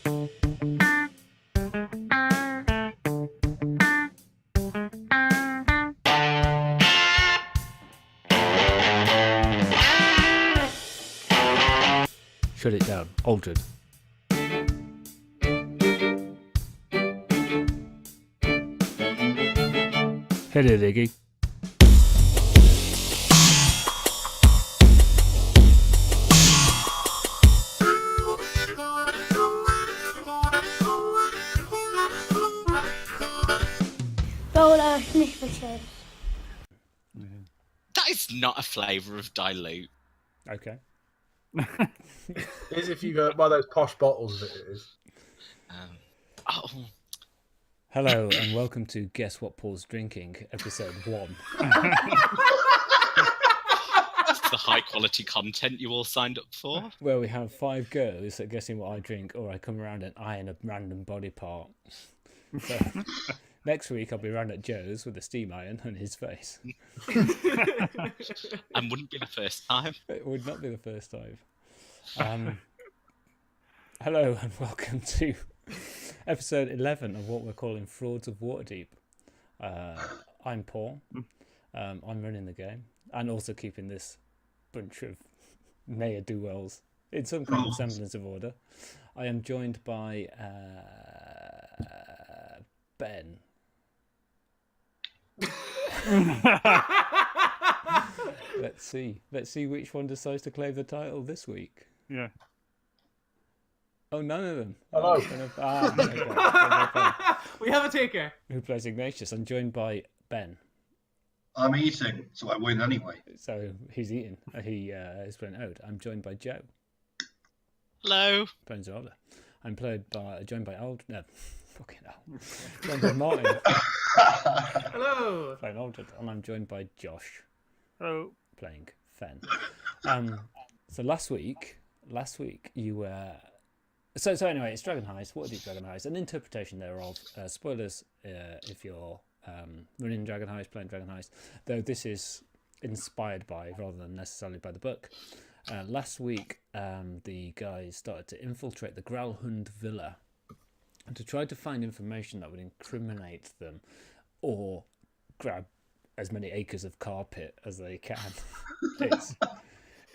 Shut it down, Aldred. Hit it, Iggy. Roller initiative. That is not a flavour of dilute. Okay. It is if you go buy those posh bottles that it is. Oh, Hello and welcome to Guess What Paul's Drinking, episode 1. that's the high quality content you all signed up for. Where we have 5 goes at guessing what I drink, or I come around and iron a random body part. So, next week I'll be around at Joe's with a steam iron on his face. And wouldn't be the first time. It would not be the first time. Hello and welcome to episode 11 of what we're calling Frauds of Waterdeep. I'm Paul. I'm running the game and also keeping this bunch of ne'er-do-wells in some kind of semblance of order. I am joined by Ben. Let's see which one decides to claim the title this week. Yeah. Oh, none of them. Hello. Okay. We have a taker. Who plays Ignatius? I'm joined by Ben. I'm eating, so I win anyway. So he's eating. He is playing Ode. I'm joined by Joe. Hello. Playing Zerelda. I'm joined by Aldred. No, fucking hell. Joined by Martin. Hello. Playing Aldred. And I'm joined by Josh. Hello. Playing Fenn. So last week you were. So anyway, it's Dragon Heist. Waterdeep Dragon Heist. An interpretation thereof. Spoilers if you're running Dragon Heist, playing Dragon Heist. Though this is inspired by, rather than necessarily by the book. Last week, the guys started to infiltrate the Gralhund villa and to try to find information that would incriminate them or grab as many acres of carpet as they can.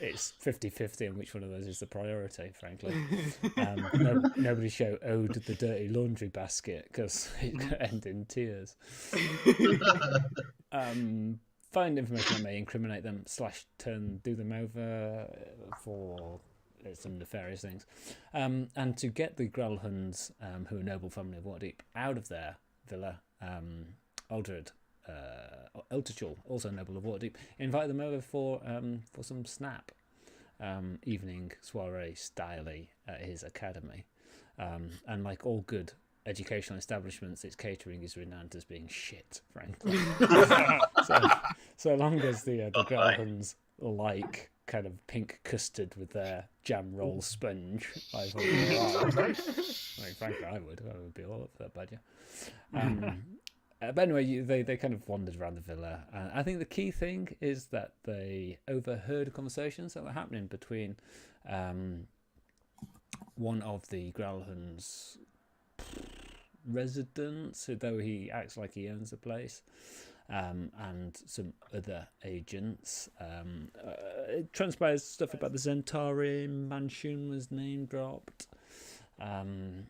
It's 50-50 on which one of those is the priority, frankly. Nobody show Ode the dirty laundry basket because it could end in tears. Find information that may incriminate them / do them over for some nefarious things. And to get the Gralhunds, who are a noble family of Waterdeep, out of their villa, Aldred, Eltorchul, also noble of Waterdeep, invite them over for some snap evening soiree styley at his academy. And like all good educational establishments, its catering is renowned as being shit, frankly. so long as the Gralhunds like kind of pink custard with their jam roll sponge, I thought, I mean, frankly, I would be all up for that badger. But anyway, they kind of wandered around the villa. I think the key thing is that they overheard conversations that were happening between one of the Gralhunds' residents, though he acts like he owns the place, and some other agents. It transpires stuff about the Zhentarim mansion was name dropped, and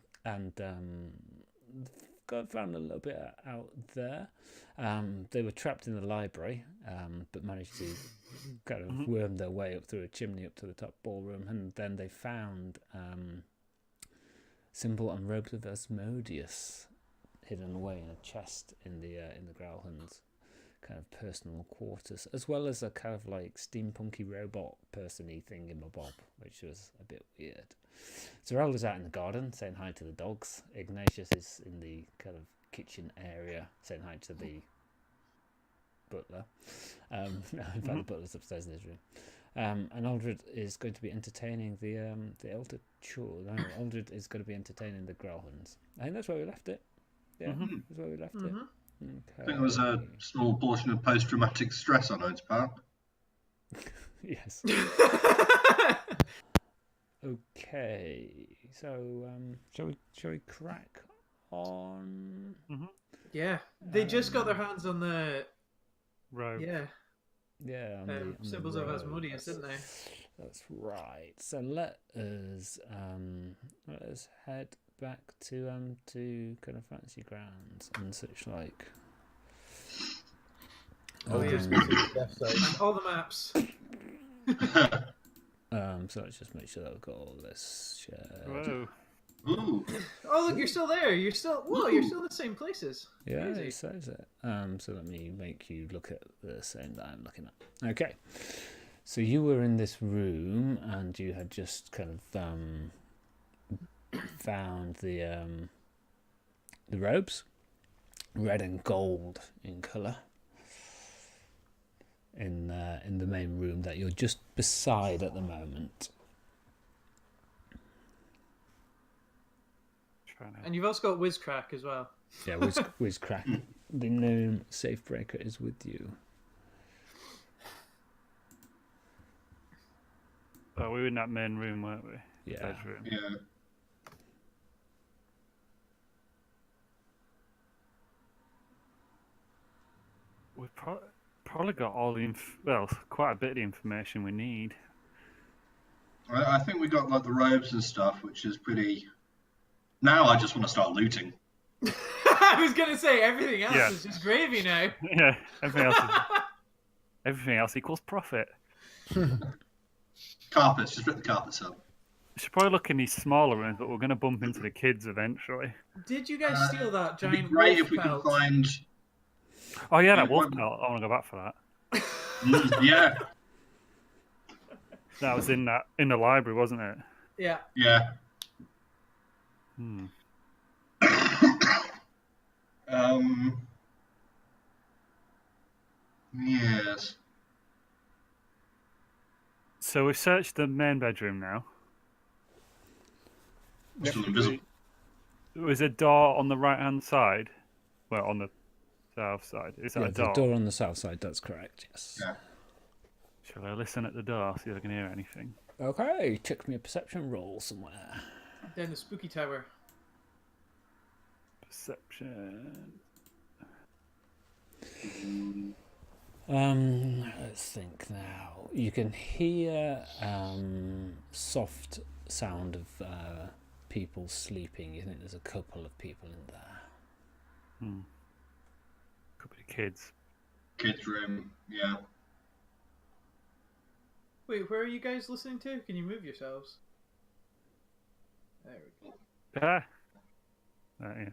found a little bit out there. They were trapped in the library, but managed to kind of worm their way up through a chimney up to the top ballroom, and then they found symbol and robes of Asmodeus hidden away in a chest in the Gralhunds' kind of personal quarters, as well as a kind of like steampunky robot person-y thing in my bob, which was a bit weird. Zerelda's out in the garden saying hi to the dogs. Ignatius is in the kind of kitchen area saying hi to the butler. In fact, the butler's upstairs in his room. And Aldred is going to be entertaining the Eltorchul. No, Aldred is going to be entertaining the Gralhunds. I think that's where we left it. Yeah, that's where we left it. Okay. I think it was a small portion of post-traumatic stress on Ode's part. Yes. Okay, so shall we crack on? Yeah, they just got their hands on the Rogue. Yeah, on the symbols of road. Asmodeus, didn't they? That's right. So let us head back to kind of fancy grounds and such like. Oh, yeah. Death save. And all the maps. So let's just make sure that we've got all this shared. Whoa. Ooh. Oh, look, you're still there. You're still in the same places. Yeah, Crazy. it says it. So let me make you look at the same that I'm looking at. Okay. So you were in this room and you had just kind of found the robes, red and gold in colour, in the main room that you're just beside at the moment. And you've also got Wizcrack as well. Yeah, Wizcrack. The gnome Safebreaker is with you. Oh, we were in that main room, weren't we? Yeah. Bedroom. Yeah. We've probably got all the quite a bit of the information we need. I think we got like the robes and stuff, which is pretty. Now I just want to start looting. I was gonna say everything else is just gravy now. Yeah, everything else equals profit. Carpets, just rip the carpets up. We should probably look in these smaller rooms, but we're going to bump into the kids eventually. Did you guys steal that It'd be giant great wolf if we pelt? could find. Oh yeah, that Yeah, wolf one- pelt. I want to go back for that. Yeah, That was in the library, wasn't it? Yeah. yeah. Yes. So we've searched the main bedroom now. Still invisible. Was a door on the right-hand side? Well, on the south side. Is that Yeah, a the door? door on the south side, that's correct, yes. Yeah. Shall I listen at the door, see if I can hear anything? Okay, check me a perception roll somewhere. Down the spooky tower. Perception. Let's think now. You can hear soft sound of people sleeping. You think there's a couple of people in there. Could be kids. Kids' room. Yeah. Wait, where are you guys listening to? Can you move yourselves? There we go. Ah. Yeah.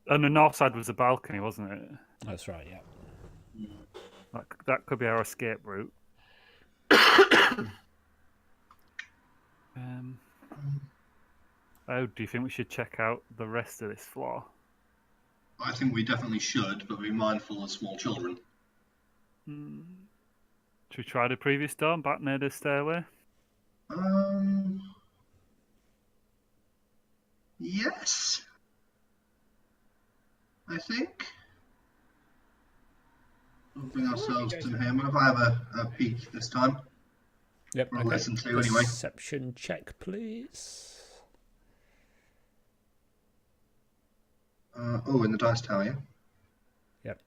On the north side was the balcony, wasn't it? That's right, yeah. That could be our escape route. Oh, do you think we should check out the rest of this floor? I think we definitely should, but be mindful of small children. Should we try the previous door back near the stairway? Yes. I think. We'll bring ourselves to him. If I have a peek this time. Yep. Or a lesson to anyway. Perception check, please. In the dice tower, yeah? Yep.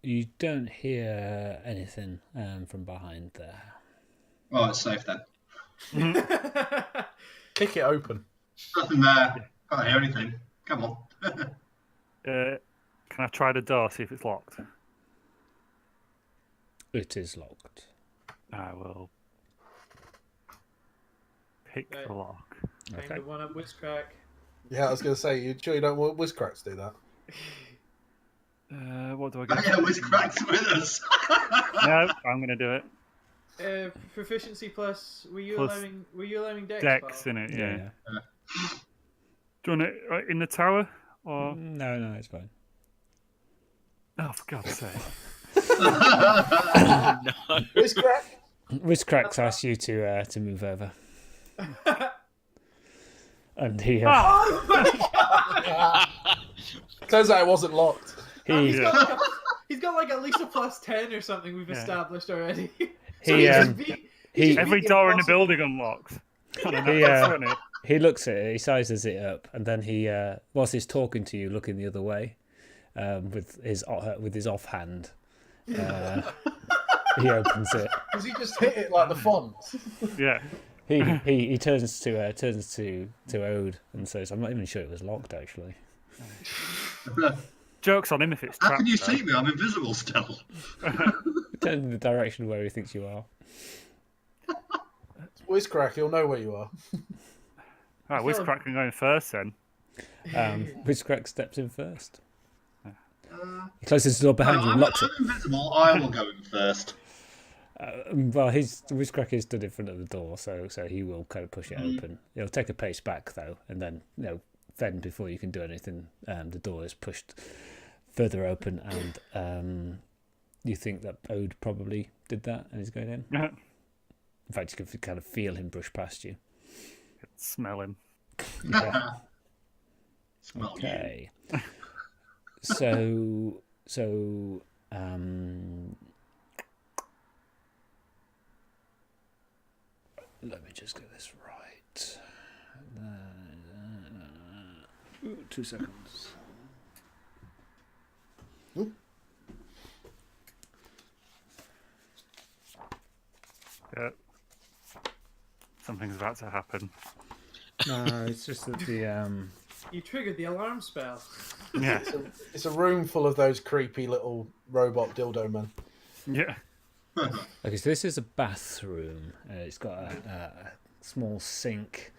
You don't hear anything from behind there. Oh, it's safe then. Kick it open. Nothing there. Can't hear anything. Come on. Can I try the door, see if it's locked? It is locked. I will pick Right. the lock. Okay. Kind of one up Wizcrack. Yeah, I was going to say, you sure you don't want Wizcracks to do that? What do I I get? get Wizcracks with us. No, I'm going to do it. Proficiency plus. Were you Plus allowing Dex? Dex Paul? in it, yeah. Yeah. Do you want it right in the tower? Or... No, it's fine. Oh, for God's sake. No. Wizcrack? Wizcrack's asked you to move over. And he Oh my god! Turns out it wasn't locked. He's he got like at least a +10 or something we've established already. He, he Every door in the building unlocks. I don't know, He, that's funny. he looks at it, he sizes it up, and then he, whilst he's talking to you, looking the other way, with his offhand, he opens it. Does he just hit it like the font? Yeah. He turns to Ode and says, "I'm not even sure it was locked, actually." Joke's on him if it's How trapped. can you though. see me? I'm invisible still. Turn in the direction where he thinks you are. Whizcrack, he'll know where you are. Right, Whizcrack can go in first then. Whizcrack steps in first. He closes the door behind you and locks it. I'm invisible. I will go in first. Well, Whizcrack is stood in front of the door, so he will kind of push it open. He'll take a pace back though, and then Fenn, before you can do anything, the door is pushed further open, and you think that Ode probably did that, and he's going in. In fact, you can kind of feel him brush past you. Smell him. Yeah. Smell you. Okay. So let me just get this right. 2 seconds. Yeah. Something's about to happen. No, it's just that the You triggered the alarm spell. Yeah. It's a room full of those creepy little robot dildo men. Yeah. Okay, so this is a bathroom. It's got a small sink,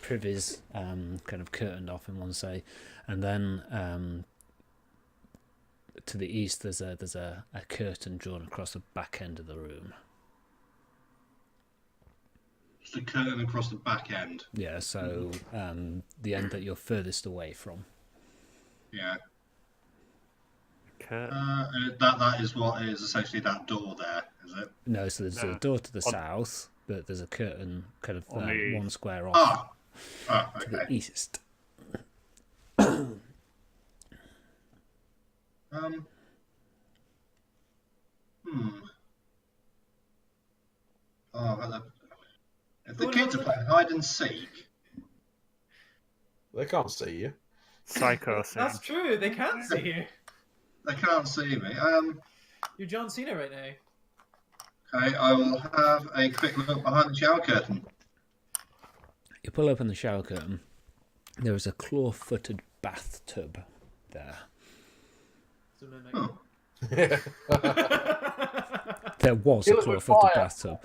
privies kind of curtained off in one side, and then to the east there's a curtain drawn across the back end of the room. Just a curtain across the back end. Yeah, so the end that you're furthest away from. Yeah. Curtain. That is what is essentially that door there, is it? No, so there's a door to the south, but there's a curtain kind of On the one square off to Okay. the east. If the kids are playing hide and seek, They can't see you. Psycho scene. That's true. They can't see you. they can't see me. You're John Cena right now. Okay, I will have a quick look behind the shower curtain. You pull open the shower curtain. There is a claw-footed bathtub there. It's a mimic. There was Kill a it with claw-footed fire. bathtub.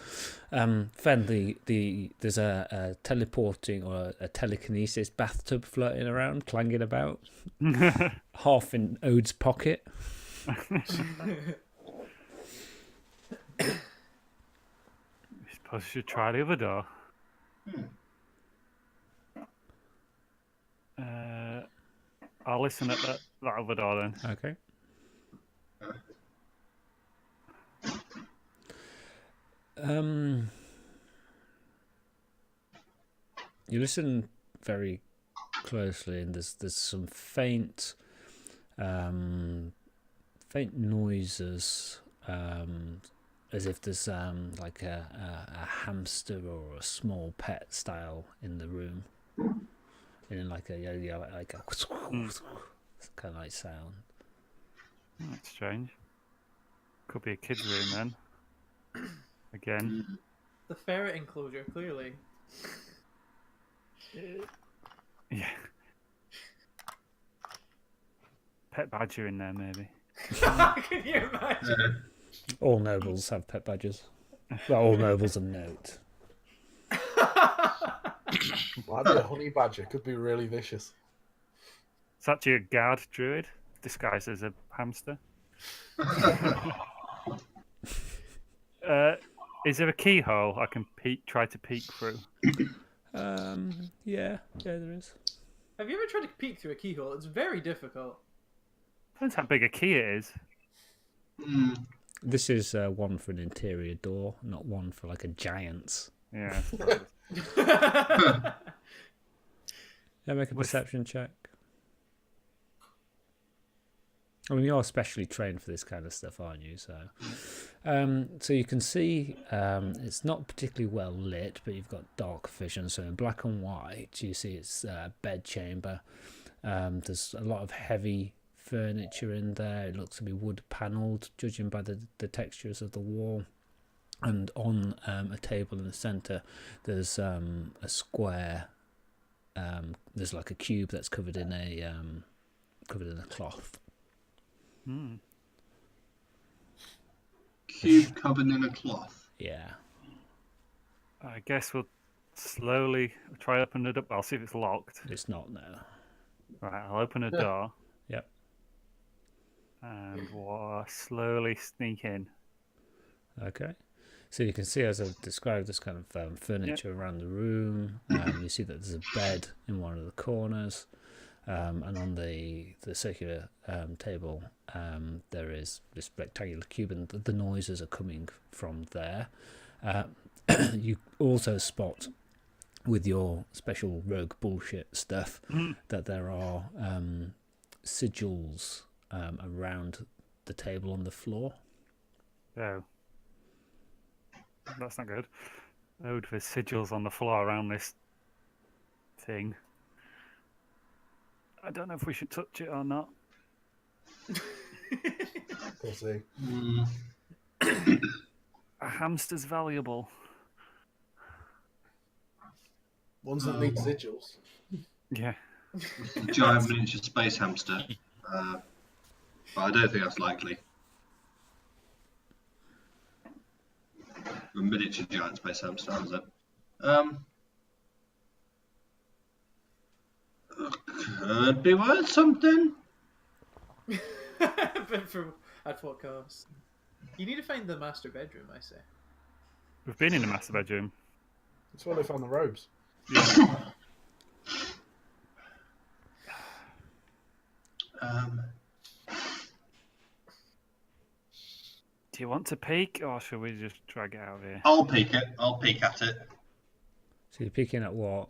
Fenn, there's a teleporting or a telekinesis bathtub floating around, clanging about, half in Ode's pocket. I suppose you should try the other door. I'll listen at that other door then. Okay. You listen very closely, and there's some faint noises, as if there's like a hamster or a small pet style in the room, in like a kind of like sound. That's strange. Could be a kid's room then. Again. The ferret enclosure, clearly. Yeah. Pet badger in there, maybe. Can you imagine? All nobles have pet badgers. Well, all nobles are note. Might be a honey badger. Could be really vicious. It's actually a guard druid disguised as a hamster. Is there a keyhole I can try to peek through? Yeah, there is. Have you ever tried to peek through a keyhole? It's very difficult. Depends how big a key it is. This is one for an interior door, not one for like a giant's Yeah. I suppose. Yeah, make a perception check. I mean, you're specially trained for this kind of stuff, aren't you? So you can see it's not particularly well lit, but you've got dark vision. So in black and white, you see it's a bed chamber. There's a lot of heavy furniture in there. It looks to be wood panelled, judging by the textures of the wall. And on a table in the centre, there's a square. There's like a cube that's covered in a cloth. Cube covered in a cloth. Yeah. I guess we'll slowly try to open it up. I'll see if it's locked. It's not now. Right, I'll open a door. Yep. And we'll slowly sneak in. Okay. So you can see, as I've described, this kind of furniture around the room. You see that there's a bed in one of the corners. And on the circular table, there is this rectangular cube, and the noises are coming from there. You also spot, with your special rogue bullshit stuff, that there are sigils around the table on the floor. Oh. That's not good. Oh, there's sigils on the floor around this thing. I don't know if we should touch it or not. We'll see. A hamster's valuable. Ones that need sigils. Yeah. Giant miniature space hamster. But I don't think that's likely. A miniature giant space hamster, is it? Could be worth something. But at what cost? You need to find the master bedroom, I say. We've been in the master bedroom. That's where they found the robes. Do you want to peek, or should we just drag it out of here? I'll peek it. I'll peek at it. So you're peeking at what?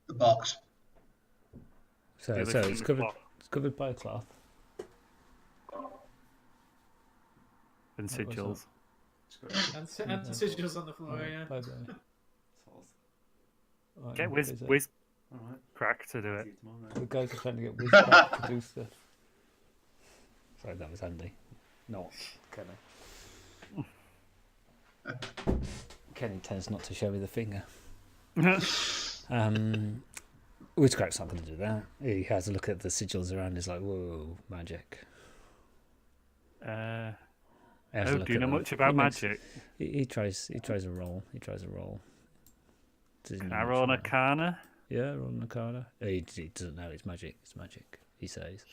The box. So Yeah, it's covered by a cloth. And sigils. And sigils on the floor, yeah. Get Wiz Crack to do it. The guys are trying to get Wiz Crack to do stuff. Sorry, that was Andy. Not Kenny. Kenny tends not to show me the finger. Witchcraft's not going to do that. He has a look at the sigils around. He's like, "Whoa, magic." Do you know much about magic? He tries a roll. Can I roll an Arcana? Yeah, roll an Arcana. He doesn't know it's magic. It's magic. He says,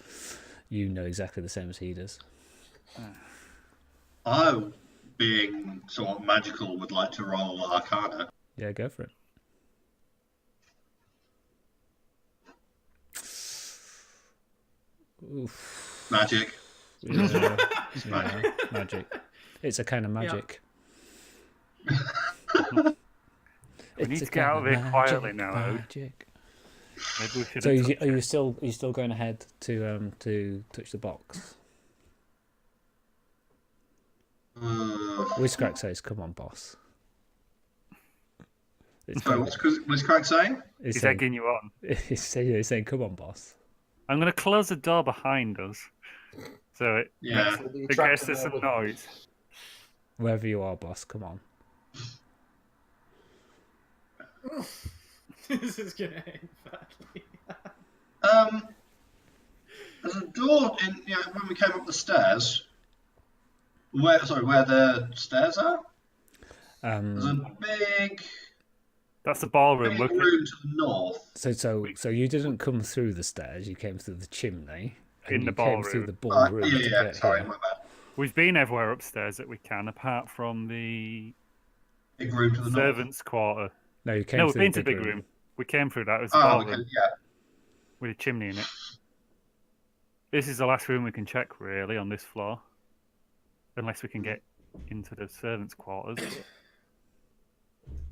"You know exactly the same as he does." I, being somewhat magical, would like to roll Arcana. Yeah, go for it. Oof. Magic. Yeah, magic. It's a kind of magic. We need to get out of here quietly now. Magic. Maybe we should. So are you still going ahead to touch the box? Wizcrack says, "Come on, boss." Sorry, what's Craig saying? He's egging you on. He's saying, "Come on, boss." I'm going to close the door behind us, so it gets us some noise. Wherever you are, boss, come on. This is gonna end badly. There's a door in. Yeah, when we came up the stairs. Where the stairs are? There's a big. That's the ballroom. Big room to the north. So you didn't come through the stairs. You came through the chimney. In the came through the ballroom. Sorry, my bad. We've been everywhere upstairs that we can, apart from the Big room to the servants' quarter. No, you came. No, through we've been the to the big room. We came through that. It was the Oh, ballroom okay, yeah. with a chimney in it. This is the last room we can check, really, on this floor. Unless we can get into the servants' quarters.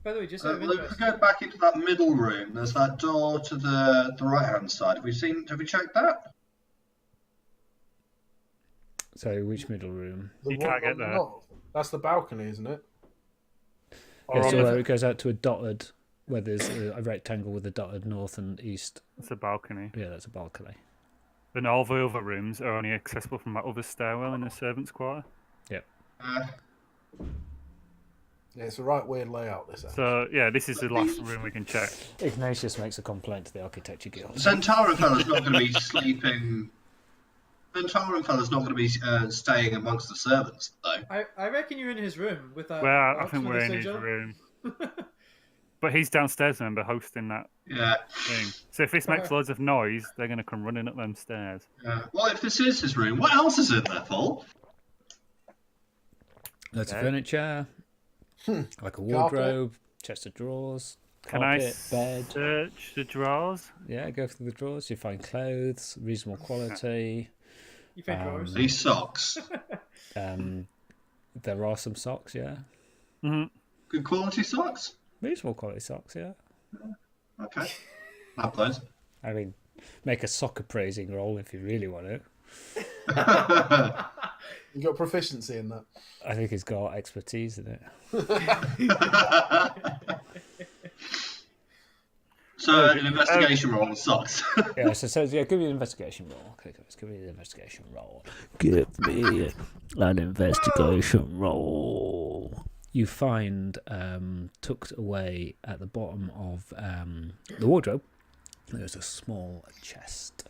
By the way, just out of If interest, we go back into that middle room, there's that door to the right-hand side. Have we checked that? So which middle room? The You one can't get on the there. north. That's the balcony, isn't it? Or Yeah, on so the- where it goes out to a dotted, where there's a rectangle with a dotted north and east. It's a balcony. Yeah, that's a balcony. And all the other rooms are only accessible from that other stairwell in the servants' quarter. Uh, Yeah, it's a right weird layout. This house. So yeah, this is the last room we can check. Ignatius makes a complaint to the Architecture Guild. Centauran fella's not going to be sleeping. Centauran fella's not going to be staying amongst the servants, though. I reckon you're in his room with that. Well, I box think with we're the in his sigil. room. But he's downstairs, remember, hosting that Yeah. thing. So if this makes loads of noise, they're going to come running up them stairs. Well, if this is his room, what else is in there, Paul? Lots of Okay. furniture, like a wardrobe, chest of drawers, Can I carpet, bed. search the drawers? Yeah, go through the drawers. You find clothes, reasonable quality. You found drawers. These socks. There are some socks, yeah. Hmm. Good quality socks? Reasonable quality socks, yeah. Okay. Have those. I mean, make a sock appraising roll if you really want to. You got proficiency in that. I think he's got expertise in it. So, an investigation roll on socks. Yeah, so yeah, give me an investigation roll. Okay, guys, give me an investigation roll. Give me an investigation roll. You find tucked away at the bottom of the wardrobe, there's a small chest.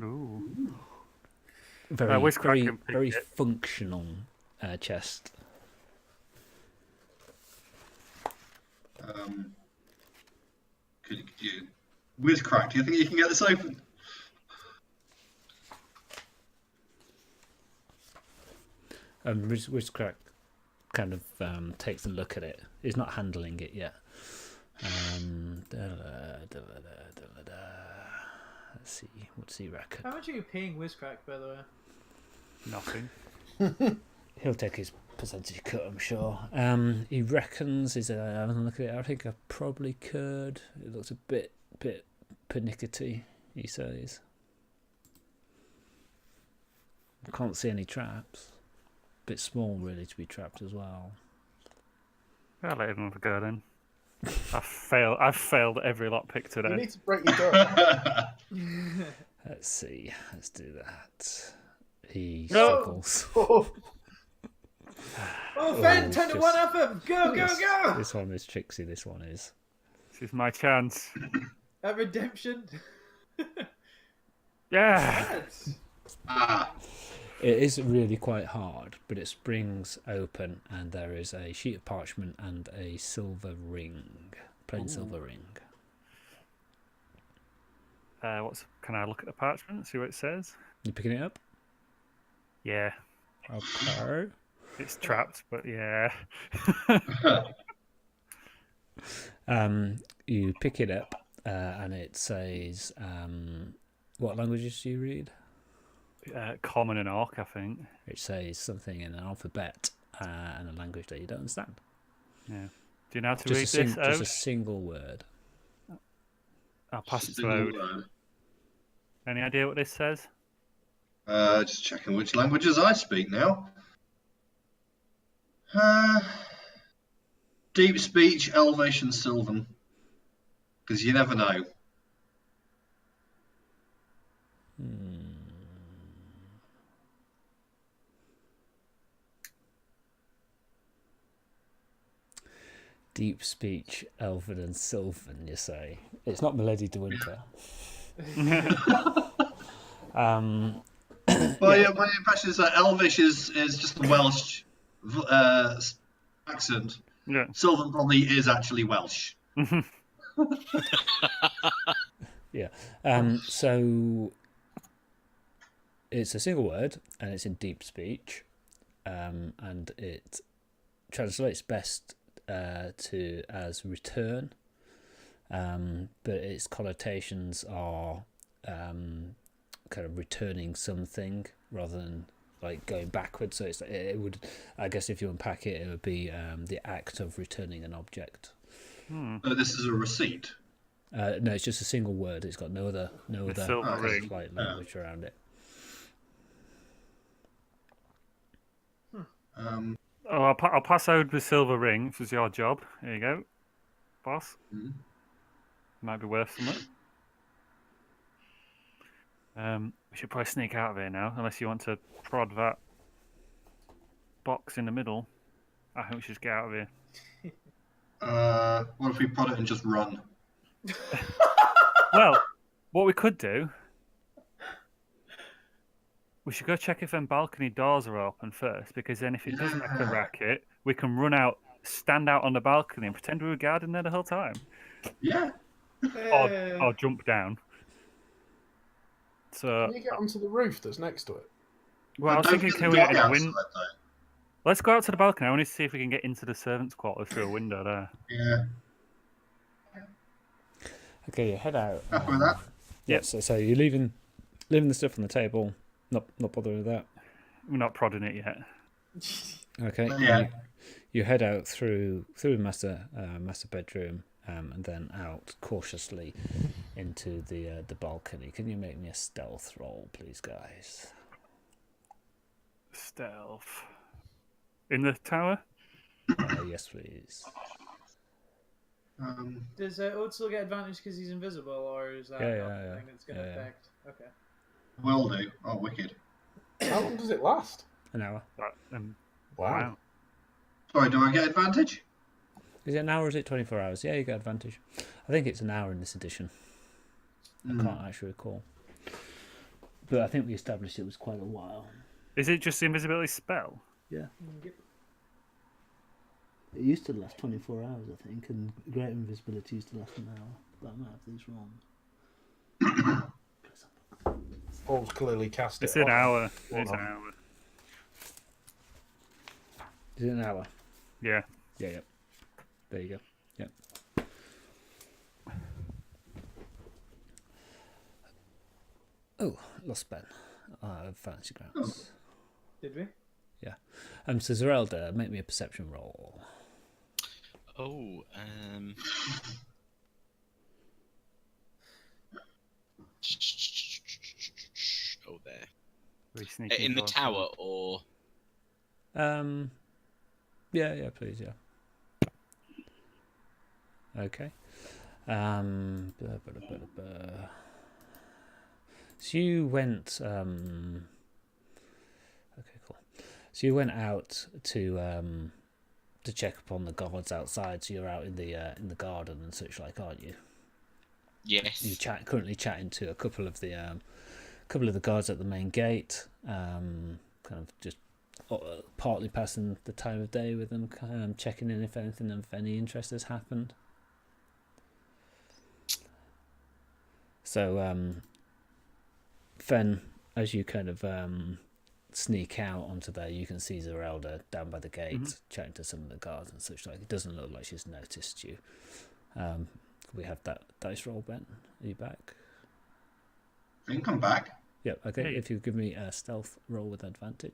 Ooh. Very, Wizcrack very, can pick very it. functional chest. Could you, Wizcrack, do you think you can get this open? Wizcrack kind of takes a look at it. He's not handling it yet. Let's see. What's he reckon? How much are you paying Wizcrack, by the way? Nothing. He'll take his percentage cut, I'm sure. He reckons he's having a look at it. I think I probably could. It looks a bit pernickety, he says. I can't see any traps. Bit small, really, to be trapped as well. I'll let him have a go then. I've failed every lockpick You today. need to break your door. Let's see. Let's do that. He No! struggles. Oh, Fenn, it's 10 to just- 1 up him! Go, go, This- go! This one is tricksy. This one is. This is my chance. At redemption. Yeah. Yes. It is really quite hard, but it springs open, and there is a sheet of parchment and a silver ring, plain silver ring. Can I look at the parchment and see what it says? You picking it up? Yeah. Okay. It's trapped, but yeah. You pick it up, and it says, what languages do you read? Common and Orc, I think. It says something in an alphabet and a language that you don't understand. Yeah. Do you know how to Just read this? just a Oak? single word. I'll pass it to Single Ode. word. Any idea what this says? Just checking which languages I speak now. Deep speech, Elvish, and Sylvan. Because you never know. Deep speech, Elven and Sylvan, you say. It's not Milady de Winter. Well, yeah, my impression is that Elvish is just the Welsh accent. Yeah. Sylvan probably is actually Welsh. Yeah. So it's a single word, and it's in deep speech, and it translates best to as return, but its connotations are kind of returning something rather than like going backwards. So it would, I guess, if you unpack it, it would be the act of returning an object. So this is a receipt. No, it's just a single word. It's got no other silver ring. like language around it. I'll pass over the silver ring. This is your job. Here you go, boss. Might be worth something. We should probably sneak out of here now, unless you want to prod that box in the middle. I think we should just get out of here. What if we prod it and just run? Well, what we could do, we should go check if them balcony doors are open first, because then if it doesn't make a racket, we can run out, stand out on the balcony and pretend we were guarding there the whole time. Yeah. Or jump down. So, Can you get onto the roof that's next to it? well, I was thinking, can we get in a window? Let's go out to the balcony. I want to see if we can get into the servants' quarters through a window there. Yeah. Okay, you head out. Happy with that? Yeah, so you're leaving the stuff on the table. Not bothering with that. We're not prodding it yet. Okay. Yeah. You head out through the master bedroom, and then out cautiously into the balcony. Can you make me a stealth roll, please, guys? Stealth. In the tower? Yes, please. Does Old still get advantage because he's invisible, or is that Yeah, not yeah, the thing that's going to affect? Okay. Will do. Oh, wicked. How long does it last? An hour. Wow. Sorry, do I get advantage? Is it an hour or is it 24 hours? Yeah, you get advantage. I think it's an hour in this edition. I can't actually recall. But I think we established it was quite a while. Is it just the invisibility spell? Yeah. It used to last 24 hours, I think, and Great Invisibility used to last an hour. But I might have these wrong. Paul's clearly cast it. It's an hour. Hold It's on. an hour. Is it an hour? Yeah. Yeah. There you go. Yep. Oh, lost Ben. Fancy grounds. Did we? Yeah. So Zerelda, make me a perception roll. Oh, oh, there. Very sneaky In the thought. tower, or Yeah, please, yeah. Okay. Blah, blah, blah, blah. So you went. Okay, cool. So you went out to check upon the guards outside. So you're out in the garden and such like, aren't you? yes, You currently chatting to a couple of the guards at the main gate. Kind of just partly passing the time of day with them, checking in if anything of any interest has happened. So, Fenn, as you kind of sneak out onto there, you can see Zerelda down by the gate chatting to some of the guards and such like. It doesn't look like she's noticed you. We have that dice roll, Ben. Are you back? I think I'm back. Yep. Okay. Hey. If you give me a stealth roll with advantage.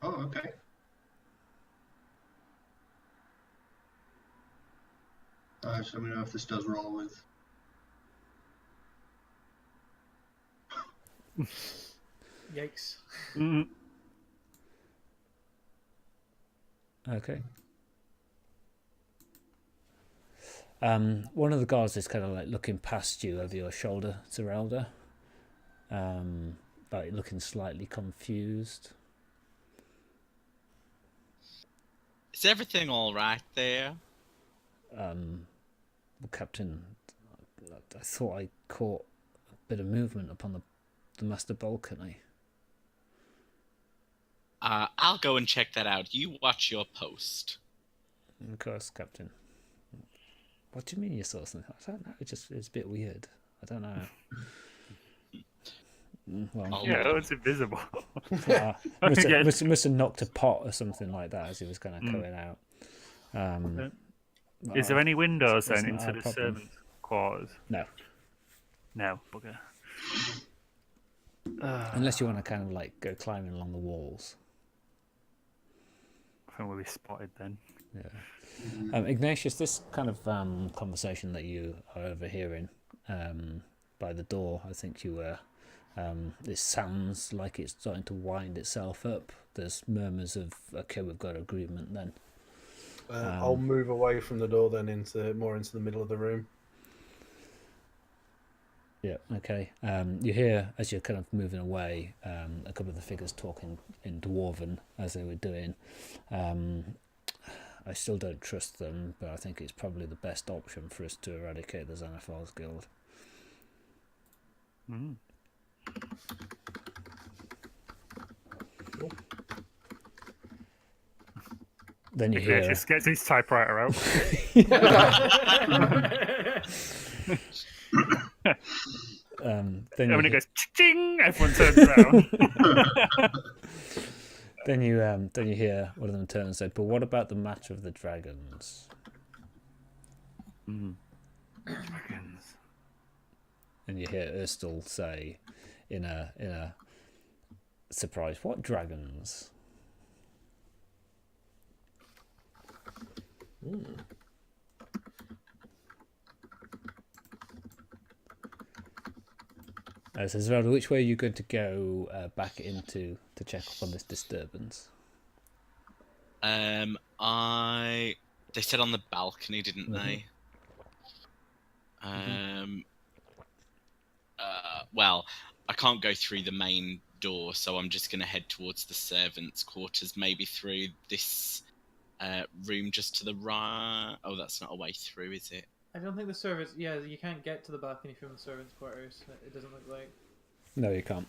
Oh, okay. So let me know if this does roll with. Yikes. Okay. One of the guards is kind of like looking past you over your shoulder, Zerelda. Like looking slightly confused. is everything all right there? Well, Captain, I thought I caught a bit of movement upon the master balcony. I'll go and check that out. You watch your post. Of course, Captain. What do you mean you saw something? I don't know. It's a bit weird. I don't know. Well, Yeah, it's invisible. must have knocked a pot or something like that as he was kind of coming out. Is there any windows it's then not into our the problem. servants' quarters? No, No, bugger. unless you want to kind of like go climbing along the walls. I think we'll be spotted then. Yeah. Ignatius, this kind of conversation that you are overhearing by the door, I think you were. This sounds like it's starting to wind itself up. There's murmurs of, okay, we've got agreement then. I'll move away from the door then into the middle of the room. Yeah, okay. You hear, as you're kind of moving away, a couple of the figures talking in Dwarven as they were doing. I still don't trust them, but I think it's probably the best option for us to eradicate the Xanathar's Guild. Mm. Then you hear... Just gets his typewriter out. Then when it goes ching, everyone turns around. Then you hear one of them turn and say, "But what about the matter of the dragons?" Dragons. And you hear Urstel say, in a surprise, "What dragons?" So Zerelda, which way are you going to go back into to check up on this disturbance? They said on the balcony, didn't they? Well, I can't go through the main door, so I'm just going to head towards the servants' quarters, maybe through this room just to the right. Oh, that's not a way through, is it? I don't think the servants... Yeah, you can't get to the balcony from the servants' quarters. It doesn't look like... No, you can't.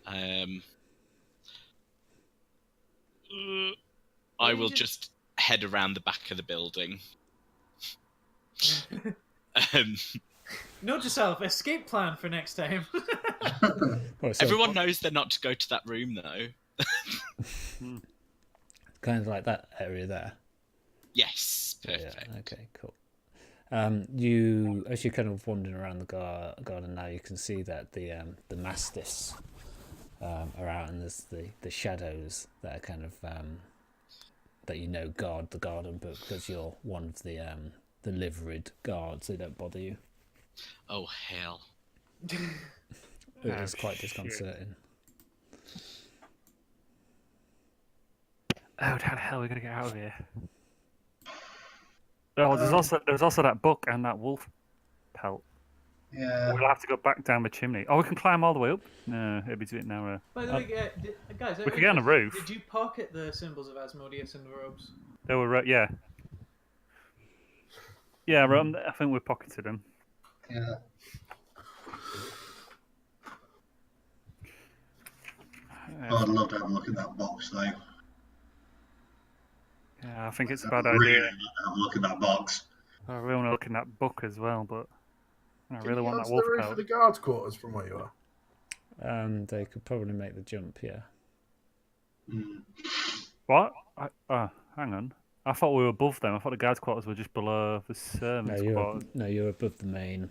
I will just head around the back of the building. Note yourself, escape plan for next time. Everyone knows they're not to go to that room, though. Kind of like that area there. Yes, perfect. Yeah, okay, cool. You, as you're kind of wandering around the garden now, you can see that the mastiffs are out, and there's the shadows that are kind of that guard the garden, but because you're one of the liveried guards, they don't bother you. Oh hell! It is quite disconcerting. Oh, how the hell are we gonna get out of here? Oh, there's also that book and that wolf pelt. Yeah. We'll have to go back down the chimney. Oh, we can climb all the way up. No, it'd be too narrow. By the way, guys, we could get on the roof. Did you pocket the symbols of Asmodeus in the robes? They were yeah. Yeah, I think we pocketed them. Yeah. Oh, I'd love to have a look at that box, though. Yeah, I think it's a bad Really idea. love to have a look at that box. I really want to look in that book as well, but I Can really you want get that onto wolf the roof pelt. of the guards' quarters from where you are? They could probably make the jump, yeah. What? Hang on. I thought we were above them. I thought the guards' quarters were just below the servants' quarters. You're above the main.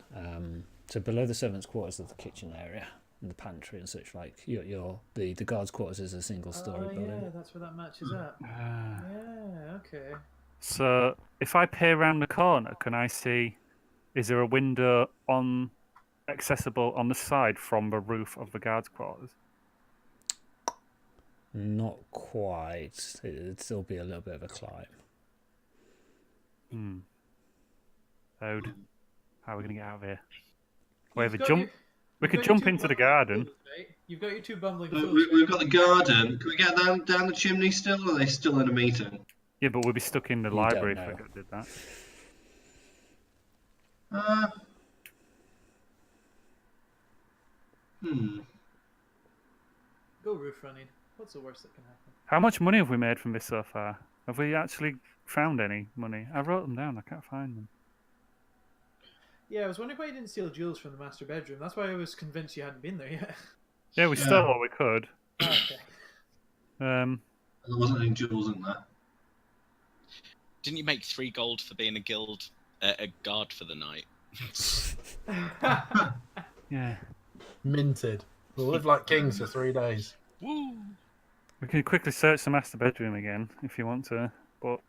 So below the servants' quarters is the kitchen area and the pantry and such like. The guards' quarters is a single-story building. Yeah, that's where that matches up. Yeah, okay. So if I peer around the corner, can I see? Is there a window accessible on the side from the roof of the guards' quarters? Not quite. It'd still be a little bit of a climb. How are we going to get out of here? We could jump into the garden. Fools, right? You've got your two bumbling Well, fools. we've got the garden. Can we get down the chimney still, or are they still in a meeting? Yeah, but we'll be stuck in the You library don't if know. we did that. Go roof running. What's the worst that can happen? How much money have we made from this so far? Have we actually found any money? I wrote them down. I can't find them. Yeah, I was wondering why you didn't steal jewels from the master bedroom. That's why I was convinced you hadn't been there yet. Yeah, we stole what we could. Okay. There wasn't any jewels in there. Didn't you make 3 gold for being a guard for the night? Yeah. Minted. We'll live like kings for 3 days. Woo! We can quickly search the master bedroom again if you want to, but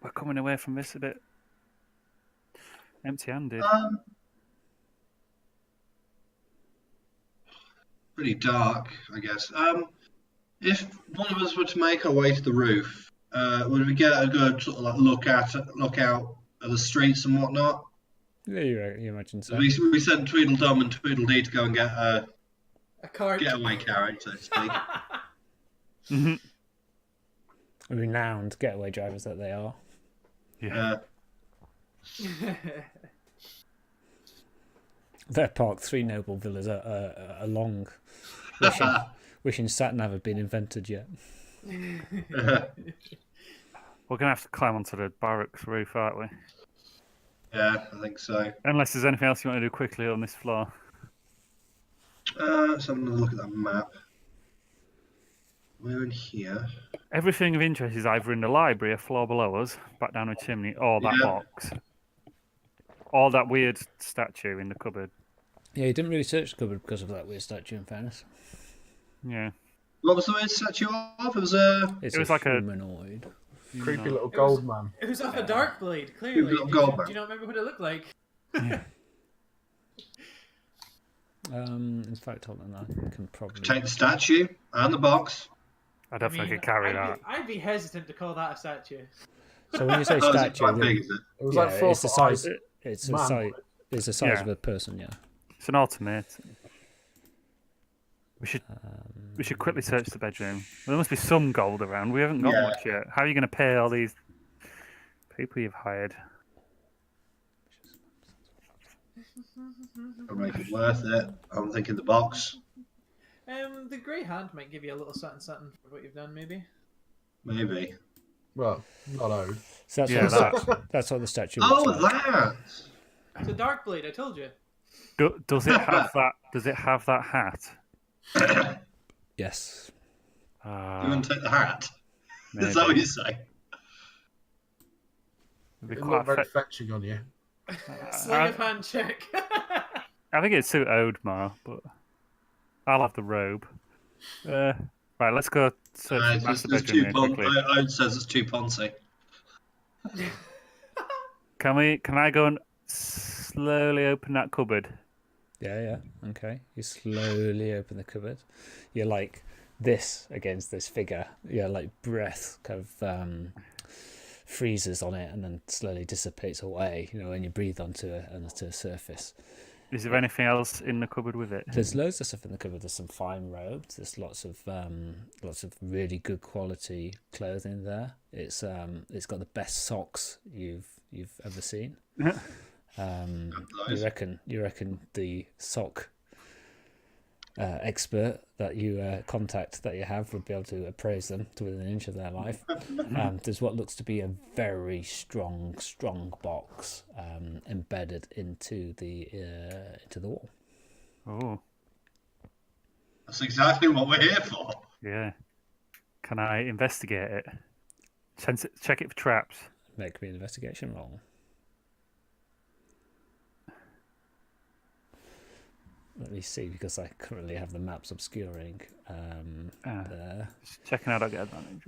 we're coming away from this a bit empty-handed. Pretty dark, I guess. If one of us were to make our way to the roof, would we get a good sort of like look out at the streets and whatnot? Yeah, you imagine so. We sent Tweedledum and Tweedledee to go and get a cart. getaway carriage, so to speak. Renowned getaway drivers that they are. Yeah. They're parked 3 noble villas along, wishing sat-nav had been invented yet. We're going to have to climb onto the barracks roof, aren't we? Yeah, I think so. Unless there's anything else you want to do quickly on this floor. Let's have another look at that map. We're in here. Everything of interest is either in the library, a floor below us, back down a chimney, or that box. Or that weird statue in the cupboard. Yeah, you didn't really search the cupboard because of that weird statue, in fairness. Yeah. What was the weird statue of? It was It was like a humanoid. Creepy little gold man. It was off a dark blade, clearly. Creepy little gold man. Do you not remember what it looked like? Yeah. In fact, hold on, I can probably take the statue and the box. I don't think I could carry that. I'd be hesitant to call that a statue. So when you say Oh, is it statue, quite big, is it? It was like 4 it's the foot size. high. It's the Man. size. It's the size Yeah. of a person. Yeah. It's an automaton. We should quickly search the bedroom. There must be some gold around. We haven't got Yeah. much yet. How are you going to pay all these people you've hired? I'll make it worth it. I'm thinking the box. The Grey Hand might give you a little something for what you've done, maybe. Maybe. Well, not owed. So that's, Yeah, that's what the statue. Oh, looks like. that! It's a dark blade, I told you. Does it have that? Does it have that hat? Yes. You want to take the hat? Maybe. Is that what you say? It'd be It quite looked very effect- fetching on you. Sleight of hand check. I think it's too owed, Mar, but I'll have the robe. Right, let's go search the master There's bedroom too here pon- quickly. Ode says it's too poncy. Can I go and slowly open that cupboard? Yeah. Okay. You slowly open the cupboard. You're like this against this figure. Your like breath kind of freezes on it and then slowly dissipates away. You know, when you breathe onto a surface. Is there anything else in the cupboard with it? There's loads of stuff in the cupboard. There's some fine robes. There's lots of really good quality clothing there. It's got the best socks you've ever seen. You reckon the sock expert that you contact that you have would be able to appraise them to within an inch of their life. There's what looks to be a very strong box embedded into the wall. Oh, That's exactly what we're here for. yeah. Can I investigate it? Check it for traps. Make me an investigation roll. Let me see, because I currently have the maps obscuring there. Just checking out, I get advantage.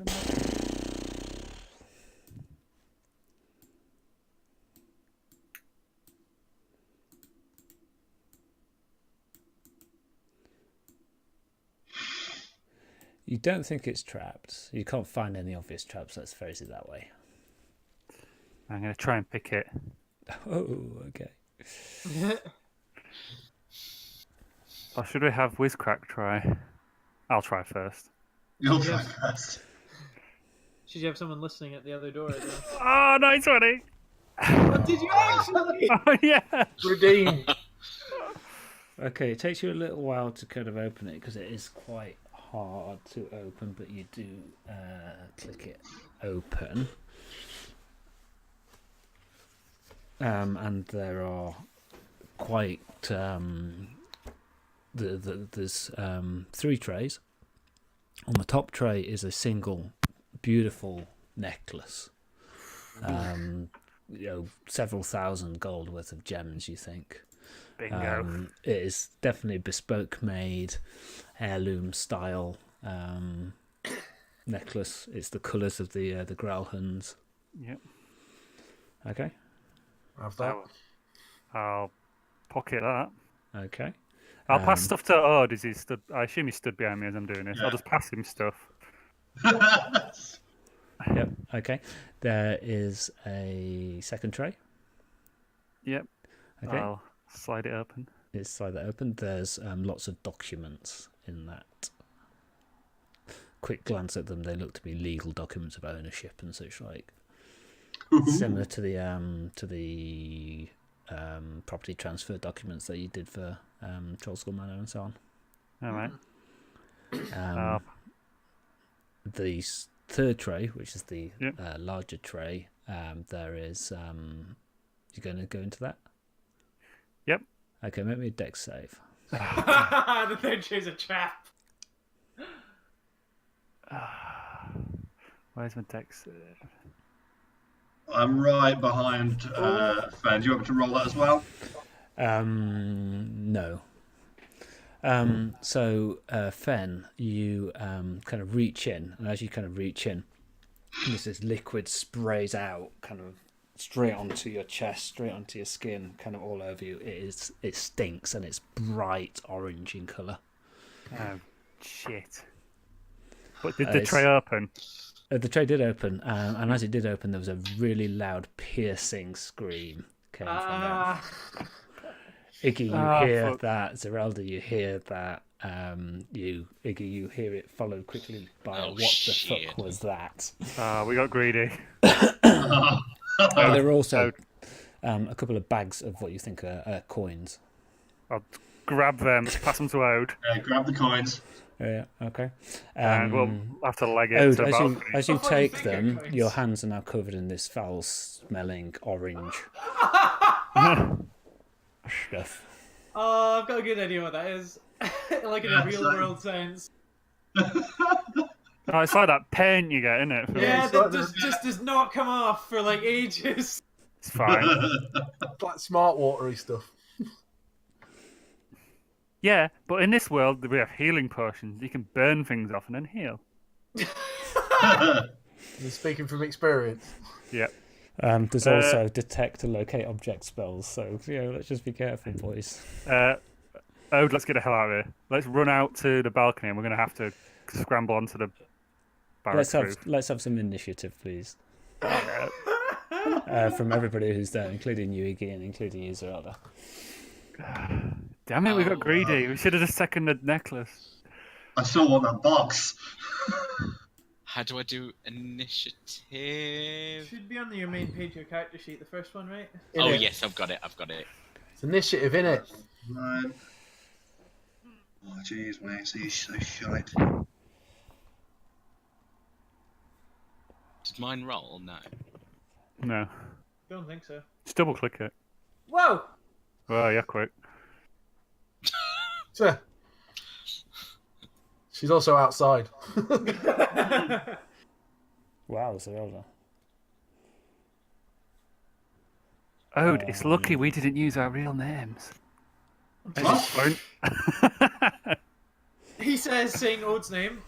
You don't think it's trapped. You can't find any obvious traps, let's phrase it that way. I'm going to try and pick it. Oh, okay. Or should we have Whizcrack try? I'll try first. You'll try first. Should you have someone listening at the other door as well? Oh, nice one! What did you actually? Oh, yeah! Redeem. Okay, it takes you a little while to kind of open it because it is quite hard to open, but you do click it open. And there are quite there's 3 trays. On the top tray is a single beautiful necklace. Several thousand gold worth of gems, you think. Bingo. It is definitely bespoke made, heirloom style necklace. It's the colours of the Gralhunds. Yep. Okay. Have that. I'll pocket that. Okay. I'll pass stuff to Ord. Is he stood? I assume he stood behind me as I'm doing this. Yeah. I'll just pass him stuff. Yep. Okay. There is a second tray. Yep. Okay. I'll slide it open. Let's slide that open. There's lots of documents in that. Quick glance at them, they look to be legal documents of ownership and such like. Similar to the property transfer documents that you did for Trollskull Manor and so on. All right. The third tray, which is the Yep. larger tray, there is. You're going to go into that? Yep. Okay, make me a dex save. The third tray's a trap. Where's my dex? I'm right behind Fenn. Do you want me to roll that as well? No. So Fenn, you kind of reach in, and as you kind of reach in, this liquid sprays out, kind of straight onto your chest, straight onto your skin, kind of all over you. It stinks, and it's bright orange in colour. Oh, shit. But did the tray open? The tray did open, and as it did open, there was a really loud, piercing scream came from it. Iggy, you hear that. Zerelda, you hear that. Iggy, you hear it followed quickly by what shit. the fuck was that? We got greedy. There are also a couple of bags of what you think are coins. I'll grab them, pass them to Ode, Grab the coins. Yeah, okay. and we'll have to leg it Ode, to the balcony. as you What do you take think are them, coins? your hands are now covered in this foul-smelling orange stuff. Oh, I've got a good idea what that is. Like in a real world sense. Oh, it's like that paint you get, isn't it? Yeah, it's that like just does not come off for like ages. It's fine. It's like smart watery stuff. Yeah, but in this world, we have healing potions. You can burn things off and then heal. You're speaking from experience. Yep. There's also detect and locate object spells, so let's just be careful, boys. Ode, let's get the hell out of here. Let's run out to the balcony, and we're going to have to scramble onto the barracks roof. Let's have some initiative, please. From everybody who's there, including you, Iggy, and including you, Zerelda. Damn it, we got greedy. We should have just taken the necklace. I still want that box. How do I do initiative? Should be on your main page of your character sheet, the first one, right? Oh, Innit? yes, I've got it. It's initiative, innit? Right. Oh, jeez, mate. He's so shite. Did mine roll? No. No. Don't think so. Just double click it. Whoa! Well, yeah, quick. Sure. She's also outside. Wow, Zerelda. Ode, it's lucky we didn't use our real names. What? He says, saying Ode's name.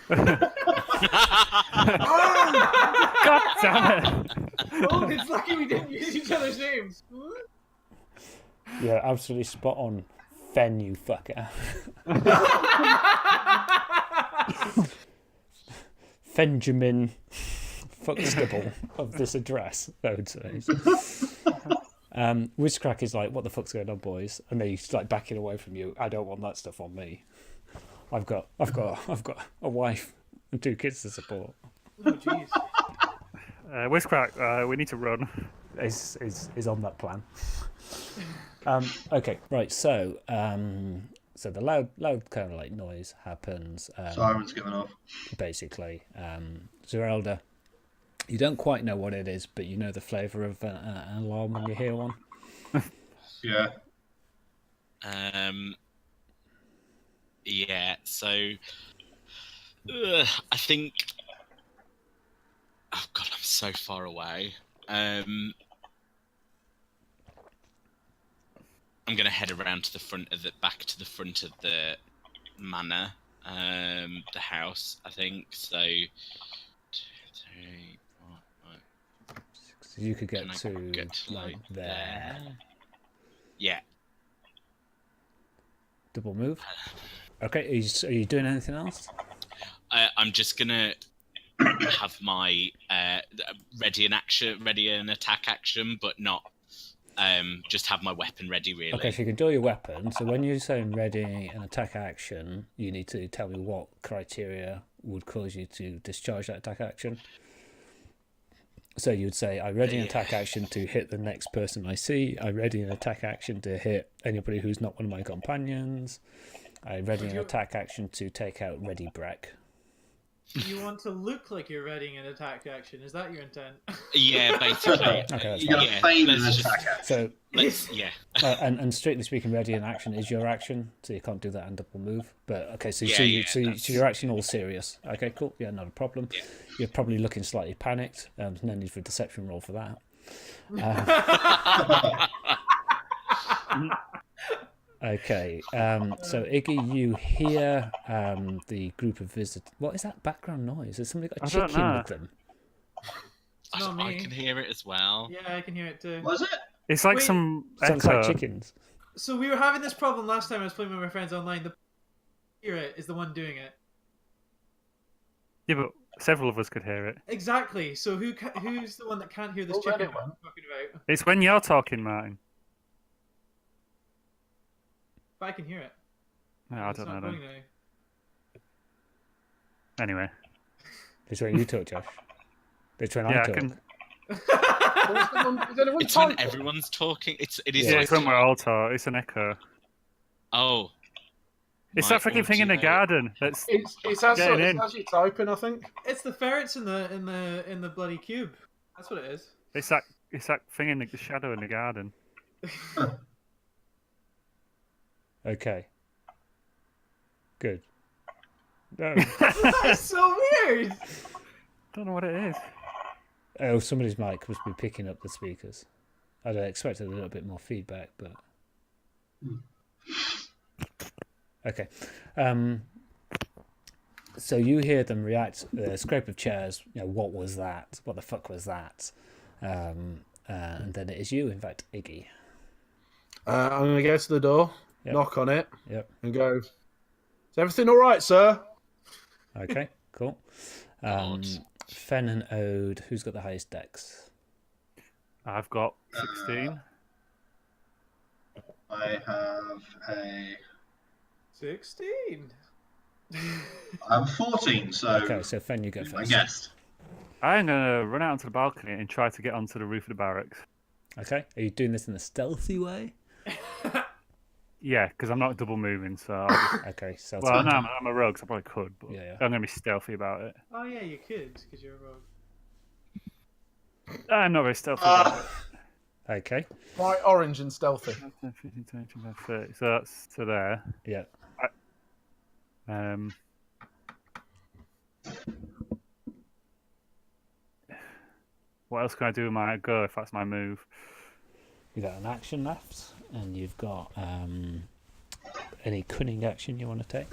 God damn it! Oh, it's lucky we didn't use each other's names. Yeah, absolutely spot on. Fenn, you fucker. Fenjamin Fuckstable of this address, I would say. Wizcrack is like, what the fuck's going on, boys? And then he's like backing away from you. I don't want that stuff on me. I've got a wife and 2 kids to support. Oh, jeez. Wizcrack, we need to run. Is on that plan. Okay, right. So the loud kind of like noise happens. Siren's going off. Basically, Zerelda, you don't quite know what it is, but you know the flavour of an alarm when you hear one. Yeah. Yeah. So, I think. Oh God, I'm so far away. I'm gonna head around to the front of back to the front of the manor, the house, I think. So 2, 3, 4, 5. So you could get Can I to, get to, like there. Yeah. Double move. Okay, are you doing anything else? I'm just gonna have my ready an attack action, but not just have my weapon ready. Really. Okay, so you can draw your weapon. So when you're saying ready an attack action, you need to tell me what criteria would cause you to discharge that attack action. So you would say, I ready an attack action to hit the next person I see. I ready an attack action to hit anybody who's not one of my companions. I ready an attack action to take out Ready Breck. You want to look like you're readying an attack action. Is that your intent? Yeah, basically. Okay, You gotta feign an attack action. So, and strictly speaking, ready an action is your action, so you can't do that and double move. But okay, so you're actually all serious. Okay, cool. Yeah, not a problem. Yeah. You're probably looking slightly panicked. No need for a deception roll for that. Okay, so Iggy, you hear the group of visitors. What is that background noise? Has somebody got a chicken with them? Not me. I can hear it as well. Yeah, I can hear it too. Was it? It's like Wait. some Sounds echo. like chickens. So we were having this problem last time I was playing with my friends online. The hear it is the one doing it. Yeah, but several of us could hear it. Exactly. So who's the one that can't hear this Oh, chicken Reddit I'm one. talking about? It's when you're talking, Martin. But I can hear it. No, I It's don't not know going then. now. Anyway. It's when you talk, Josh. It's when I Yeah, I talk. can. Is anyone It's when typing? everyone's talking. It is. Yeah, like, it's when we're all talking. It's an echo. Oh. It's my that freaking thing in the audio. garden. That's It's Getting in. actually typing, I think. It's the ferrets in the bloody cube. That's what it is. it's that thing in the shadow in the garden. Okay. Good. No. That's so weird. Don't know what it is. Oh, somebody's mic must be picking up the speakers. I'd have expected a little bit more feedback, but okay. So you hear them react. Scrape of chairs. You know, what was that? What the fuck was that? And then it is you, in fact, Iggy. I'm going to go to the door, Yep. knock on it, Yep. and go, is everything all right, sir? Okay. Cool. Fenn and Ode. Who's got the highest dex? I've got 16. I have a. 16. I'm 14, so Okay, so Fenn, you go I first. guessed. I'm gonna run out onto the balcony and try to get onto the roof of the barracks. Okay. Are you doing this in a stealthy way? Yeah, because I'm not double moving, so. I'll just... Okay. So Well, no, I'm a rogue, so I probably could, but Yeah. I'm gonna be stealthy about it. Oh yeah, you could because you're a rogue. I'm not very stealthy about it. Okay. Bright orange and stealthy. 10, 15, 20, 25, 30. So that's to there. Yeah. What else can I do with my go if that's my move? You've got an action left, and you've got any cunning action you want to take.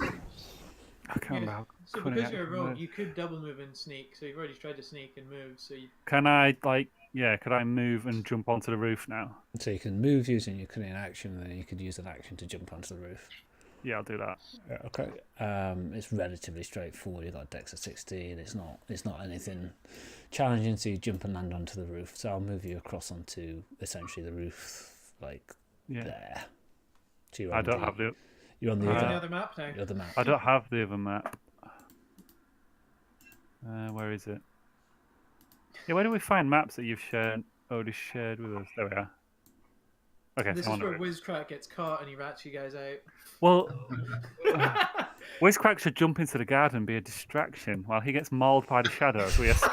I can't remember how So cunning because you're a action rogue, works. you could double move and sneak. So you've already tried to sneak and move. So you... Can I, could I move and jump onto the roof now? So you can move using your cunning action, and then you could use an action to jump onto the roof. Yeah, I'll do that. Okay. It's relatively straightforward. You've got a dex of 16. It's not anything challenging. So you jump and land onto the roof. So I'll move you across onto essentially the roof, like Yeah. there. So you're I on don't have the. You're on the You're on the other, other map now. the other map. I don't have the other map. Where is it? Yeah, where do we find maps that you've shared? Already shared with us. There we are. Okay, This so is on the where roof. Wizcrack gets caught and he rats you guys out. Well, Wizcrack should jump into the garden and be a distraction while he gets mauled by the shadows. We escape.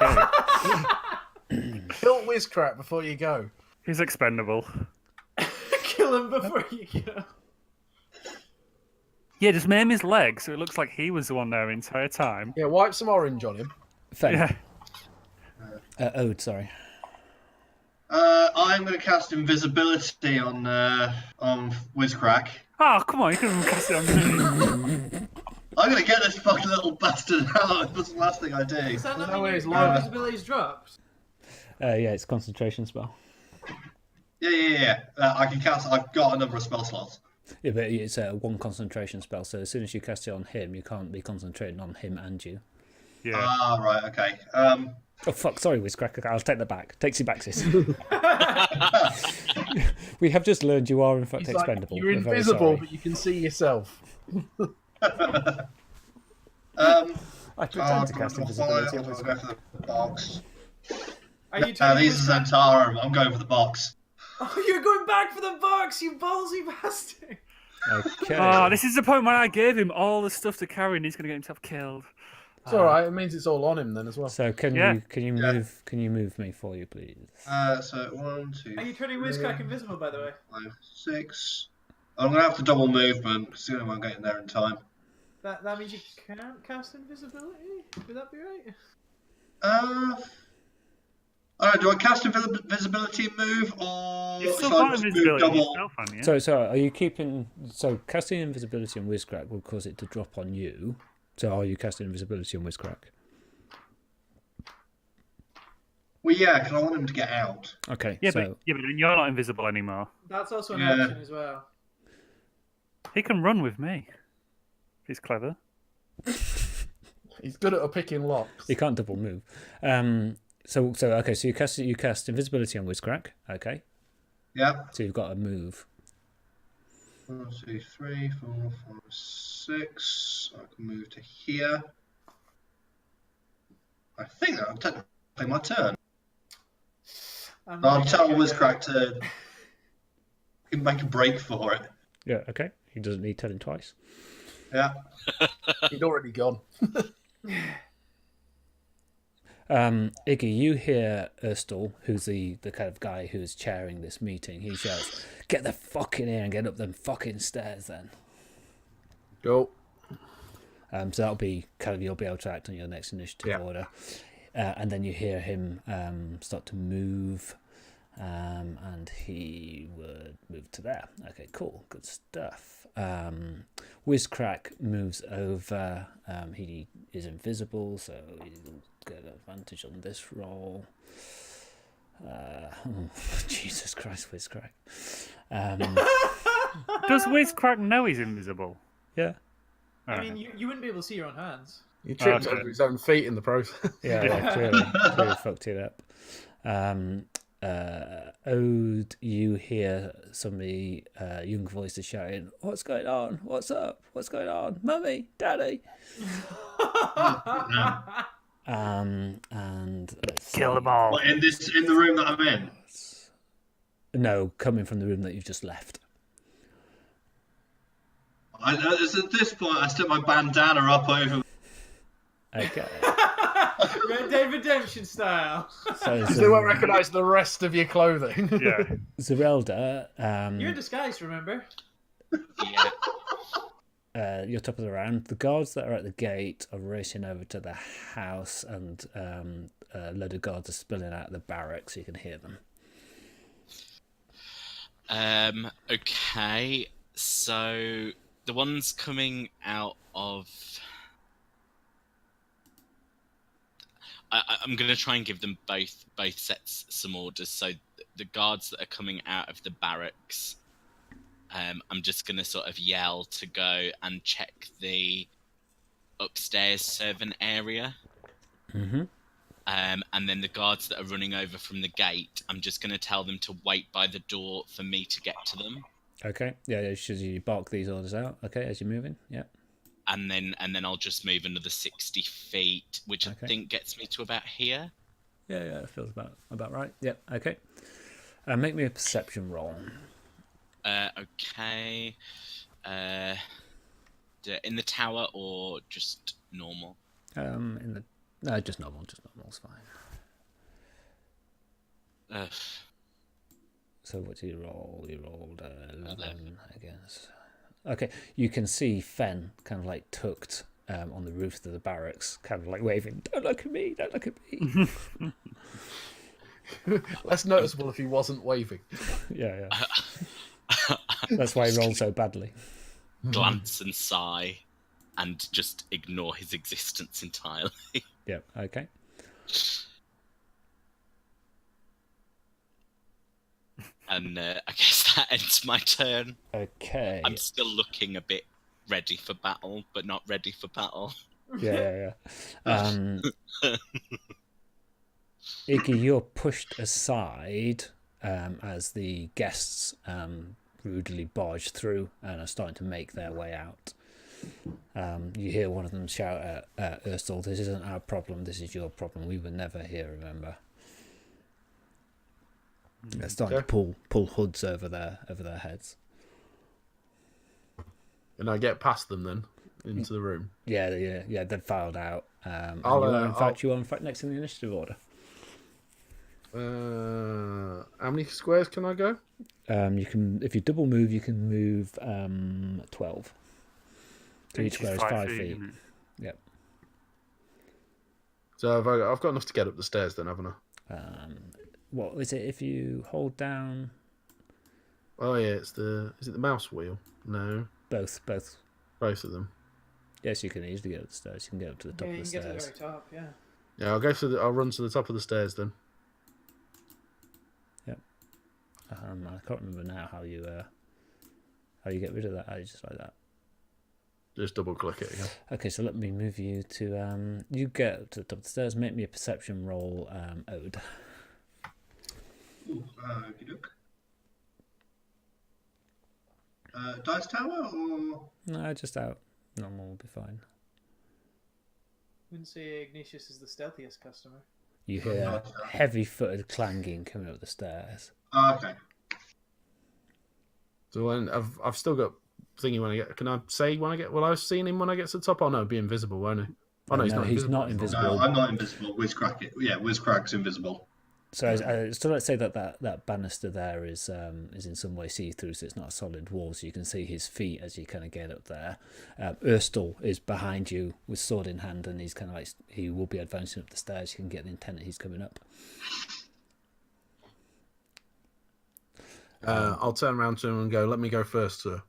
Kill Wizcrack before you go. He's expendable. Kill him before you go. Yeah, just maim his leg so it looks like he was the one there the entire time. Yeah, wipe some orange on him. Fenn. Yeah. Ode, sorry. I'm going to cast invisibility on Wizcrack. Oh, come on, you can cast it on me. I'm gonna get this fucking little bastard out. That's the last thing I do. Does that not No way mean he's your lying. invisibility's dropped? Yeah, it's concentration spell. Yeah. I can cast. I've got a number of spell slots. Yeah, but it's a one concentration spell, so as soon as you cast it on him, you can't be concentrating on him and you. Yeah. Ah, right. Okay. Oh fuck! Sorry, Wizcrack. I'll take that back. Takes you back, sis. We have just learned you are in fact He's like, expendable. you're We're very invisible, sorry. but you can see yourself. I pretend to cast I'll invisibility on go Wizcrack. for the box. Are you turning These are Zentara. I'm going for the box. Oh, you're going back for the box, you ballsy bastard! Okay. Oh, this is the point when I gave him all the stuff to carry and he's going to get himself killed. It's all right. It means it's all on him then as well. So can Yeah. you move me for you, please? So 1, 2, Are you turning Wizcrack invisible, by the way? 5, 6. I'm gonna have to double movement because the only one getting there in time. That means you can't cast invisibility? Would that be right? Alright, do I cast invisibility and move, or You've still shall I got just move invisibility double? yourself, haven't you? So are you keeping? So casting invisibility on Wizcrack will cause it to drop on you. So are you casting invisibility on Wizcrack? Well, yeah, because I want him to get out. Okay. yeah, so but then you're not invisible anymore. That's also an Yeah. option as well. He can run with me. He's clever. He's good at picking locks. you can't double move. So okay. So you cast invisibility on Wizcrack. Okay. Yeah. So you've got a move. 1, 2, 3, 4, 5, 6. I can move to here. I think that'll technically my turn. I'll tell Wizcrack to make a break for it. Yeah. Okay. He doesn't need telling twice. Yeah. He'd already gone. Iggy, you hear Erstal, who's the kind of guy who's chairing this meeting. He shouts, "Get the fuck in here and get up them fucking stairs, then." Go. So that'll be kind of, you'll be able to act on your next initiative order, and then you hear him start to move, and he would move to there. Okay, cool, good stuff. Wizcrack moves over. He is invisible, so he'll get an advantage on this roll. Jesus Christ, Wizcrack. Does Wizcrack know he's invisible? Yeah. I mean, you wouldn't be able to see your own hands. He tripped Okay. over his own feet in the process. Yeah, clearly fucked it up. Ode, you hear somebody, young voices shouting, "What's going on? What's up? What's going on? Mummy, Daddy!" And let's Kill see. them all. What, in the room that I'm in? No, coming from the room that you've just left. It's at this point I stick my bandana up over. Okay. Red Dead Redemption style. So They won't recognise the rest of your clothing. Yeah. Zerelda, You're in disguise, remember? Yeah. you're top of the round. The guards that are at the gate are racing over to the house, and a load of guards are spilling out of the barracks. You can hear them. Okay, so the ones coming out of... I'm going to try and give them both sets some orders. So the guards that are coming out of the barracks, I'm just going to sort of yell to go and check the upstairs servant area. Mm-hmm. And then the guards that are running over from the gate, I'm just going to tell them to wait by the door for me to get to them. Okay. Yeah. Should you bark these orders out? Okay, as you're moving. Yeah. And then I'll just move another 60 feet, which I think gets me to about here. Yeah. That feels about right. Yeah. Okay. Make me a perception roll. Okay. In the tower or just normal? Just normal. Just normal's fine. So what did you roll? You rolled 11, I guess. Okay, you can see Fenn kind of like tucked on the roof of the barracks, kind of like waving, "Don't look at me! Don't look at me!" Less noticeable if he wasn't waving. Yeah. That's why he rolled so badly. Glance and sigh, and just ignore his existence entirely. Yep. Okay. And I guess that ends my turn. Okay. I'm still looking a bit ready for battle, but not ready for battle. Yeah. Iggy, you're pushed aside as the guests rudely barge through and are starting to make their way out. You hear one of them shout at Urstul, "This isn't our problem, this is your problem. We were never here, remember?" They're starting to pull hoods over their heads. And I get past them then into the room. Yeah. They've filed out. And I'll, you are in I'll- fact next in the initiative order. How many squares can I go? You can, if you double move, you can move 12. So each square is 5 feet. isn't it? Yep. So I've got enough to get up the stairs then, haven't I? What is it if you hold down Oh yeah, is it the mouse wheel? No, both? both of them. Yes, you can easily get up the stairs. You can get up to the top Yeah, of you the can get to the stairs. very top. Yeah. Yeah, I'll run to the top of the stairs then. I can't remember now how you get rid of that. How you just like that. Just double click it again. Okay, so let me move you to you get up to the top of the stairs. Make me a perception roll, Ode. Ooh, okey-doke. Dice tower or No, just out. Normal will be fine. Wouldn't say Ignatius is the stealthiest customer. You hear heavy-footed clanging coming up the stairs. okay. So when I've still got thingy when I get. Can I say when I get? Will I have seen him when I get to the top? Oh no, be invisible, won't he? Oh no, He's not invisible. No, I'm not invisible. Wizcrack's invisible. So let's say that banister there is in some way see-through, so it's not a solid wall, so you can see his feet as you kind of get up there. Urstul is behind you with sword in hand, and he's kind of like, he will be advancing up the stairs. You can get the intent that he's coming up. I'll turn around to him and go, "Let me go first, sir."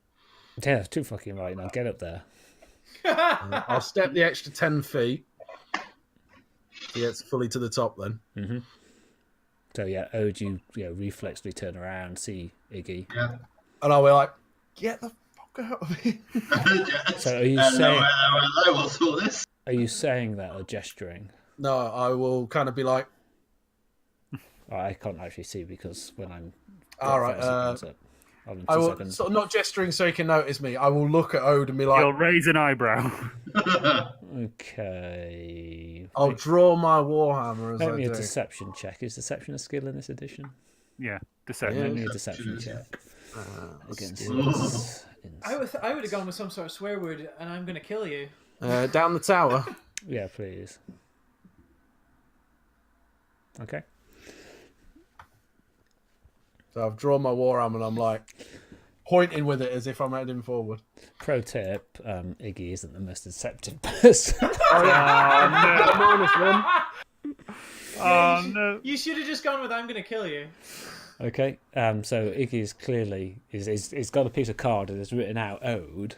Yeah, too fucking right. Now get up there. I'll step the extra 10 feet. He gets fully to the top then. Mm-hmm. So yeah, Ode, you reflexively turn around, see Iggy. Yeah. And I'll be like, "Get the fuck out of here." So are you saying? Hello, what's all this? Are you saying that or gesturing? No, I will kind of be like, Oh, I can't actually see because when I'm "All right." I will sort of not gesturing so he can notice me. I will look at Ode and be like, You'll raise an eyebrow. Okay. I'll draw my warhammer as Make I me a do. deception check. Is deception a skill in this edition? Yeah, Make deception. me a deception check. Against I would have gone with some sort of swear word, and I'm gonna kill you. Down the tower. Yeah, please. Okay. So I've drawn my warhammer and I'm like pointing with it as if I'm heading forward. Pro tip: Iggy isn't the most deceptive person. Minus one. Oh no! You should have just gone with "I'm gonna kill you." Okay. So Iggy is clearly he's got a piece of card and it's written out Ode.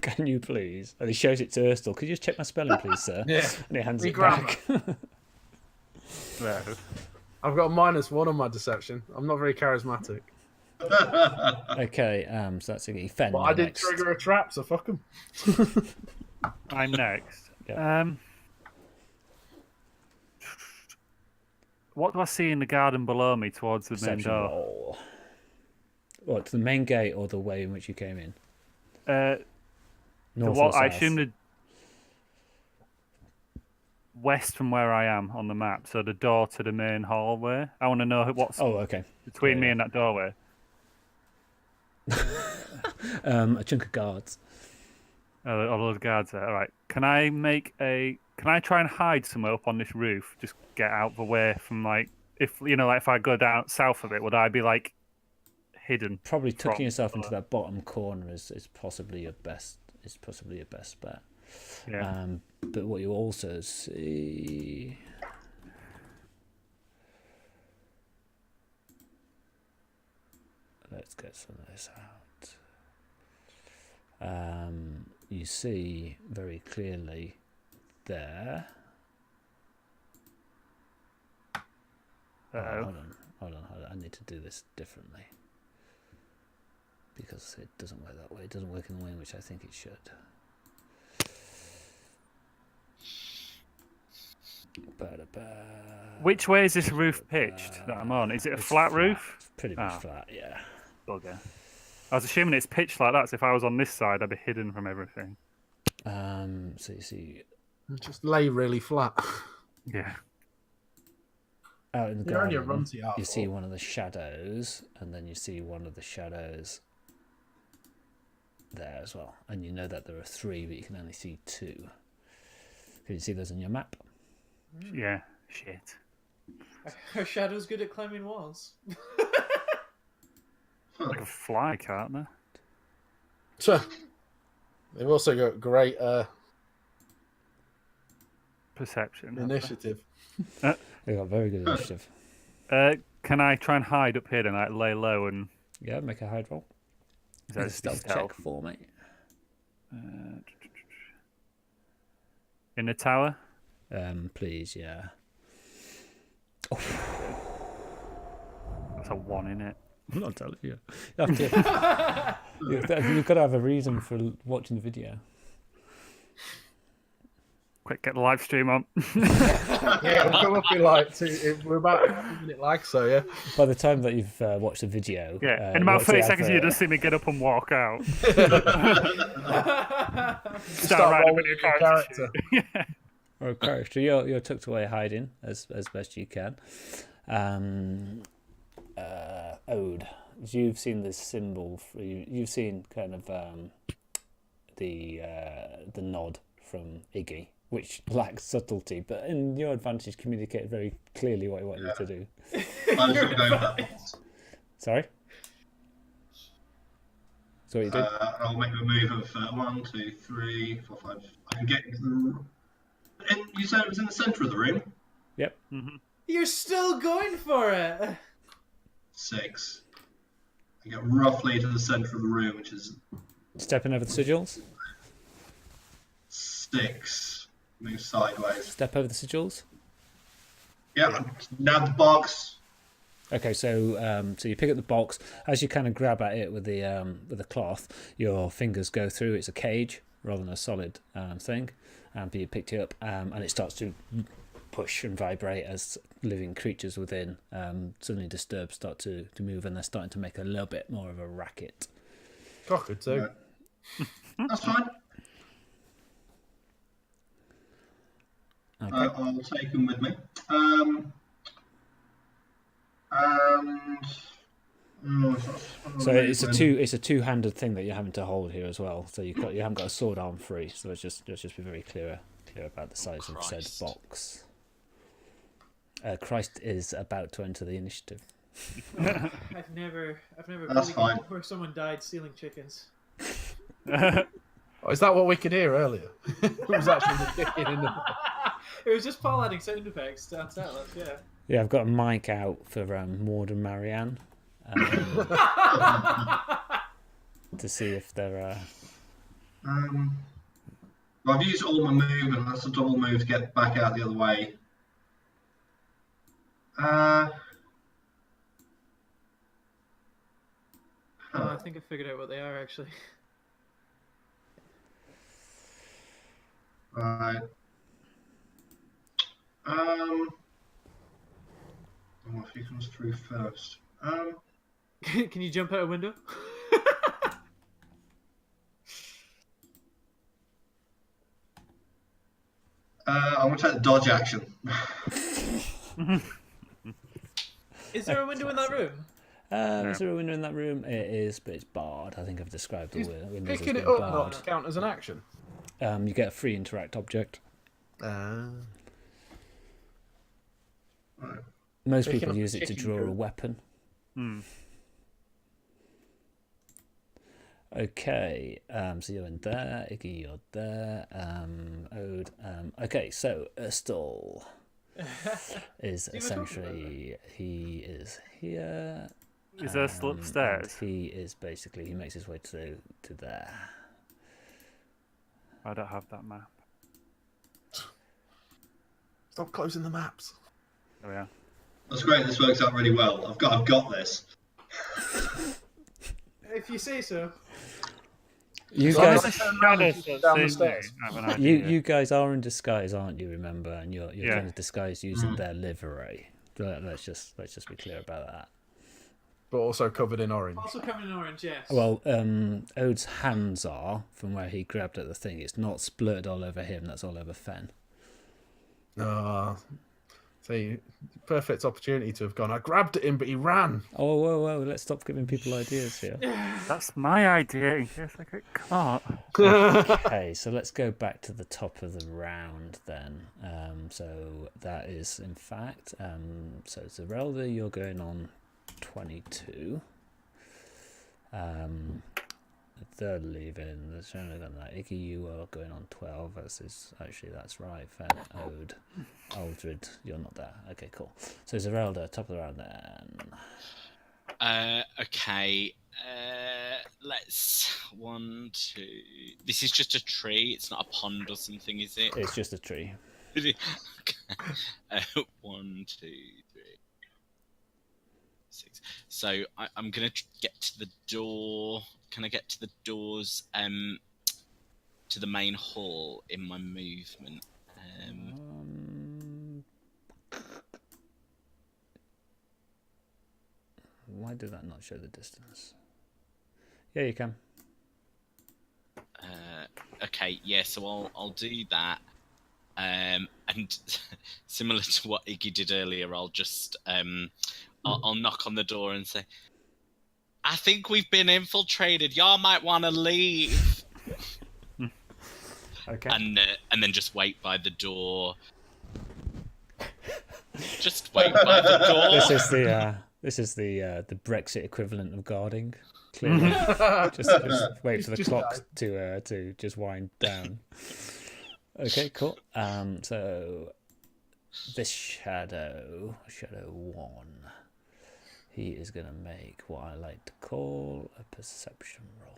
Can you please? And he shows it to Urstul. Could you just check my spelling, please, sir? Yeah. And he hands it Grammar. back. No. I've got a -1 on my deception. I'm not very charismatic. Okay. So that's Iggy. Fenn. But you're I did next. trigger a trap, so fuck him. I'm next. Yeah. What do I see in the garden below me towards the main Perception door? roll. What, to the main gate or the way in which you came in? North or I south? assume the west from where I am on the map, so the door to the main hallway. I want to know what's Oh, okay. between me and that doorway. A chunk of guards. All those guards there. All right. Can I try and hide somewhere up on this roof? Just get out the way from if I go down south of it, would I be hidden? Probably tucking from- yourself into that bottom corner is possibly your best. Is possibly your best bet. Yeah. But what you also see. Let's get some of this out. you see very clearly there. Uh-oh. Hold on. I need to do this differently because it doesn't work that way. It doesn't work in the way in which I think it should. Which way is this roof pitched that I'm on? Is it a flat roof? It's pretty much flat, yeah. Bugger. I was assuming it's pitched like that, so if I was on this side, I'd be hidden from everything. So you see, Just lay really flat. Yeah. out in the You're only a garden, runty out. you see one of the shadows, and then you see one of the shadows there as well. And you know that there are 3, but you can only see 2. Can you see those on your map? Yeah. Shit. Are shadows good at climbing walls? Like a fly, can't they? So, they've also got great Perception. initiative. They got very good initiative. Can I try and hide up here and like lay low and Yeah, make a hide roll. is Make that a stealth check for me. In the tower? Please, yeah. That's a 1 in it. I'm not telling you. You have to, you've got to have a reason for watching the video. Quick, get the live stream on. Yeah, we'll come up in like 2. We're about a minute like so, yeah. By the time that you've watched the video, Yeah, in about watch the 30 seconds, you advert- just see me get up and walk out. Start writing rolling your your character. Yeah. Okay, so you're tucked away hiding as best you can. Ode, you've seen this symbol. You've seen kind of the nod from Iggy, which lacks subtlety, but in your advantage, communicated very clearly what he wanted you to do. I was going to go for that. Sorry. So what you did? I'll make a move of 1, 2, 3, 4, 5. I can get into the. You said it was in the centre of the room? Yep. You're still going for it. 6. I get roughly to the centre of the room, which is Stepping over the sigils. 6. Move sideways. Step over the sigils. Yeah, nab the box. Okay, so you pick up the box. As you kind of grab at it with the cloth, your fingers go through. It's a cage rather than a solid thing, but you picked it up, and it starts to push and vibrate as living creatures within, suddenly disturbed, start to move, and they're starting to make a little bit more of a racket. Cockatoo. Yeah. That's fine. Okay. I'll take them with me. And So it's a two-handed thing that you're having to hold here as well. So you haven't got a sword arm free. So let's just be very clear about the size of said Christ. box. Christ is about to enter the initiative. I've never That's really fine. gone where someone died stealing chickens. Oh, is that what we could hear earlier? It was actually the kicking in the. It was just Paul adding sound effects to tell us, yeah. Yeah, I've got a mic out for Maud and Marianne to see if they're. Well, I've used all my movement. That's a double move to get back out the other way. Oh, I think I figured out what they are actually. Right. Oh, if he comes through first. Can you jump out a window? I'm going to take the dodge action. Is there a window in that room? Is there a window in that room? It is, but it's barred. I think I've described the windows as Picking being it up barred. not count as an action. You get a free interact object. Right. Most Picking people up use the it to chicken draw a coop. weapon. Okay, so you're in there, Iggy, you're there, Ode. Okay, so Erstal is essentially, he is here. Is there still upstairs? He is basically, he makes his way to there. I don't have that map. Stop closing the maps. Oh yeah. That's great. This works out really well. I've got this. If you say so. You So I'm guys, gonna turn around and keep down the stairs. I have an idea. you guys are in disguise, aren't you? Remember, and you're Yeah. kind of disguised using their livery. Let's just be clear about that. But also covered in orange. Also coming in orange, yes. Well, Ode's hands are from where he grabbed at the thing. It's not splurted all over him. That's all over Fenn. See, perfect opportunity to have gone. I grabbed at him, but he ran. Oh, whoa! Let's stop giving people ideas here. That's my idea in case I get caught. Okay, so let's go back to the top of the round then. So that is, in fact, so Zerelda, you're going on 22. Third leaving. There's only done that. Iggy, you are going on 12. That's right. Fenn, Ode, Aldred, you're not there. Okay, cool. So Zerelda, top of the round then. Okay. Let's 1, 2. This is just a tree. It's not a pond or something, is it? It's just a tree. 1, 2, 3, 6. So I'm gonna get to the door. Can I get to the doors? To the main hall in my movement. Why did that not show the distance? Yeah, you can. Okay, yeah. So I'll do that. And similar to what Iggy did earlier, I'll just I'll knock on the door and say, I think we've been infiltrated. Y'all might want to leave. Okay. And then just wait by the door. Just wait by the door. This is the Brexit equivalent of guarding. Clearly, just wait for the clock to just wind down. Okay, cool. So this shadow 1, he is going to make what I like to call a perception roll.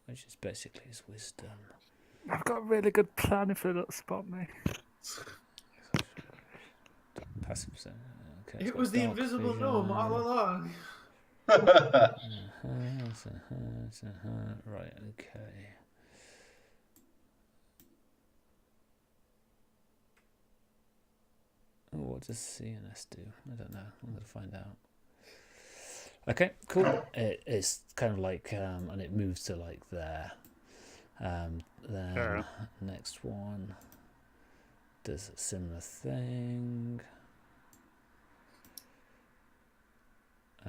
Which is basically his wisdom. I've got a really good plan if they don't spot me. Passive. Okay, It was the invisible gnome all along. Right, okay. Oh, what does CNS do? I don't know. I'm going to find out. Okay, cool. It's kind of like, and it moves to like there. Then next one does a similar thing.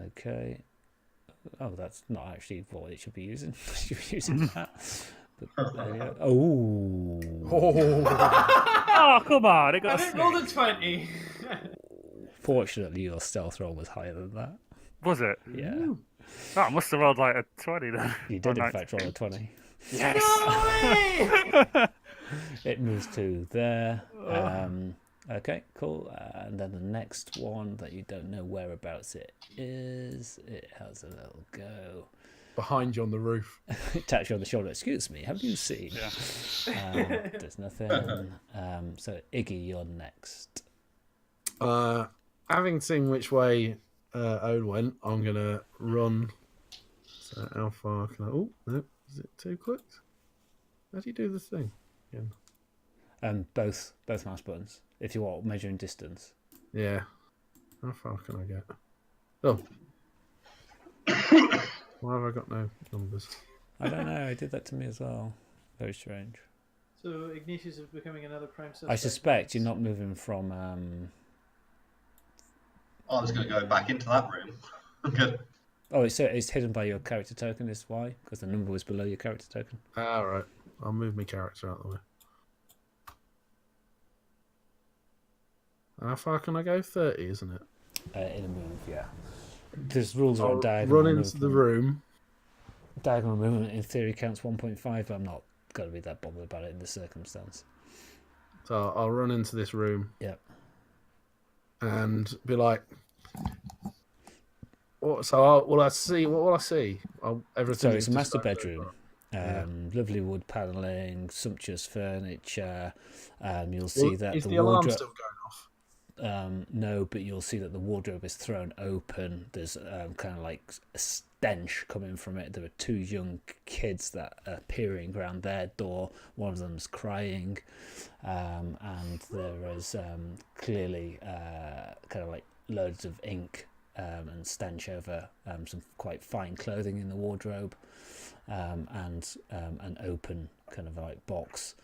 Okay. Oh, that's not actually what it should be using. It should be using that. But, oh. Oh, come on. It got I didn't roll the 20. Fortunately, your stealth roll was higher than that. Was it? Yeah. Oh, I must have rolled like a 20 then. You did, in fact, roll a 20. Yes. No way! It moves to there. Okay, cool. And then the next one that you don't know whereabouts it is, it has a little go. Behind you on the roof. It taps you on the shoulder. Excuse me, have you seen? Yeah. There's nothing. So, Iggy, you're next. Having seen which way Ode went, I'm going to run. So how far can I... Oh, no. Is it too quick? How do you do the thing? Again? Both mouse buttons. If you want measuring distance. Yeah. How far can I get? Oh. Why have I got no numbers? I don't know. I did that to me as well. Very strange. So Ignatius is becoming another prime suspect. I suspect you're not moving from. I was going to go back into that room. Good. Oh, it's hidden by your character token. Is why? Because the number was below your character token. All right. I'll move my character out of the way. How far can I go? 30, isn't it? In a move, yeah. There's rules on I'll diagonal run into the movement. room. Diagonal movement in theory counts 1.5, but I'm not going to be that bothered about it in this circumstance. So I'll run into this room Yep. and be like, So will I see? What will I see? Everything. So it's a you've master described so bedroom. far. Lovely wood panelling, sumptuous furniture. You'll Well, see that is the the alarm wardrobe. still going off? No, but you'll see that the wardrobe is thrown open. There's kind of like a stench coming from it. There are two young kids that are peering around their door. One of them's crying, and there is clearly kind of like loads of ink and stench over some quite fine clothing in the wardrobe, and an open kind of like box.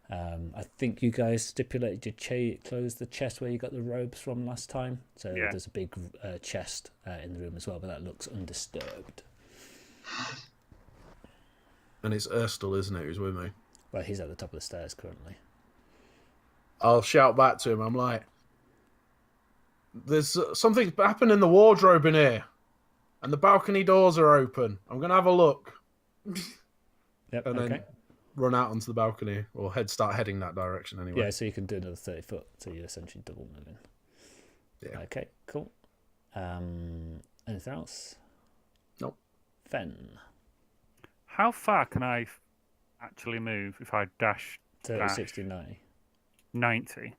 I think you guys stipulated you close the chest where you got the robes from last time. So Yeah. there's a big chest in the room as well, but that looks undisturbed. And it's Erstal, isn't it, who's with me? Well, he's at the top of the stairs currently. I'll shout back to him. I'm like, there's something's happened in the wardrobe in here. And the balcony doors are open. I'm going to have a look. Yep, And okay. then run out onto the balcony or start heading that direction anyway. Yeah, so you can do another 30 foot, so you're essentially double moving. Yeah. Okay, cool. Anything else? Nope. Fenn. How far can I actually move if I dash 30, Dash. 60, 90. 90?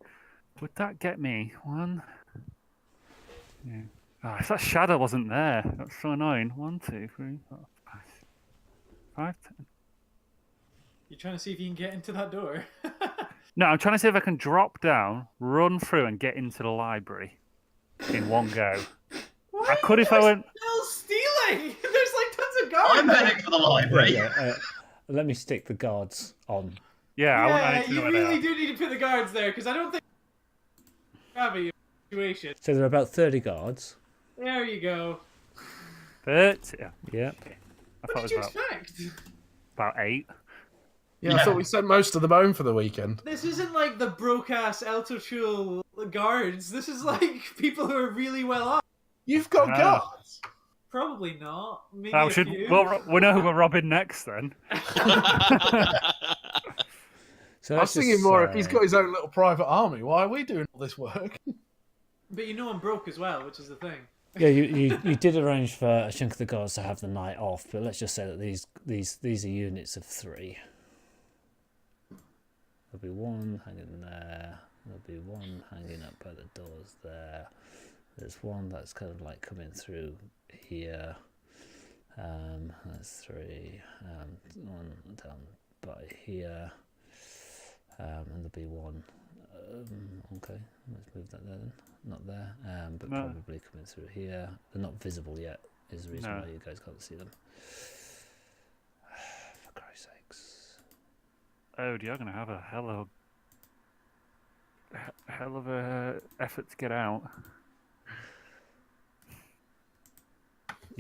Would that get me one? Yeah. Oh, if that shadow wasn't there, that's so annoying. 1, 2, 3, 4, 5, 5, 10. You're trying to see if you can get into that door. No, I'm trying to see if I can drop down, run through, and get into the library in one go. Why I could if I went. Still stealing. There's like tons of guards. I'm heading for the library. Yeah, let me stick the guards on. Yeah, I need to you know where they really are. do need to put the guards there because I don't think have a situation. So there are about 30 guards. There you go. 30. Yeah, Yeah. I What thought did it you was expect? about 8. Yeah, I thought we sent most of them home for the weekend. This isn't like the broke-ass Eltorchul guards. This is like people who are really well off. You've got Ah. guards. Probably not. Maybe Oh, a few. well, we know who we're robbing next then. So I was let's thinking just more if say- he's got his own little private army. Why are we doing all this work? But you know I'm broke as well, which is the thing. Yeah, you did arrange for a chunk of the guards to have the night off, but let's just say that these are units of 3. There'll be one hanging there. There'll be one hanging up by the doors there. There's one that's kind of like coming through here. That's 3. One down by here. And there'll be one. Okay, let's move that there then. Not there, but No. probably coming through here. They're not visible yet, is the reason No. why you guys can't see them. For Christ's sakes. Oh, you're going to have a hell of a effort to get out.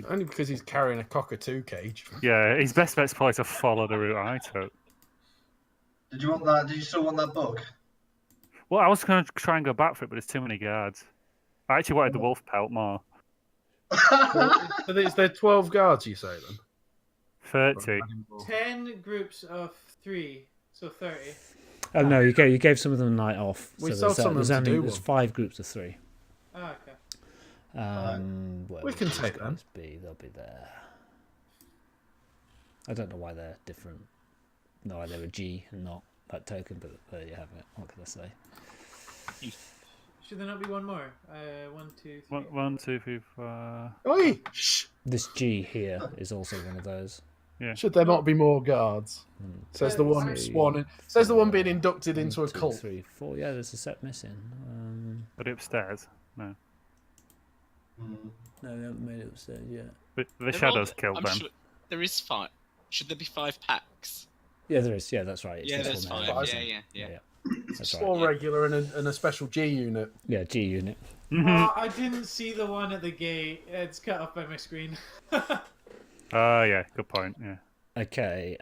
Only because he's carrying a cockatoo cage. Yeah, his best bet's probably to follow the route I took. Did you want that? Did you still want that book? Well, I was going to try and go back for it, but there's too many guards. I actually wanted the wolf pelt more. So is there 12 guards, you say, then? 30. 10 groups of 3, so 30. Oh no, you gave some of them the night off. We so told some of them to do there's one. 5 groups of 3. Oh, okay. Where We would can those take them. guys be? They'll be there. I don't know why they're different. No, why they're a G and not that token, but there you have it. What can I say? Should there not be one more? 1, 2, 3. 1, 2, 3, 4. Oi! Shh! This G here is also one of those. Should there not be more guards? Says the one Three, swan. Says the one being inducted into a 1, 2, cult. 3, 4. Yeah, there's a set missing. But upstairs? No. Hmm. No, we haven't made it upstairs yet. But the They're shadows all- killed I'm them. Sure there is 5. Should there be 5 packs? Yeah, there is. Yeah, that's right. It's Yeah, this there's one 5. here. Yeah. That's Swan right. regular and a special G unit. Yeah, G unit. Oh, I didn't see the one at the gate. It's cut off by my screen. Oh, yeah, good point. Yeah. Okay.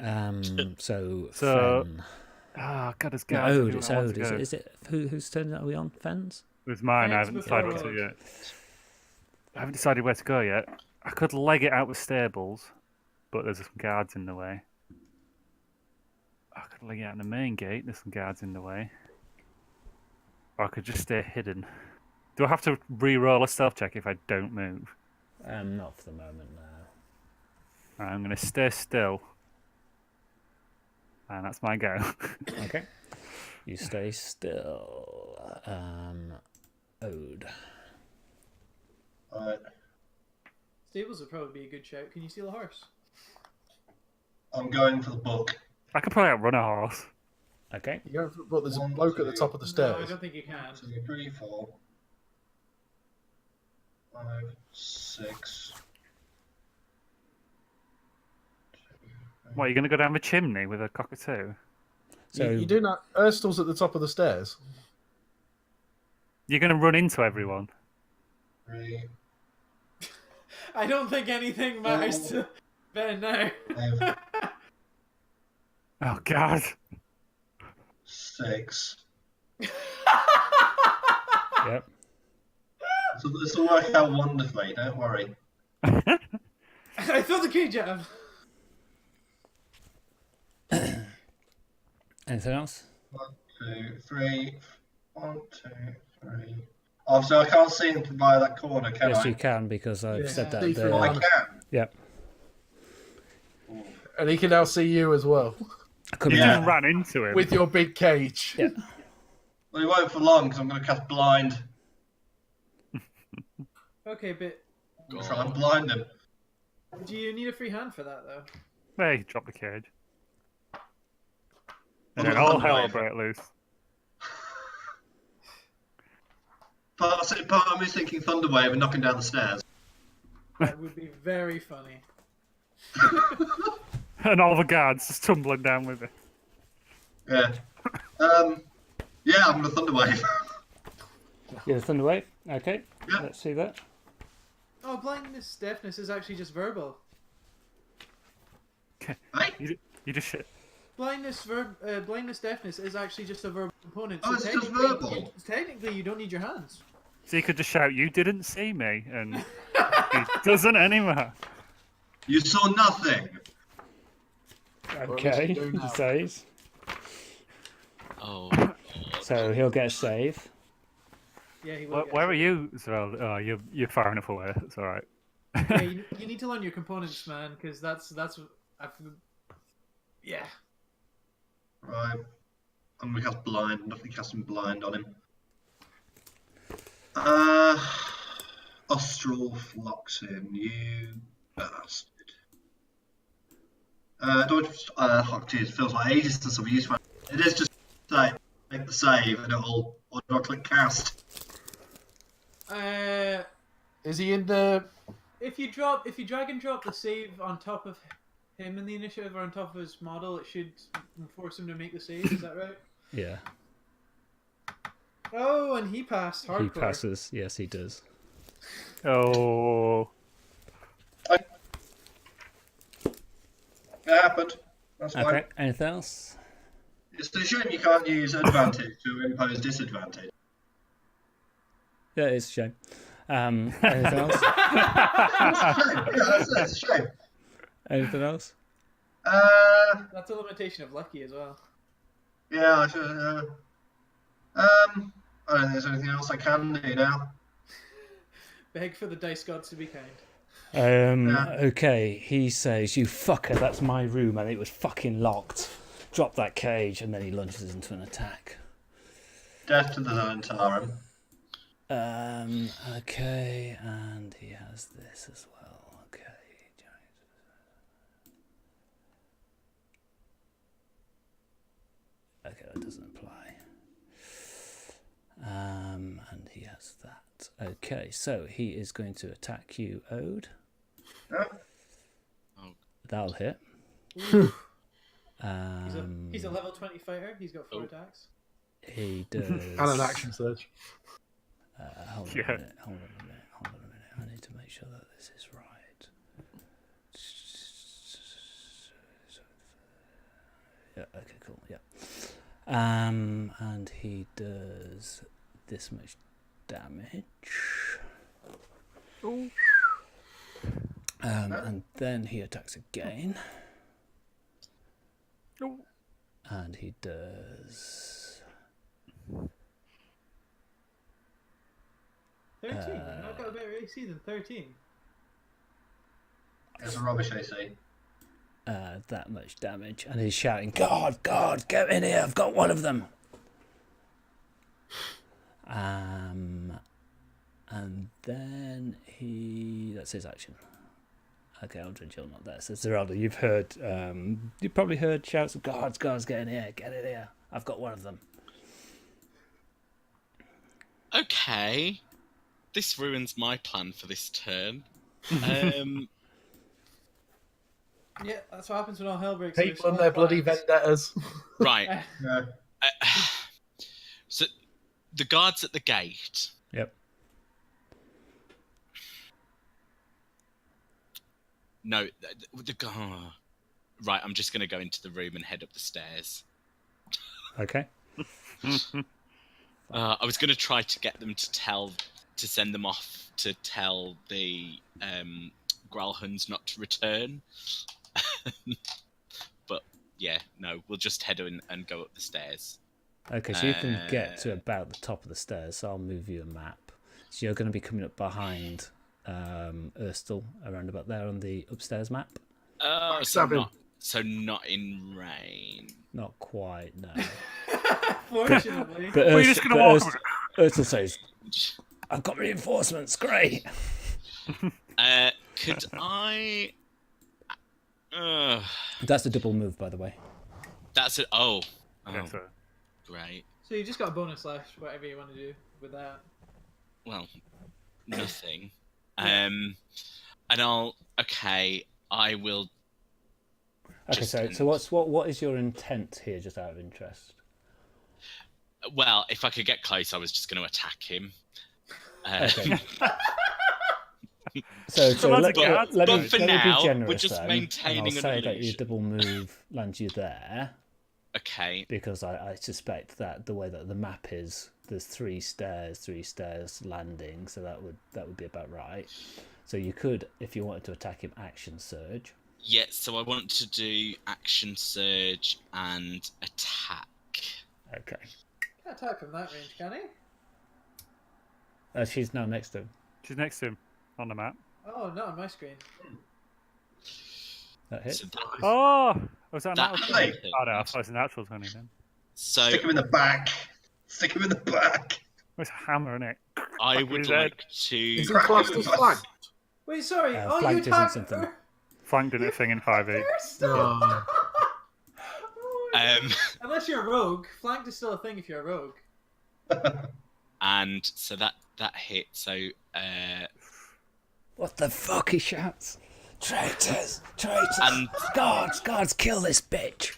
So So- Fenn. Ah, God, it's No, guards. Ode. It's Ode. Is it whose turn are we on? Fenn's? It's mine. I It's haven't before decided what to Ode. do yet. I haven't decided where to go yet. I could leg it out with stables, but there's some guards in the way. I could leg it out in the main gate. There's some guards in the way. Or I could just stay hidden. Do I have to re-roll a stealth check if I don't move? Not for the moment, no. I'm going to stay still. And that's my go. Okay. You stay still. Ode. Alright. Stables would probably be a good shout. Can you steal a horse? I'm going for the book. I could probably outrun a horse. Okay. You go for, but there's a One, bloke at the two. top of the No, stairs. I don't think you can. 2, 3, 4, 5, 6. What, you're going to go down the chimney with a cockatoo? So You do not. Urstel's at the top of the stairs. You're going to run into everyone? 3, I don't think anything matters to Ben now. 5, Oh, God. 6. Yep. So this will work out wonderfully, don't worry. I thought the cage at him. Anything else? 1, 2, 3. 1, 2, 3. Obviously, I can't see him via that corner, can Yes, I? you can because I've Yeah. said that See through Oh, I there. can. Yep. And he can now see you as well. I couldn't You Yeah. just ran into him. With your big cage. Yeah. Well, he won't for long because I'm going to cast blind. Okay, but Try and blind him. do you need a free hand for that, though? Hey, drop the cage. And Well, then the all Thunderwave. hell will break loose. Part of me is thinking Thunderwave and knocking down the stairs. That would be very funny. And all the guards just tumbling down with it. Yeah. Yeah, I'm going to Thunderwave. Yeah, Thunderwave. Okay. Yeah. Let's see that. Oh, blindness, deafness is actually just verbal. Right? You just shit. Blindness, deafness is actually just a verbal component. Oh, So it's just verbal. technically, you don't need your hands. So you could just shout, "You didn't see me," and it doesn't anymore. You saw nothing. Okay. you do He now. says. Oh, So he'll get a save. Yeah, he will. Where, get where it. are you, Zerelda? Oh, you're far enough away. It's all right. Yeah, you need to learn your components, man, because that's. Yeah. Right. I'm going to cast blind. I'm definitely casting blind on him. Austral locks in. You bastard. It feels like ages since I've used one. It is just say, make the save and it'll automatically cast. Is he in the? If you drag and drop the save on top of him in the initiative or on top of his model, it should force him to make the save. Is that right? Yeah. Oh, and he passed. Hardcore. He passes. Yes, he does. Oh, It happened. That's fine. Okay. Anything else? It's a shame you can't use advantage to impose disadvantage. Yeah, it's a shame. Anything else? Yeah, that's a shame. Anything else? That's a limitation of lucky as well. Yeah, I should. I don't think there's anything else I can do now. Beg for the dice gods to be kind. Okay, he says, "You fucker, that's my room and it was fucking locked. Drop that cage," and then he lunges into an attack. Death to the Zentarum. Okay, and he has this as well. Okay. Okay, that doesn't apply. And he has that. Okay, so he is going to attack you, Ode. Yeah. That'll hit. He's a level 20 fighter. He's got 4 attacks. He does. And an action surge. Hold on Yeah. a minute. Hold on a minute. I need to make sure that this is right. Yeah. Okay. Cool. Yeah. And he does this much damage. And then he attacks again. And he does. 13. I've got a better AC than 13. It's a rubbish AC. That much damage, and he's shouting, "God, God, get in here! I've got one of them." And then that's his action. Okay, Aldred, you're not there. So Zerelda, you've probably heard shouts of "Guards, guards, get in here! I've got one of them." Okay, this ruins my plan for this turn. Yeah, that's what happens when all hell breaks People loose. and their bloody vendettas. Right. Yeah. So the guards at the gate. Yep. No, right. I'm just going to go into the room and head up the stairs. Okay. I was going to try to get them to send them off to tell the Gralhunds not to return. But yeah, no, we'll just head in and go up the stairs. Okay, so you can get to about the top of the stairs, so I'll move you a map. So you're going to be coming up behind Erstal, around about there on the upstairs map. So not in rain. Not quite, no. Fortunately. But We're just going to walk. Erstal says, "I've got reinforcements, great." Could I? That's a double move, by the way. That's it. Oh, Yeah, so great. So you just got a bonus slash, whatever you want to do with that. Well, nothing. And I will. Okay, so what is your intent here, just out of interest? Well, if I could get close, I was just going to attack him. Okay. So let me be generous, we're just though, maintaining and I'll say an that your illusion. double move lands you there. Okay. Because I suspect that the way that the map is, there's three stairs landing, so that would be about right. So you could, if you wanted to attack him, action surge. Yeah, so I want to do action surge and attack. Okay. Can't attack from that range, can he? She's now next to him. she's next to him on the map. Oh, not on my screen. That hits. So Oh, was that a That natural? hit. Oh no, I thought it was a natural 20 then. so Stick him in the back. Stick him in the back. It's a hammer, isn't it? I Fuck would his like Is to. he classed as flanked? Wait, sorry. Oh, you flanked isn't attacked something. her Flanked in a thing in 5e. first? Oh. Unless you're a rogue. Flanked is still a thing if you're a rogue. And so that hit. So What the fuck, he shouts. Traitors! and Guards, kill this bitch!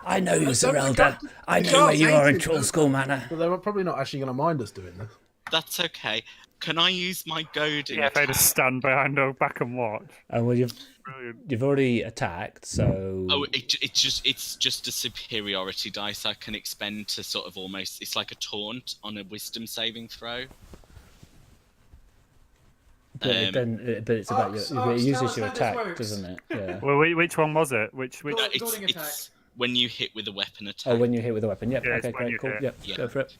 I know you, Don't Zerelda. forget- I know can't where you say are in it, Troll though. School Manor. But they're probably not actually going to mind us doing this. that's okay. Can I use my goading? Yeah, if I attack? just stand behind her back and watch. Well, Brilliant. you've already attacked, so... Oh, it's just a superiority dice I can expend to sort of almost. It's like a taunt on a wisdom saving throw. But it's about Ox, it tell uses us your how this attack, works. doesn't it? Yeah. Well, which one was it? Which? Go- No, Goading attack. it's when you hit with a weapon attack. Oh, when you hit with a weapon. Yep. Yeah, it's Okay, when great, you cool. hit. Yep. Yeah. Go for it.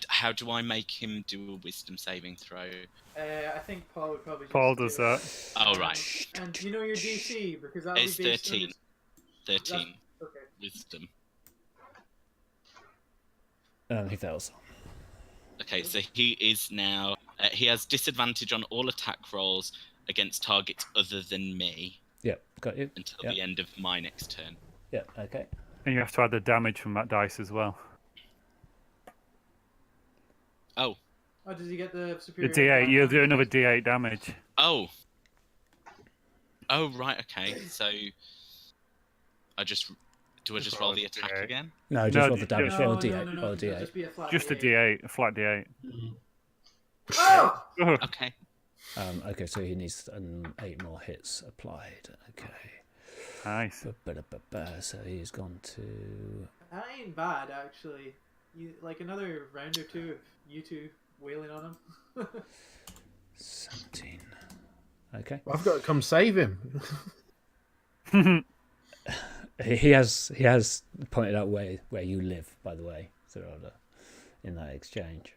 How do I make him do a wisdom saving throw? I think Paul would probably. Paul just does do it. that. Oh right, And do you know your DC? Because that'll it's be based 13. on 13 Okay. wisdom. He fails. Okay, so he is now. He has disadvantage on all attack rolls against targets other than me Yep. Got you. until Yep. the end of my next turn. Yep. Okay. And you have to add the damage from that dice as well. Oh, Oh, does he get the The superior? D8, you'll do another D8 damage. oh, right. Okay, so I just roll the attack D8. again? No, just No, roll the damage. just- Roll a No, D8. no, no, Roll a it'll D8. just be a flat Just a D8, a flat D8. Oh! Okay. Okay, so he needs 8 more hits applied. Okay. Nice. So he's gone to... That ain't bad, actually. You like another round or two of you two wailing on him. 17. Okay. I've got to come save him. He has pointed out where you live, by the way, Zerelda, in that exchange.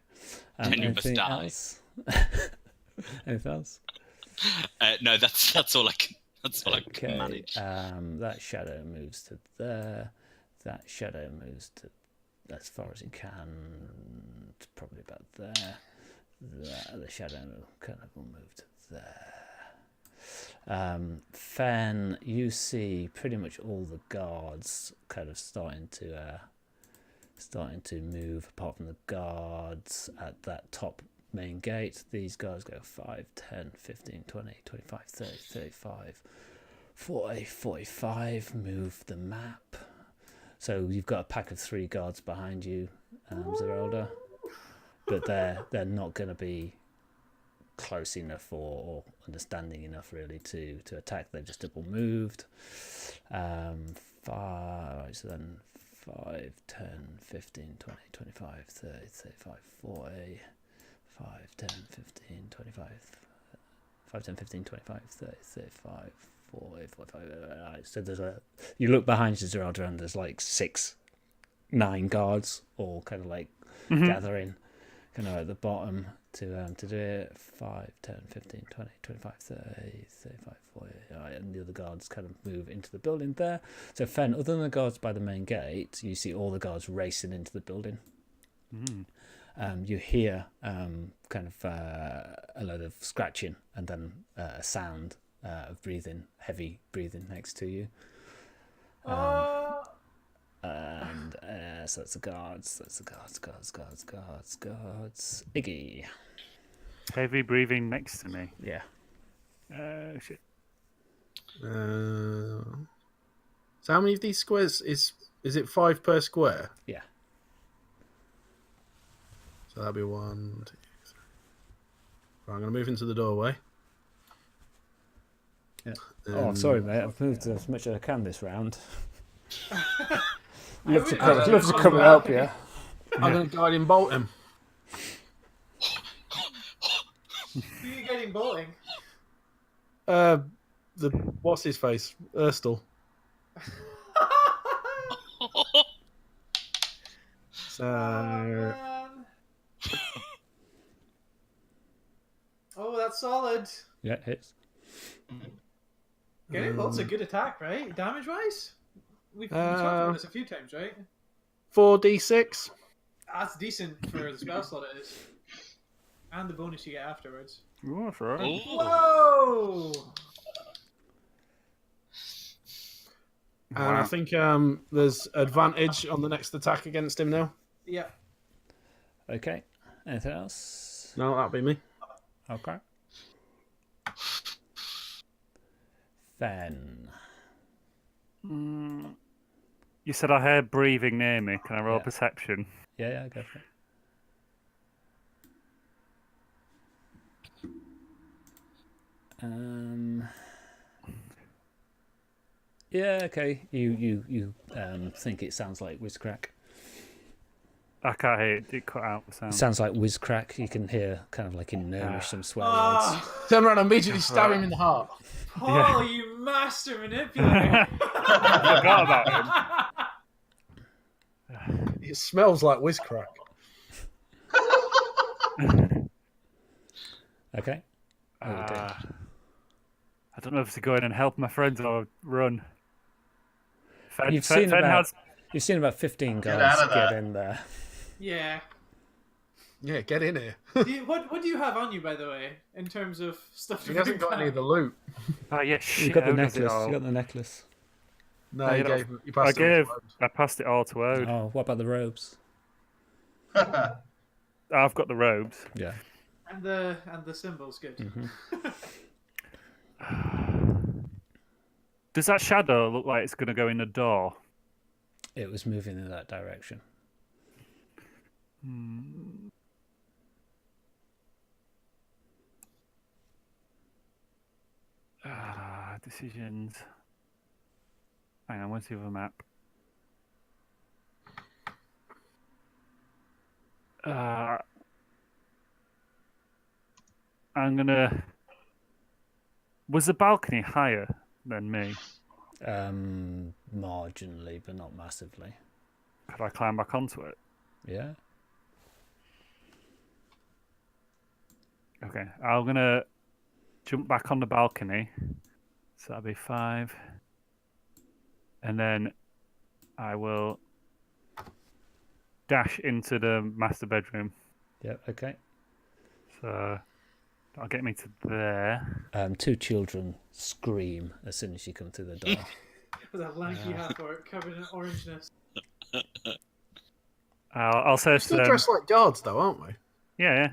Then you must Anything die. else? Anything else? No, that's all I can. That's all I can Okay. manage. That shadow moves to there. That shadow moves to as far as it can. Probably about there. The shadow kind of will move to there. Fenn, you see pretty much all the guards kind of starting to move, apart from the guards at that top main gate. These guys go 5, 10, 15, 20, 25, 30, 35, 40, 45. Move the map. So you've got a pack of 3 guards behind you, Zerelda, but they're not going to be close enough or understanding enough really to attack. They've just double moved. 5, so then 5, 10, 15, 20, 25, 30, 35, 40, 5, 10, 15, 25, 5, 10, 15, 25, 30, 35, 40, 45. Right, so you look behind you, Zerelda, and there's like 6, 9 guards all kind of like gathering kind of at the bottom to do it. 5, 10, 15, 20, 25, 30, 35, 40. Right, and the other guards kind of move into the building there. So Fenn, other than the guards by the main gate, you see all the guards racing into the building. You hear kind of a load of scratching and then a sound of breathing, heavy breathing next to you. And so that's the guards. Guards. Iggy. Heavy breathing next to me. Yeah. Shit. So how many of these squares is it 5 per square? Yeah. So that'll be 1, 2, 3. Right, I'm going to move into the doorway. Yeah. Oh, sorry, mate. I've moved as much as I can this round. love to come and help you. I'm going to guiding bolt him. Who are you getting bolting? What's his face? Erstal. So Man. Oh, that's solid. Yeah, it hits. Getting bolt's a good attack, right? Damage wise? We've talked about this a few times, right? 4d6. That's decent for the spell slot it is. And the bonus you get afterwards. Oh, that's all right. Whoa! And I think there's advantage on the next attack against him now. Yeah. Okay. Anything else? No, that'll be me. Okay. Fenn. You said I heard breathing near me. Can I roll perception? Yeah, go for it. Yeah, okay. You think it sounds like whizcrack. I can't hear it. It cut out the sound. It sounds like whizcrack. You can hear kind of like in gnomish some swear words. Turn around and immediately stab him in the heart. Paul, you master manipulator! I forgot about him. It smells like whizcrack. Okay. I don't know if to go in and help my friends or run. You've seen about 15 guys get in there. Yeah. Yeah, get in here. What do you have on you, by the way, in terms of stuff? He hasn't got any of the loot. Oh yeah, shit. You've got the how does it necklace. all- You got the necklace. No, I he gave- gave. He passed it on to I passed it all to Ode. Oh, what about the robes? I've got the robes. Yeah. And the symbol's good. Does that shadow look like it's going to go in the door? It was moving in that direction. Decisions. Hang on, where's the other map? I'm gonna. Was the balcony higher than me? Marginally, but not massively. Could I climb back onto it? Yeah. Okay, I'm gonna jump back on the balcony. So that'll be 5. And then I will dash into the master bedroom. Yep. Okay. So that'll get me to there. 2 children scream as soon as you come through the door. With a lanky half-orc covered in orangeness. I'll say to Still them, dressed like guards, though, aren't we? yeah.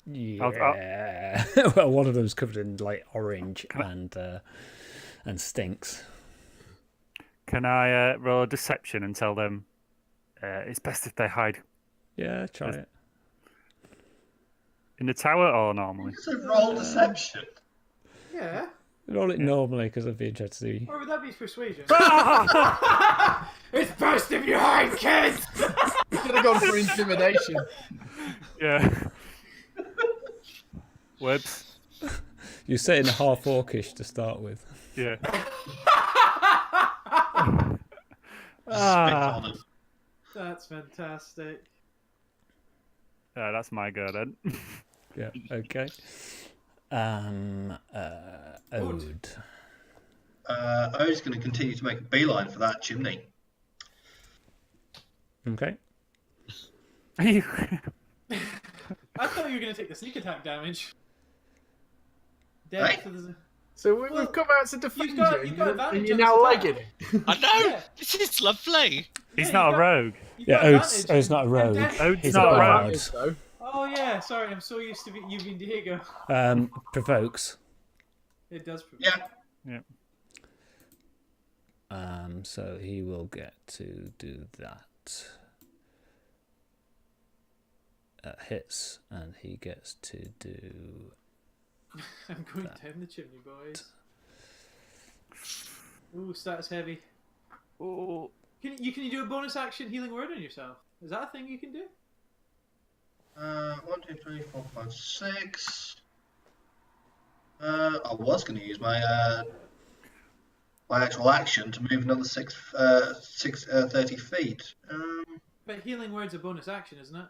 Yeah. Well, one of them's covered in like orange and stinks. Can I roll a deception and tell them it's best if they hide Yeah, try it. in the tower or normally? It's a roll deception. Yeah. Roll it normally because I'd be interested to see. Or would that be persuasion? It's best if you hide, kids! You could have gone for intimidation. Yeah. Webs. You say it in half-orcish to start with. Yeah. Spit on him. That's fantastic. That's my go then. Yeah. Okay. Ode. Ode's going to continue to make a beeline for that chimney. Okay. I thought you were going to take the sneak attack damage. Hey? So we've come out to defend you've got you, advantage and you're on now this legging it. I know! Yeah. This is lovely! He's Yeah, not you a rogue. Yeah, Ode's not a rogue. Ode's He's not a a bard. rogue. Though. Oh yeah, sorry, I'm so used to you being Diego. Provokes. It does. Yeah. Yeah. So he will get to do that. Hits, and he gets to do. I'm going down the chimney, boys. Ooh, status heavy. Oh. Can you do a bonus action healing word on yourself? Is that a thing you can do? 1, 2, 3, 4, 5, 6. I was going to use my actual action to move another 30 feet. But healing word's a bonus action, isn't it?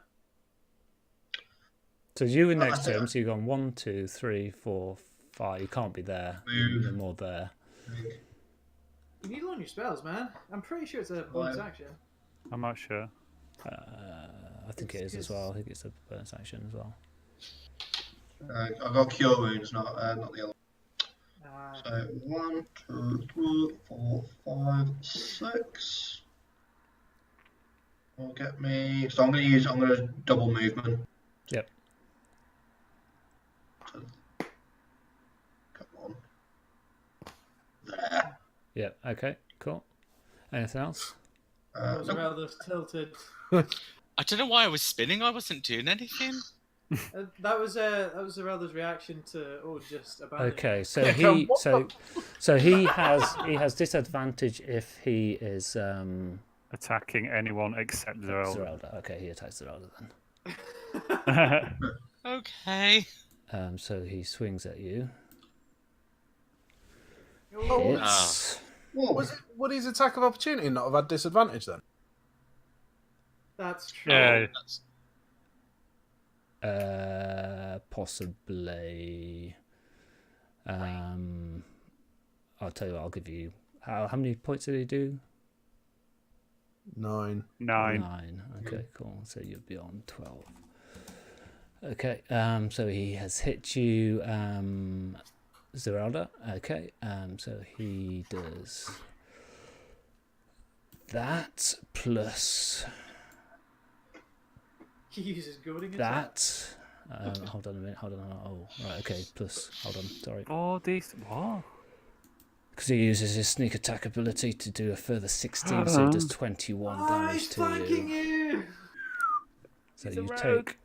So you were next to him. So you've gone 1, 2, 3, 4, 5. You can't be there. Move. You're more there. You need to learn your spells, man. I'm pretty sure it's a bonus action. I'm not sure. I think it is as well. I think it's a bonus action as well. I've got cure wounds, not the other one. So 1, 2, 3, 4, 5, 6. Will get me. So I'm going to double movement. Yep. Come on. There. Yep. Okay. Cool. Anything else? Zerelda's tilted. I don't know why I was spinning, I wasn't doing anything. That was Zerelda's reaction to just abandoning. Okay. So he has disadvantage if he is Attacking anyone except Zerelda. Zerelda. Okay, he attacks Zerelda then. Okay. So he swings at you. Oh, Hits. Would his attack of opportunity not have had disadvantage then? that's true. Yeah. Possibly. I'll tell you what, I'll give you. How many points did he do? 9. 9. Okay, cool. So you'll be on 12. Okay, so he has hit you, Zerelda. Okay, so he does that plus He uses goading attack. that. Hold on a minute. Hold on. Oh, right. Okay. Plus. Hold on. Sorry. Oh, these. What? Because he uses his sneak attack ability to do a further 16, so he does 21 damage He's to flanking you. you. So He's a you rogue. take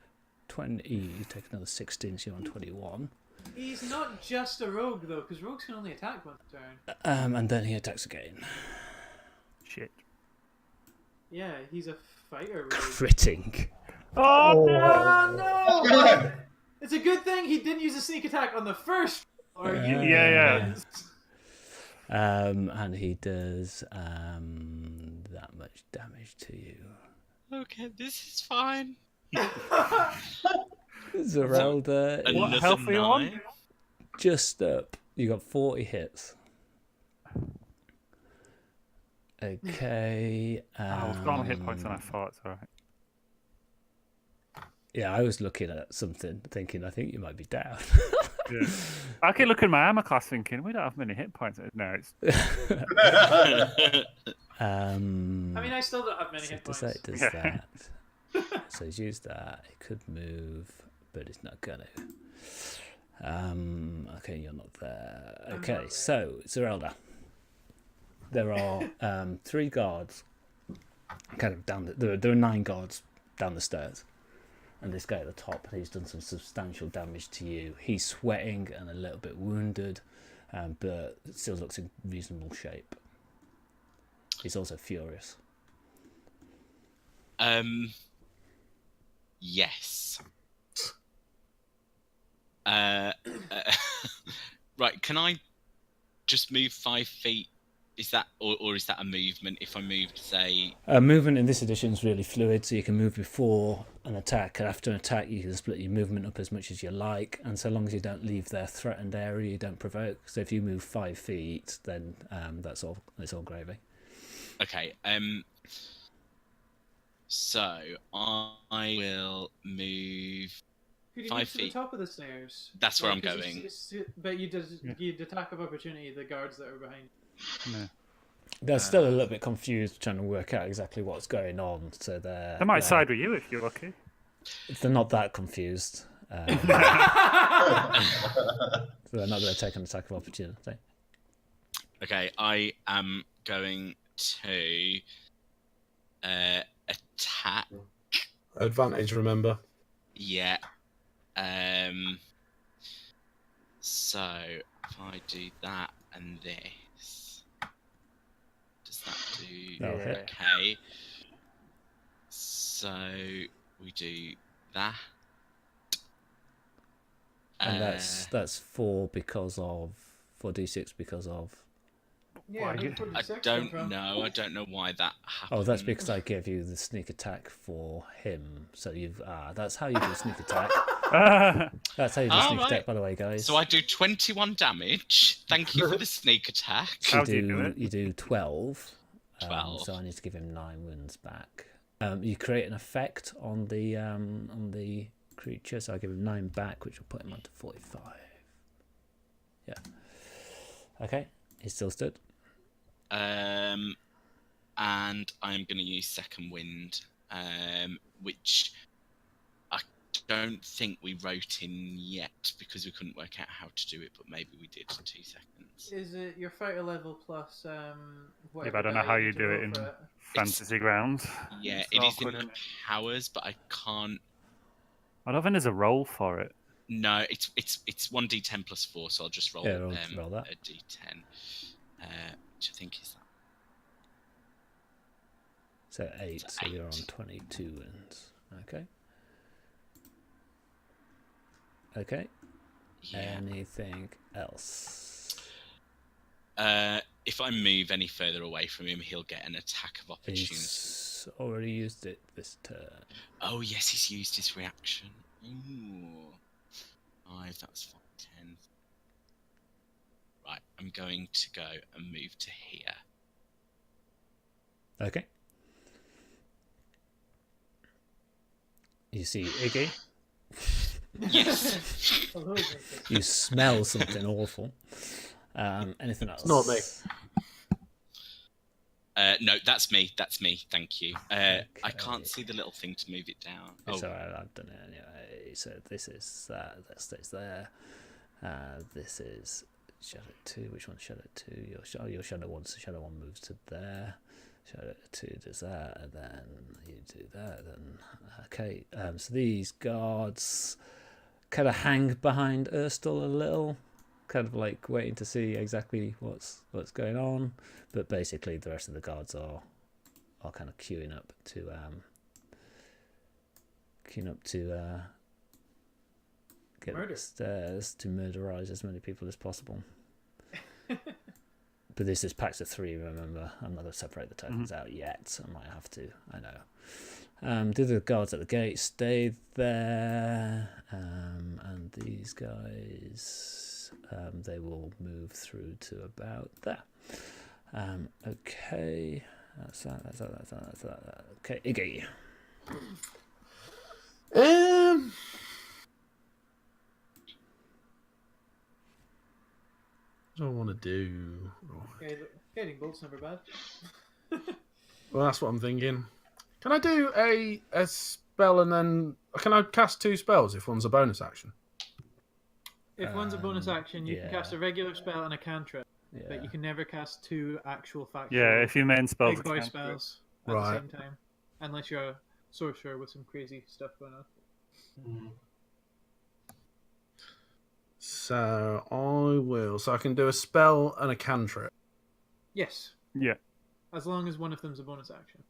20. You take another 16, so you're on 21. He's not just a rogue though, because rogues can only attack once a turn. And then he attacks again. Shit. Yeah, he's a fighter rogue. Critting. Oh, Oh no! No! It's a good thing he didn't use a sneak attack on the first. Or Yeah. you Yeah. And he does that much damage to you. Okay, this is fine. Zerelda. Another health are you on? 9. just up. You got 40 hits. Okay. I've got more hit points than I thought. It's all right. Yeah, I was looking at something, thinking, I think you might be down. Yeah. I keep looking at my armor class, thinking we don't have many hit points. No, it's I mean, I still don't have many so hit does points. that, does that. So he's used that. It could move, but it's not gonna. Okay, you're not there. Okay, so Zerelda. There are 3 guards, kind of down. There are 9 guards down the stairs, and this guy at the top, he's done some substantial damage to you. He's sweating and a little bit wounded, but still looks in reasonable shape. He's also furious. Yes. Right, can I just move 5 feet? Is that, or is that a movement? If I moved, say... Movement in this edition is really fluid, so you can move before an attack, and after an attack you can split your movement up as much as you like, and so long as you don't leave their threatened area, you don't provoke. So if you move 5 feet, then that's all. It's all gravy. Okay. So I will move Could you 5 move to the feet. top of the stairs? That's where I'm 'cause going. But you'd attack of opportunity the guards that are behind. no. They're still a little bit confused, trying to work out exactly what's going on. So They might side with you if you're lucky. they're not that confused. So they're not going to take an attack of opportunity. Okay, I am going to attack. Advantage, remember. Yeah. So if I do that and this, does that do? That'll hit. Okay. So we do that. And that's 4 because of 4d6 because of. Yeah, Why, where'd you- 46 I come don't from? know. I don't know why that happened. Oh, that's because I gave you the sneak attack for him. So you've that's how you do sneak attack. That's how you do Oh, sneak right. attack, by the way, guys. So I do 21 damage. Thank you for the sneak attack. How do you do it? You do 12. 12. So I need to give him 9 wounds back. You create an effect on the creature, so I give him 9 back, which will put him on to 45. Yeah. Okay, he's still stood. And I'm going to use second wind, which I don't think we wrote in yet because we couldn't work out how to do it, but maybe we did in 2 seconds. Is it your fighter level plus Yeah, whatever but I don't know die how need you to do roll it in for fantasy grounds. Yeah, It's it is awkward, in isn't it? powers, but I can't. I don't think there's a roll for it. No, it's 1d10 plus 4, so I'll just roll, Yeah, roll that. a d10, which I think is that. So 8, So so you're on 8. 22 wounds. Okay. Okay. Yeah. Anything else? If I move any further away from him, he'll get an attack of opportunity. He's already used it this turn. Oh yes, he's used his reaction. Ooh. 5, that's 5, 10. Right, I'm going to go and move to here. Okay. You see Iggy. Yes. Hello, Jacob. You smell something awful. Anything else? not me. No, that's me. That's me. Thank you. I Okay. can't see the little thing to move it down. It's Oh, alright, I've done it anyway. So this is that stays there. This is Shadow 2. Which one's Shadow 2? Your Shadow 1. So Shadow 1 moves to there. Shadow 2 does that, and then you do that. Then okay. So these guards kind of hang behind Urstel a little, kind of like waiting to see exactly what's going on. But basically, the rest of the guards are kind of queuing up to get up Murder. the stairs to murderize as many people as possible. But this is packs of 3, remember. I'm not going to separate the tokens out yet. I might have to, I know. Do the guards at the gate stay there? And these guys... they will move through to about there. Okay. That's that. Okay, Iggy. What do I want to do? Guiding bolt's never bad. Well, that's what I'm thinking. Can I do a spell and then... Can I cast 2 spells if one's a bonus action? If one's a bonus action, you can cast yeah. a regular spell and a cantrip, Yeah. but you can never cast 2 actual factual Yeah, if your main spells big are boy cantrip. spells at the same time. Unless you're a sorcerer with some crazy stuff going on. So I will. So I can do a spell and a cantrip. Yes, Yeah. as long as one of them's a bonus action.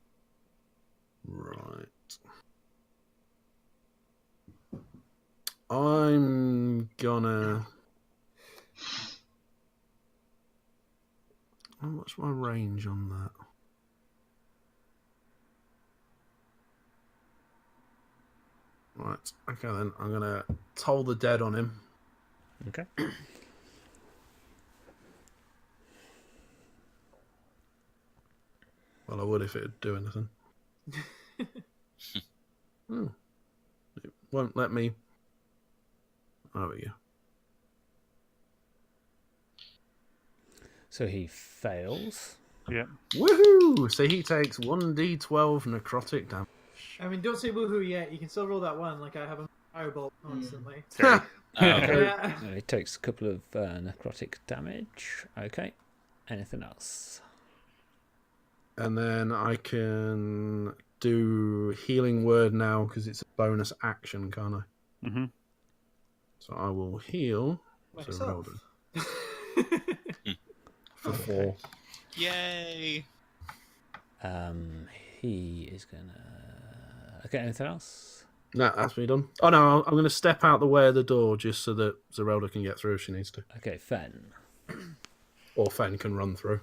Right. I'm gonna... What's my range on that? Right. Okay then. I'm gonna toll the dead on him. Okay. Well, I would if it'd do anything. It won't let me. There we go. So he fails. Yeah. Woohoo! So he takes 1d12 necrotic damage. I mean, don't say woohoo yet. You can still roll that one. Like I have a firebolt constantly. Oh, Yeah. He takes a couple of necrotic damage. Okay. Anything else? And then I can do healing word now because it's a bonus action, can't I? Mm-hmm. So I will heal Myself. Zerelda for 4. Yay! He is gonna. Okay. Anything else? No, that's me done. Oh no, I'm going to step out the way of the door just so that Zerelda can get through if she needs to, Okay, Fenn. or Fenn can run through.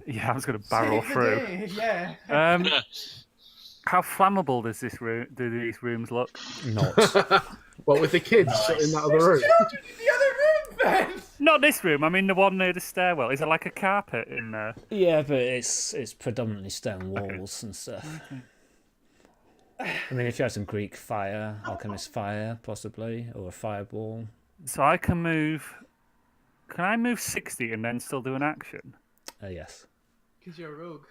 Yeah, I was going to barrel Save the through. day, Yeah. How flammable does this room? Do these rooms look? Not. Well, with the kids in that other room. Children in the other room, Ben. Not this room. I mean the one near the stairwell. Is there like a carpet in there? Yeah, but it's predominantly stone walls and stuff. I mean, if you had some Greek fire, alchemist fire, possibly, or a fireball. So I can move. Can I move 60 and then still do an action? Yes. Because you're a rogue.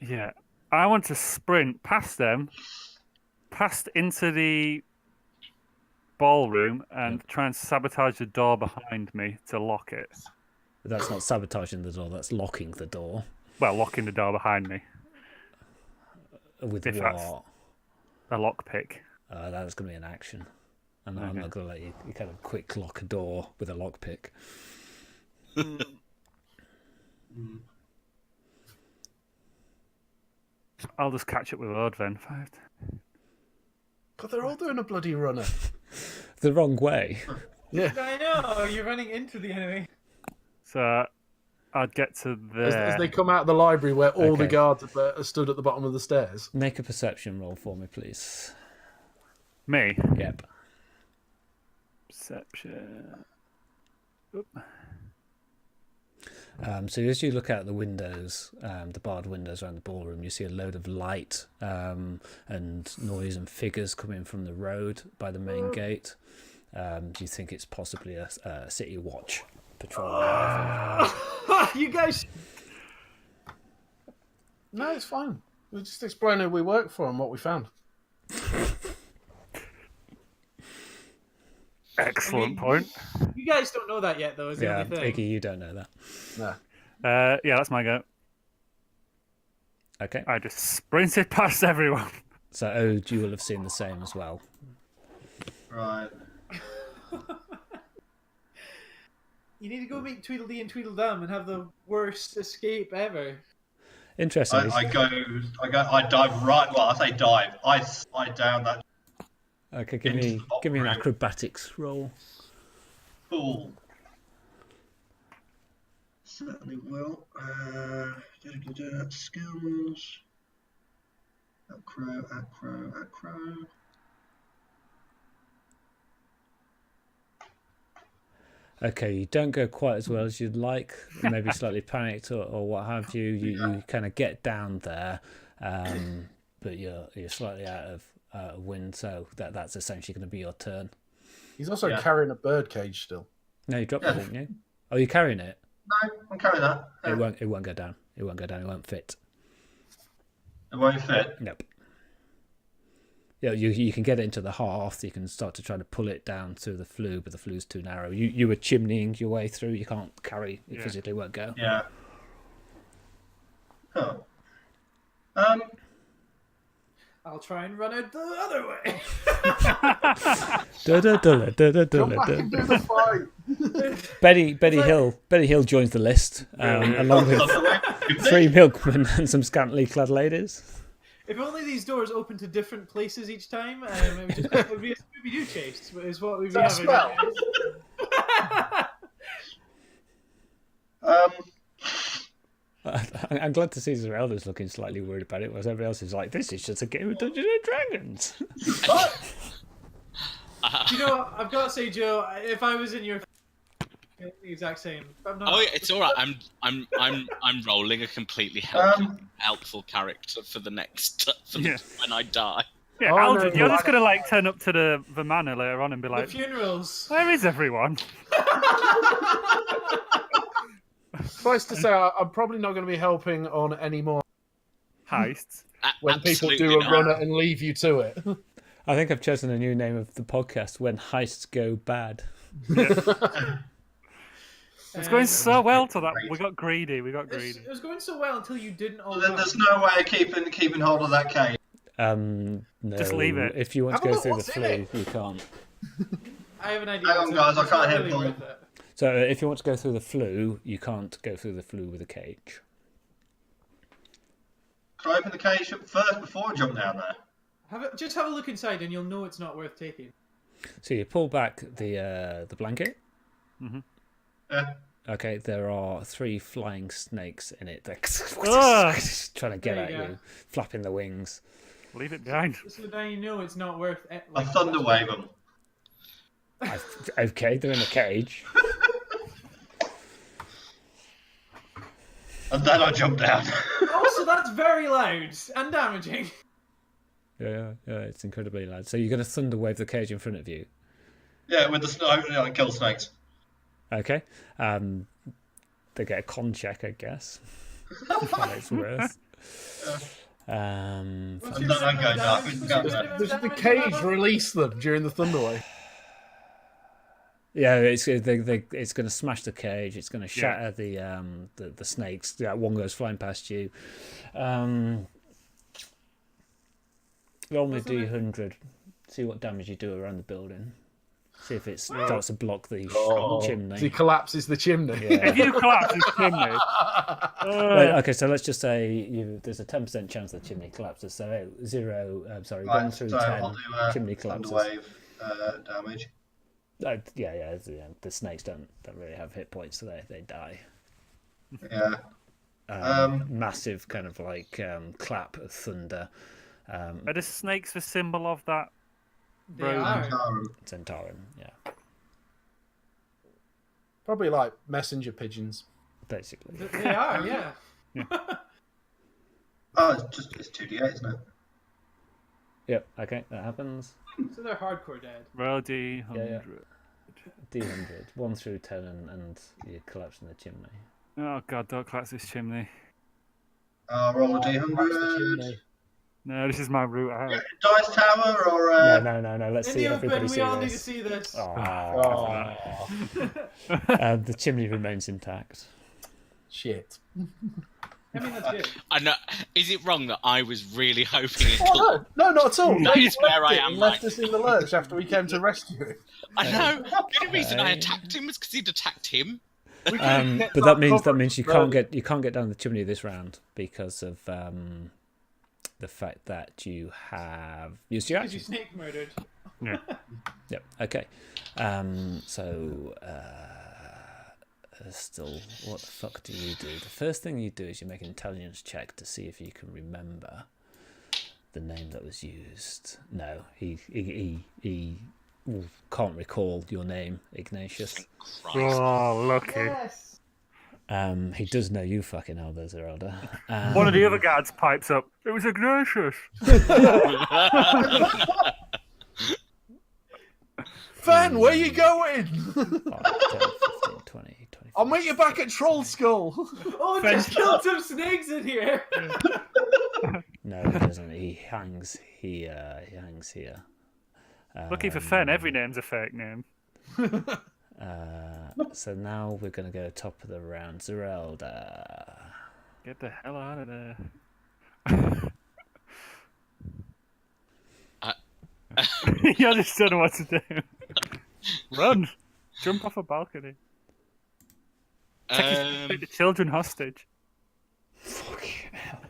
Yeah. I want to sprint past them, past into the ballroom, and try and sabotage the door behind me to lock it. But that's not sabotaging the door, that's locking the door. Well, locking the door behind me. With If that's- what? A lockpick. That's going to be an action. And I'm Okay. not going to let you kind of quick lock a door with a lockpick. I'll just catch up with Ord then. 5. But they're all doing a bloody runner. The wrong way. Yeah. I know, you're running into the enemy. So I'd get to As there. they come out of the library where all the Okay. guards are stood at the bottom of the stairs. Make a perception roll for me, please. Me. Yep. Perception. So as you look out the windows, the barred windows around the ballroom, you see a load of light and noise and figures coming from the road by the main gate. Do you think it's possibly a city watch patrol? You guys. No, it's fine. We'll just explain who we work for and what we found. Excellent point. You guys don't know that yet, though. Is the Yeah, only thing. Iggy, you don't know that. No. Yeah, that's my go. Okay. I just sprinted past everyone. So Ode, you will have seen the same as well. Right. You need to go meet Tweedledee and Tweedledum and have the worst escape ever. Interesting. I dive right. Well, I say dive. I slide down that Okay, into the give me an room. acrobatics roll. pool. Certainly will. Skills. Acro. Okay, you don't go quite as well as you'd like, maybe slightly panicked or what have you. You kind of get down there, but you're slightly out of wind, so that's essentially going to be your turn. He's also carrying a bird cage still. No, you dropped it, didn't you? Oh, you're carrying it? No, I'm carrying that. It won't go down. It won't go down. It won't fit. It won't fit. Nope. Yeah, you can get it into the hearth. You can start to try to pull it down through the flue, but the flue's too narrow. You were chimneying your way through. You can't carry. It physically won't go. Yeah. Huh. I'll try and run it the other way. Come back and do the fight. Betty Hill joins the list, along with 3 milkmen and some scantily clad ladies. If only these doors open to different places each time, it would be a Scooby-Doo chase. Is what we'd be having. Smell. I'm glad to see Zerelda's looking slightly worried about it, whereas everybody else is like, "This is just a game of Dungeons and Dragons." You know, I've got to say, Joe, if I was in your the exact same. I'm not... Oh, it's all right. I'm rolling a completely helpful character for the next when I die. Yeah, Aldred, you're just gonna like turn up to the manor later on and be like, the funerals. "Where is everyone?" Suffice to say, I'm probably not going to be helping on any more heists when people do a runner and leave you to it. I think I've chosen a new name of the podcast: When Heists Go Bad. It's going so well till that we got greedy. It was going so well until you didn't. There's no way of keeping hold of that cage. No. Just leave it. If you want to go through the flue, you can't. I have an idea. Hang on, guys, I can't hit really it. So if you want to go through the flue, you can't go through the flue with a cage. Can I open the cage up first before I jump down there? Just have a look inside, and you'll know it's not worth taking. So you pull back the blanket. Mm-hmm. Yeah. Okay, there are 3 flying snakes in it. They're trying to get at you, flapping the wings. Leave it behind. So now you know it's not worth it. I thunder wave them. Okay, they're in a cage. And then I jump down. Also, that's very loud and damaging. Yeah, it's incredibly loud. So you're going to thunder wave the cage in front of you? Yeah, with the snow, kill snakes. Okay. They get a con check, I guess. What it's worth. And then I go down. Does the cage release them during the thunderwave? Yeah, it's going to smash the cage. It's going to shatter the snakes. Yeah, one goes flying past you. Roll me a D100. See what damage you do around the building. See if it starts to block the chimney. So he collapses the chimney. Yeah. If you collapse his chimney. Okay, so let's just say there's a 10% chance the chimney collapses. So 1 through 10, I'll do, chimney collapses. Wave damage. The snakes don't really have hit points, so they die. Yeah. Massive kind of like clap of thunder. Are the snakes the symbol of that? They are. Centauran, yeah. Probably like messenger pigeons. Basically. They are, yeah. Oh, it's 2d8, isn't it? Yep, okay, that happens. So they're hardcore dead. Roll D100. Yeah. D100, 1 through 10, and you collapse in the chimney. Oh god, don't collapse this chimney. Roll a d100. No, this is my route out. Dice tower or No. Let's In see the everybody open, see we all this. need to see this. The chimney remains intact. Shit. I mean, that's good. I know. Is it wrong that I was really hoping it Oh, no, not at all. That He is where I left it am and left right us in the lurch after we came to rescue him. I know. The only reason I attacked him was because he'd attacked him. But that means you can't get down the chimney this round because of the fact that you have used your Because you action. snake murdered. Yeah. Yep. Okay. Still, what the fuck do you do? The first thing you do is you make an intelligence check to see if you can remember the name that was used. No, he can't recall your name, Ignatius. Thank Christ. Oh, lucky. Yes. He does know you fucking hell, there's Zerelda. One of the other guards pipes up. It was Ignatius. Fenn, where you going? 5, 10, 15, 20, 25. I'll meet you back at Troll Skull. Oh, just killed some snakes in here. No, he doesn't. He hangs here. He hangs here. Lucky for Fenn, every name's a fake name. So now we're going to go top of the round. Zerelda. Get the hell out of there. I just don't know what to do. Run! Jump off a balcony. Take the children hostage. Fucking hell.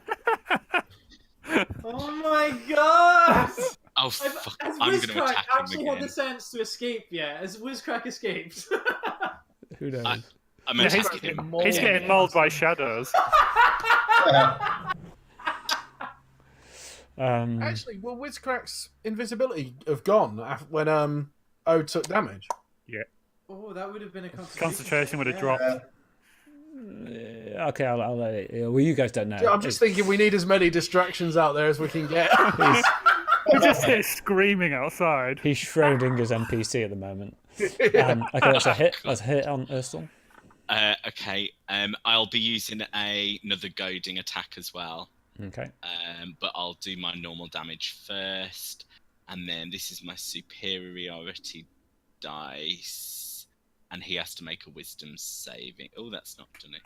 Oh my god! Oh fuck! Has I'm going to Wizcrack attack him actually had again. the sense to escape yet? Has Wizcrack escaped? Who knows? I'm Yeah, attacking him. he's getting mauled by shadows. Actually, will Wizcrack's invisibility have gone when O took damage? Oh, that would have been a Concentration would have dropped. Okay, I'll let it. Well, you guys don't know. Yeah, I'm just thinking we need as many distractions out there as we can get. We just hear screaming outside. He's Schrodinger's NPC at the moment. Okay, that's a hit. That's a hit on Ursel. Okay. I'll be using another goading attack as well. Okay. But I'll do my normal damage first, and then this is my superiority dice, and he has to make a wisdom saving. Oh, that's not done it.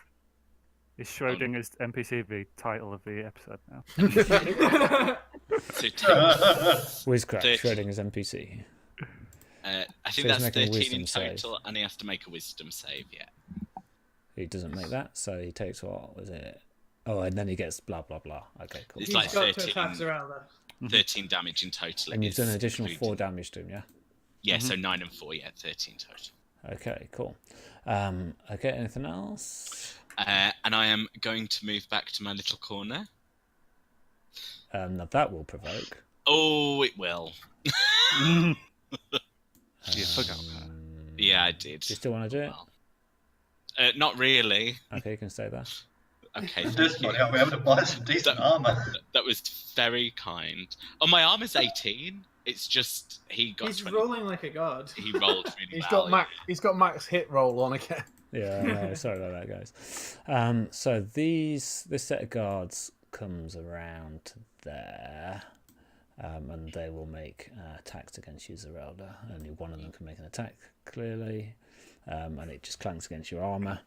Is Schrodinger's NPC the title of the episode now? So Wizcrack, 13. Schrodinger's NPC. I So think he's that's making a 13 wisdom in save. total, and he has to make a wisdom save. Yeah. He doesn't make that, so he takes what was it? Oh, and then he gets blah blah blah. Okay, cool. It's He's like got 13. to attack Zerelda. 13 damage in total. And you've is done an additional including- 4 damage to him, yeah. Yeah, so 9 and 4. Yeah, 13 total. Okay, cool. Okay, anything else? And I am going to move back to my little corner. Now that will provoke. Oh, it will. You forgot that. Yeah, I did. Do you still want to do it? Well, not really. Okay, you can stay there. Okay, This thank you. might help me able to buy some decent armor. That was very kind. Oh, my armor's 18. It's just he got He's 20. rolling like a god. He rolled really He's well. got max hit roll on again. Yeah, no, sorry about that, guys. So this set of guards comes around to there, and they will make attacks against you, Zerelda. Only one of them can make an attack, clearly, and it just clanks against your armor.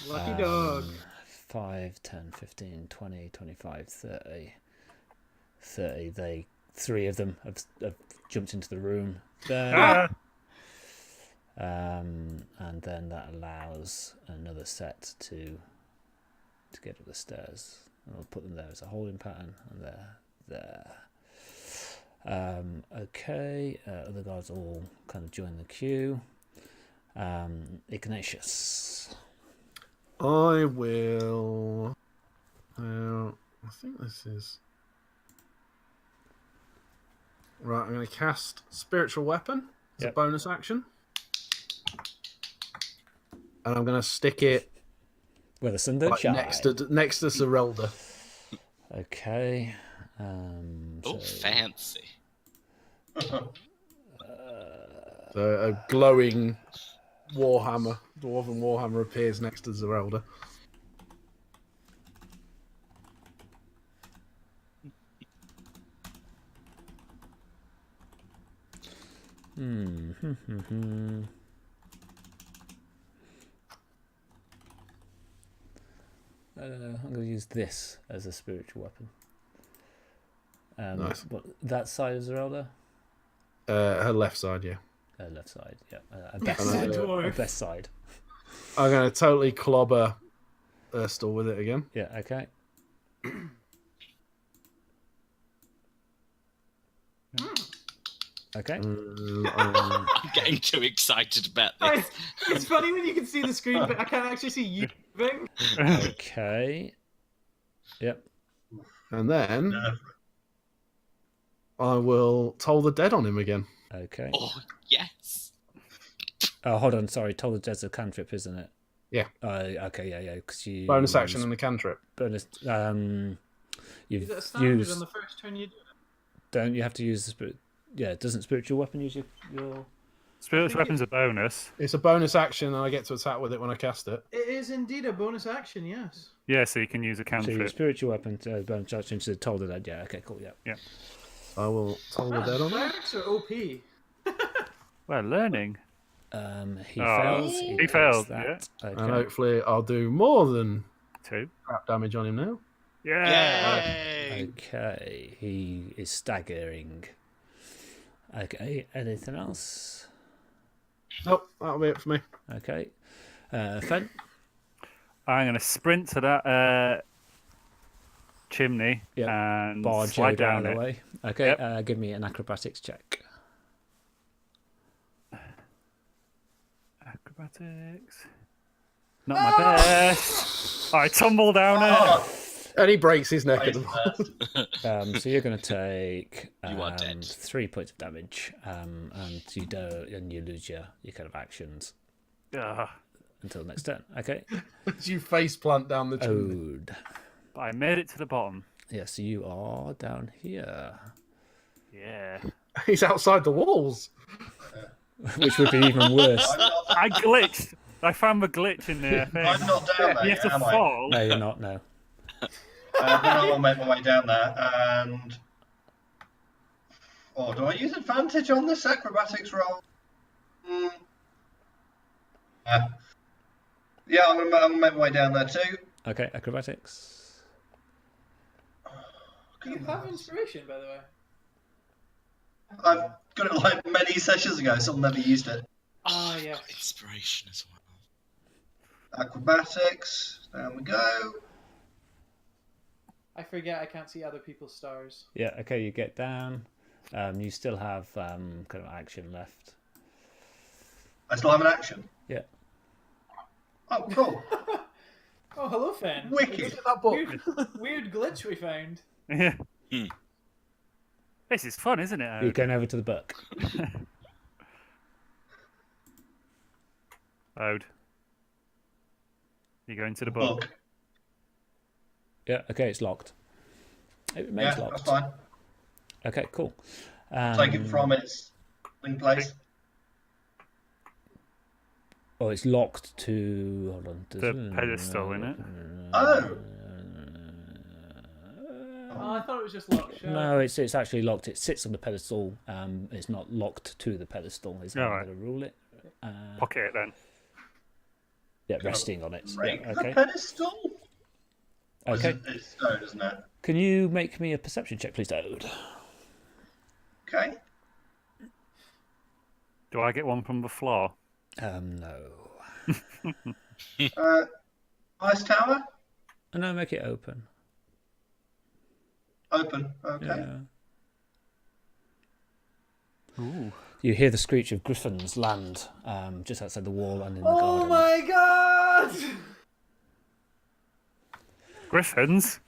Lucky dog. 5, 10, 15, 20, 25, 30. 30. Three of them have jumped into the room there. And then that allows another set to get up the stairs. And I'll put them there as a holding pattern, and they're there. Okay, other guards all kind of join the queue. Ignatius. I will. I think this is. Right, I'm going to cast Spiritual Weapon as a bonus action. And I'm going to stick it where the sun don't shine. next to Zerelda. Okay. Fancy. So a glowing dwarven warhammer appears next to Zerelda. I'm going to use this as a spiritual weapon. Nice. But that side of Zerelda? Her left side, yeah. Left side, yeah. Best And side. dwarf. Best side. I'm going to totally clobber Urstel with it again. Yeah, okay. Okay. I'm getting too excited about this. It's funny when you can see the screen, but I can't actually see you moving. Okay. Yep. And then I will toll the dead on him again. Okay. Oh, yes. Oh, hold on. Sorry, told there's a cantrip, isn't it? Yeah. Okay, yeah. Because you Bonus action and the cantrip. bonus. You've Is it a standard used. on the first turn you do it? Don't you have to use the spirit? Yeah. Doesn't spiritual weapon use your? Spiritual weapon's a bonus. It's a bonus action, and I get to attack with it when I cast it. It is indeed a bonus action, yes. Yeah, so you can use a So your cantrip. spiritual weapon bonus action to told that. Yeah. Okay. Cool. Yeah. I will toll the dead on it. Clerics are OP. Well, learning. He Oh, fails. he takes failed, That. Okay. And hopefully I'll do more than 2. crap damage on him now. Yeah. Yay! Okay. He is staggering. Okay. Anything else? Nope, that'll be it for me. Okay. Fenn. I'm going to sprint to that chimney Yep. and Barge slide down down the it. way. Okay. Yep. Give me an acrobatics check. Acrobatics. Not my best. I tumble down it. And he breaks his neck at the moment. So you're going to take You are dead. 3 points of damage, and you lose your kind of actions Ugh. until next turn. Okay. You face plant down the chimney. Ode. But I made it to the bottom. Yeah, so you are down here, Yeah. He's outside the walls. which would be even worse. I glitched. I found the glitch in the thing. I'm not down there You yet, have to am I? fall. No, you're not. No. Then I will make my way down there and... Oh, do I use advantage on this acrobatics roll? Yeah, I'm gonna make my way down there too. Okay, acrobatics. Do you have inspiration, by the way? I've got it like many sessions ago, so I've never used it. Ah, yes. Inspiration as well. Acrobatics, down we go. I forget I can't see other people's stars. Yeah. Okay, you get down. You still have kind of action left. I still have an action. Yeah. Oh, cool. Oh, hello, Fenn. Wicked. That book. Weird glitch we found. Yeah. This is fun, isn't it? You're Ode? going over to the book. Ode. You go into the book. Book. Yeah. Okay, it's locked. It Yeah, remains that's locked. fine. Okay, cool. Take it from its in place. Oh, it's locked to. Hold on. The pedestal, innit? Oh. Oh, I thought it was just locked shut. No, it's actually locked. It sits on the pedestal. It's not locked to the pedestal. Is how I'm Alright. going to rule it. Pocket it then. Yeah, resting on it. Break Yeah, the okay. pedestal. Okay. It's stone, isn't it? Can you make me a perception check, please, Ode? Okay. Do I get one from the floor? No. Ice tower. No, make it open. Open. Okay. Yeah. Ooh. You hear the screech of griffins land just outside the wall and in the Oh garden. my god! Griffins?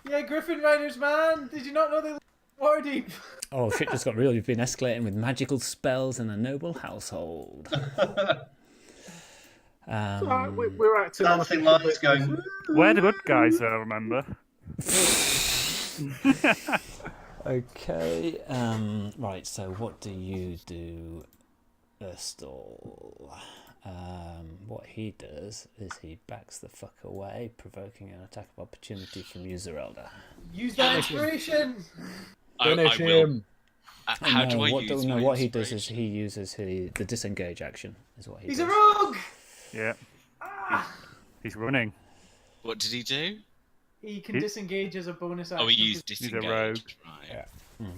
Yeah, Griffin Riders, man! Did you not know they live in Waterdeep? Oh, shit just got real. You've been escalating with magical spells in a noble household. We're acting on a Dancing lights going. We're the good guys, I remember. Okay. Right, so what do you do, Erstall? What he does is he backs the fuck away, provoking an attack of opportunity from you, Zerelda. Use that inspiration! Finish I will. him. How do I use my what he does is inspiration? he uses the disengage action. Is what he He's does. a rogue! Yeah. He's running. What did he do? He can disengage as a bonus action. Oh, he used a disengage. rogue. Right. Yeah.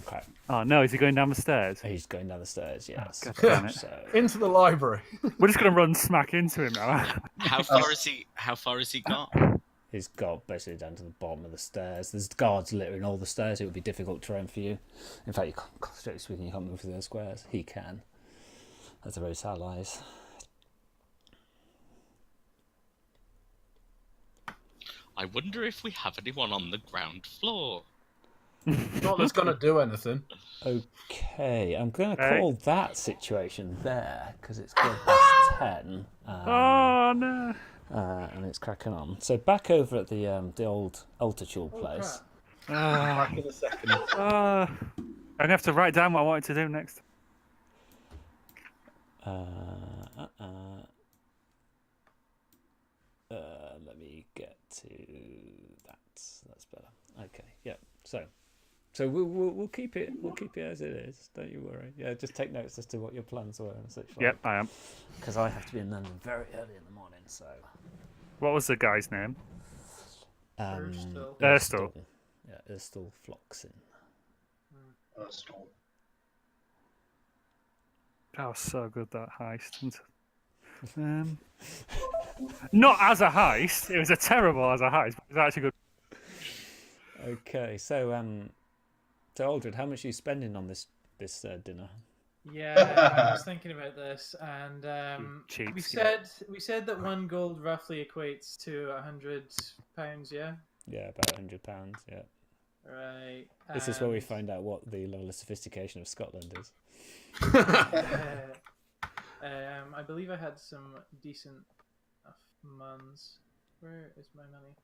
Okay. Oh no, is he going down the stairs? He's going down the stairs. Yes. God damn it. So Into the library. We're just gonna run smack into him now. How far is he? How far has he got? he's got basically down to the bottom of the stairs. There's guards littering all the stairs. It would be difficult terrain for you. In fact, you can't, strictly speaking, you can't move through those squares. He can. That's a very allies. I wonder if we have anyone on the ground floor. Not that's gonna do anything. Okay, I'm going to Hey. call that situation there because it's got plus 10. Oh no! And it's cracking on. So back over at the old Eltorchul place. Back in a second. I'm gonna have to write down what I wanted to do next. Let me get to that. That's better. Okay, yeah. So we'll keep it as it is. Don't you worry. Yeah, just take notes as to what your plans were and such. Yep, I am. Because I have to be in London very early in the morning. So. What was the guy's name? Erstal. Erstal. Yeah, Erstal Floxin. That was so good, that heist. Not as a heist. It was a terrible as a heist, but it was actually good. Okay, so Aldred, how much are you spending on this dinner? Yeah, I was thinking about this, and cheap we skin. said that 1 gold roughly equates to £100. Yeah. Yeah, about £100. Yeah. Right. This is where we find out what the level of sophistication of Scotland is. I believe I had some decent months. Where is my money?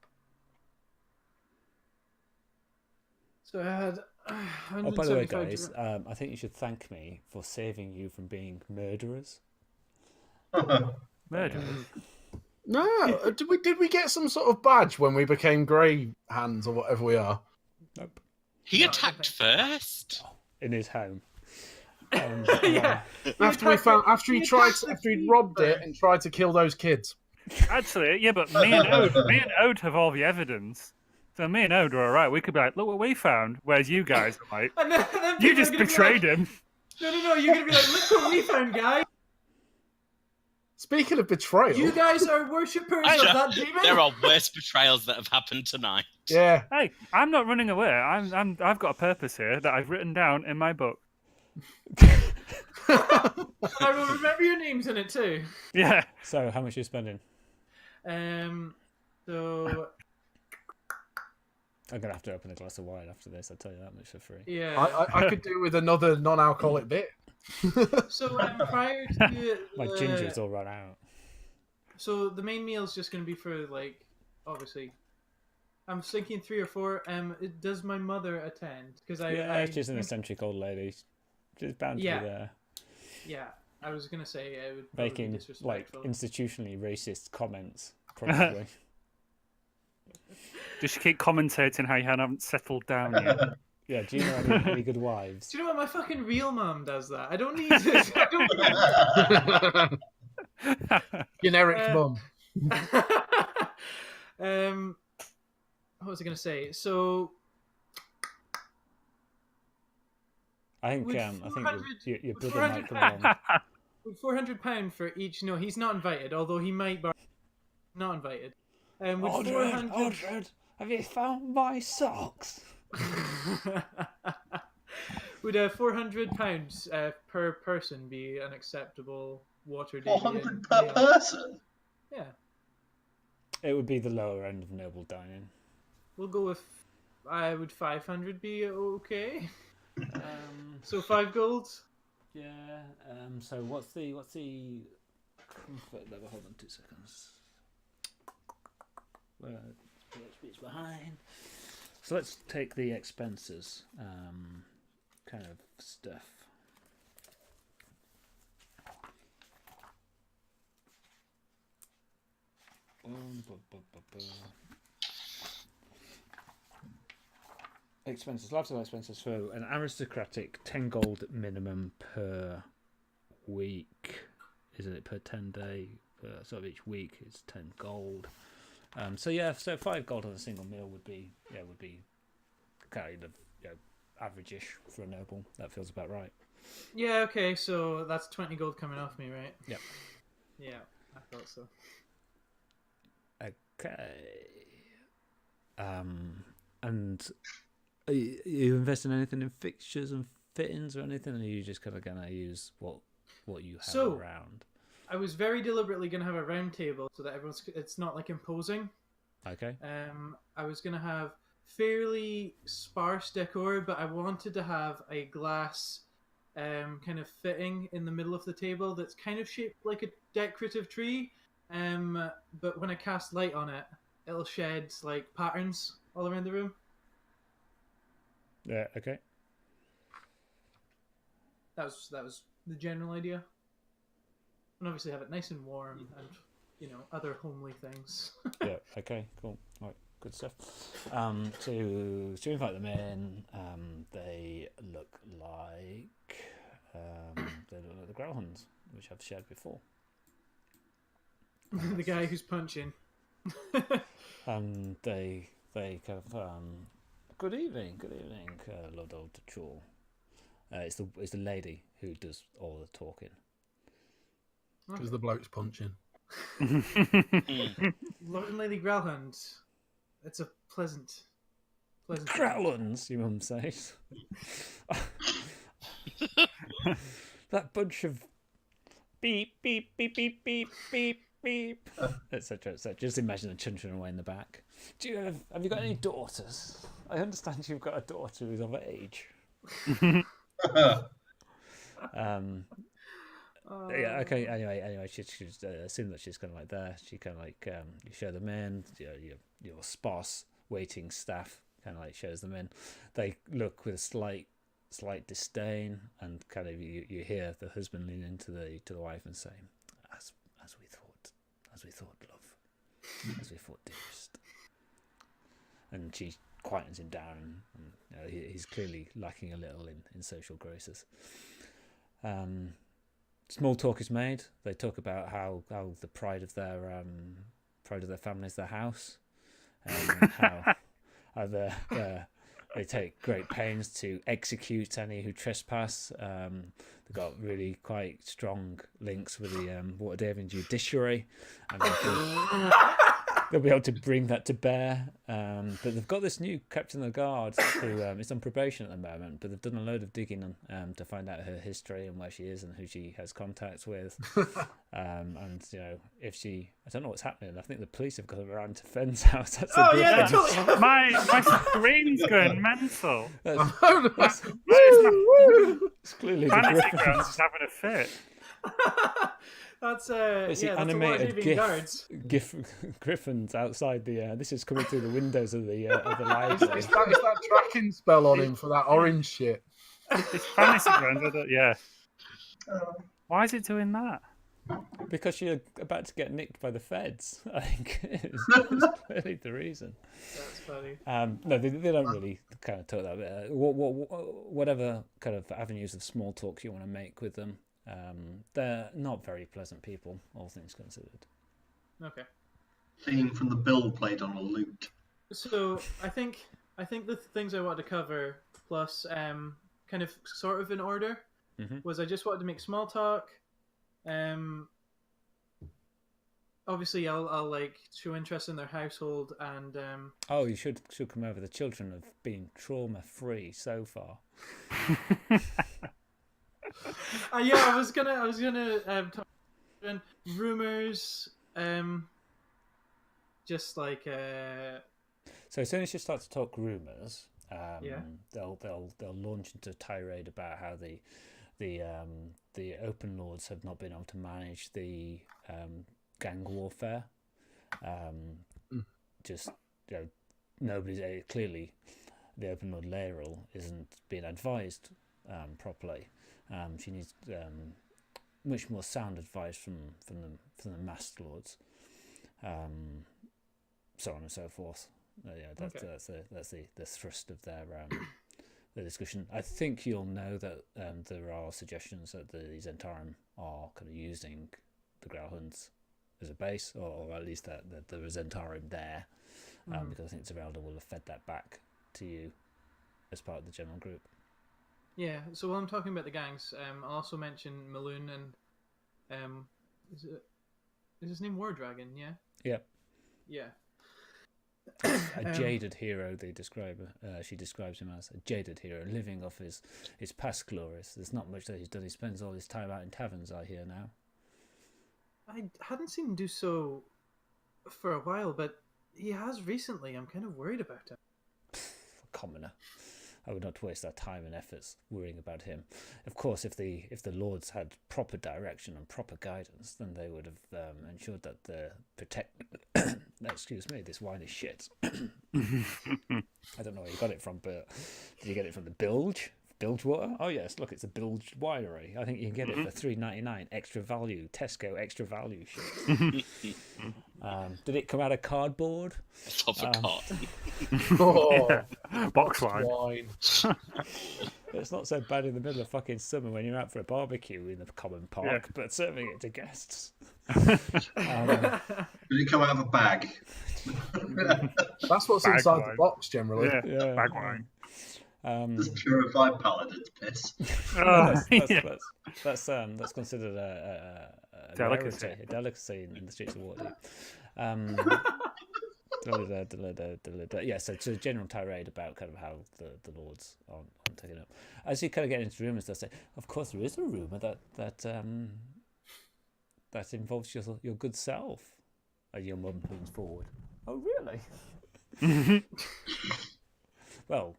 So I had. Oh, by the way, 175 guys, I think you should thank me for saving you from being murderers. Murder. No, did we get some sort of badge when we became grey hands or whatever we are? Nope. He attacked first. In his home. Yeah. After he robbed it and tried to kill those kids. Actually, yeah, but me and Ode have all the evidence. So me and Ode are alright. We could be like, look what we found. Whereas you guys are like, And then you people just are gonna be betrayed like, him. No, you're gonna be like, look what we found, guys. Speaking of betrayal, You guys are worshippers of that demon. There are worse betrayals that have happened tonight. yeah, Hey, I'm not running away. I've got a purpose here that I've written down in my book. I will remember your names in it too. Yeah. So, how much are you spending? So I'm going to have to open a glass of wine after this, I'll tell you that much for free. yeah. I could do with another non-alcoholic bit. So prior to My ginger's all run out. So the main meal is just going to be for like, obviously. I'm thinking 3 or 4. Does my mother attend? Because She's an eccentric old lady. She's bound to be there. Yeah, I was gonna say it would probably be Making disrespectful. institutionally racist comments, probably. Does she keep commentating how you haven't settled down yet? Yeah, do you know any good wives? Do you know what? My fucking real mum does that. I don't need this. I don't... Generic mum. What was I gonna say? So I think With your with brother might come along. with £400 for each. No, he's not invited. Although he might. Not invited. With Aldred, have you found my socks? Would £400 per person be an acceptable Waterdeep? 400 per person? Yeah, It would be the lower end of noble dining. we'll go with. Would 500 be okay? So 5 golds. Yeah. So what's the comfort level? Hold on 2 seconds. PHP's behind. So let's take the expenses, kind of stuff. Expenses, lifestyle expenses for an aristocratic 10 gold minimum per week. Isn't it per 10 day? Sort of each week is 10 gold. So 5 gold on a single meal would be kind of average-ish for a noble. That feels about right. Yeah. Okay. So that's 20 gold coming off me, right? Yep. Yeah, I thought so. Okay. And are you investing anything in fixtures and fittings or anything, or are you just kind of gonna use what you have around? I was very deliberately gonna have a round table so that it's not like imposing. Okay. I was gonna have fairly sparse decor, but I wanted to have a glass kind of fitting in the middle of the table that's kind of shaped like a decorative tree. But when I cast light on it, it'll shed like patterns all around the room. Yeah. Okay. That was the general idea. And obviously have it nice and warm and, you know, other homely things. Yeah. Okay. Cool. All right. Good stuff. To invite them in, they look like the Gralhunds, which I've shared before. The guy who's punching. And they kind of good evening, Lord Aldred. It's the lady who does all the talking. Because the bloke's punching. Lord and Lady Gralhund. It's a pleasant. Gralhunds, your mum says. That bunch of beep beep beep beep beep beep beep, etc. etc. Just imagine the children away in the back. Have you got any daughters? I understand you've got a daughter who's of age. Yeah. Okay. Anyway, she's assume that she's kind of like there. She kind of like you show them in. Your sparse waiting staff kind of like shows them in. They look with a slight disdain, and kind of you hear the husband lean into the wife and say, "As we thought, love, as we thought, dearest." And she quietens him down, and you know, he's clearly lacking a little in social graces. Small talk is made. They talk about how the pride of their family is their house, and how they take great pains to execute any who trespass. They've got really quite strong links with the Waterdeep judiciary, and they'll be able to bring that to bear. But they've got this new captain of the guard who is on probation at the moment, but they've done a load of digging to find out her history and where she is and who she has contacts with. And you know, I don't know what's happening. I think the police have got around to Fenn's house. That's totally. My screen's going mental. It's clearly Fantasy the Grounds is having a fit. That's It's the that's animated a lot of griffins outside the. This is coming through the windows of the library. Is that tracking spell on him for that orange shit? It's Fantasy Grounds, yeah. Why is it doing that? Because you're about to get nicked by the feds. I think is clearly the reason. That's funny. No, they don't really kind of talk that bit. Whatever kind of avenues of small talk you want to make with them, they're not very pleasant people, all things considered. Okay. Seeing from the bill plate on a loot. So I think the things I wanted to cover, plus kind of sort of in order, was I just wanted to make small talk. Obviously, I'll like show interest in their household, and Oh, you should come over. The children have been trauma free so far. yeah, I was gonna talk about rumors, just like So as soon as you start to talk rumors, Yeah. they'll launch into a tirade about how the Open Lords have not been able to manage the gang warfare. Just nobody's clearly the Open Lord Laeral isn't being advised properly. She needs much more sound advice from the Master Lords, so on and so forth. That's the thrust of their the discussion. I think you'll know that there are suggestions that the Zhentarim are kind of using the Gralhunds as a base, or at least that there is Zhentarim there, because I think Zerelda will have fed that back to you as part of the general group. Yeah, so while I'm talking about the gangs, I'll also mention Maloon and is his name War Dragon? Yeah. Yeah. Yeah. A jaded hero, they describe. She describes him as a jaded hero, living off his past glories. There's not much that he's done. He spends all his time out in taverns, I hear now. I hadn't seen him do so for a while, but he has recently. I'm kind of worried about him. commoner. I would not waste our time and efforts worrying about him. Of course, if the lords had proper direction and proper guidance, then they would have ensured that the excuse me, this wine is shit. I don't know where you got it from, but did you get it from the Bilge? Bilge water? Oh yes, look, it's a Bilge winery. I think you can get it for $3.99 extra value, Tesco extra value shit. Did it come out of cardboard? Off a cart. Box wine. It's not so bad in the middle of fucking summer when you're out for a barbecue in the common park, but serving it to guests. Did it come out of a bag? That's what's Bag inside wine. the box generally. Yeah, bag wine. This purified paladin's piss. That's considered a Delicacy. rarity, a delicacy in the streets of Waterdeep. Yeah, so it's a general tirade about kind of how the lords aren't taking it up. As you kind of get into rumours, they'll say, of course, there is a rumour that involves your good self. And your mum leans forward. Oh, really? Well,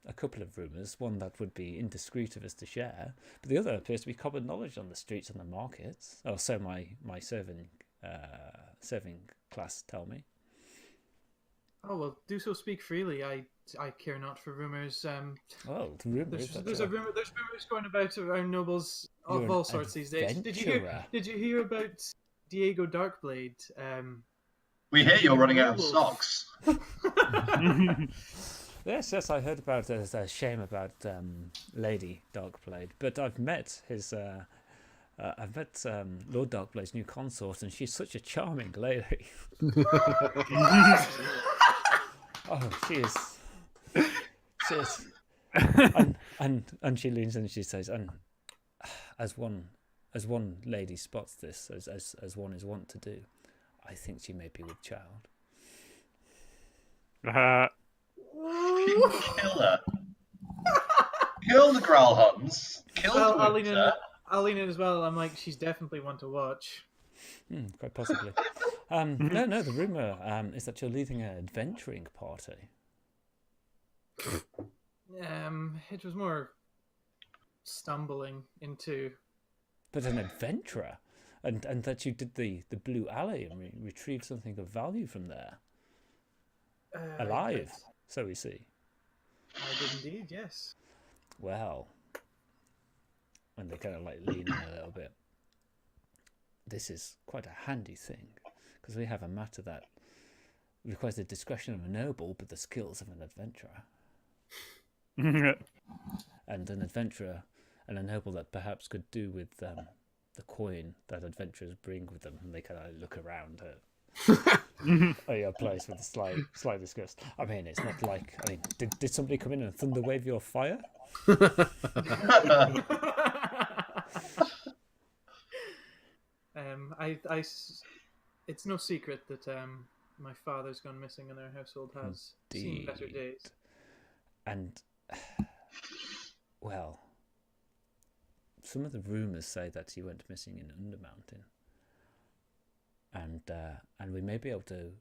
a couple of rumours. One that would be indiscreet of us to share, but the other appears to be common knowledge on the streets and the markets. Or so my serving class tell me. Oh well, do so speak freely. I care not for rumours. Oh, the rumours. There's rumours going about around nobles You're of all an sorts these days. adventurer. Did you hear about Diego Darkblade? We hear you're running out of socks. Yes, I heard about it. There's a shame about Lady Darkblade, but I've met his. I've met Lord Darkblade's new consort, and she's such a charming lady. Oh, she is. She is. And she leans in and she says, and as one lady spots this, as one is wont to do, I think she may be with child. Kill her. Kill the Gralhunds. Kill Well, the I'll lean in as well. I'm like, she's definitely one to watch. Quite possibly. No. The rumor is that you're leading an adventuring party. It was more stumbling into. But an adventurer, and that you did the Blue Alley and retrieved something of value from there. Alive, so we see. I did indeed, yes. Well, and they kind of like lean in a little bit. This is quite a handy thing, because we have a matter that requires the discretion of a noble, but the skills of an adventurer. And an adventurer and a noble that perhaps could do with the coin that adventurers bring with them, and they kind of look around at your place with a slight disgust. I mean, it's not like, did somebody come in and thunder wave your fire? It's no secret that my father's gone missing and our household has seen better days. And well, some of the rumours say that he went missing in Undermountain, and we may be able to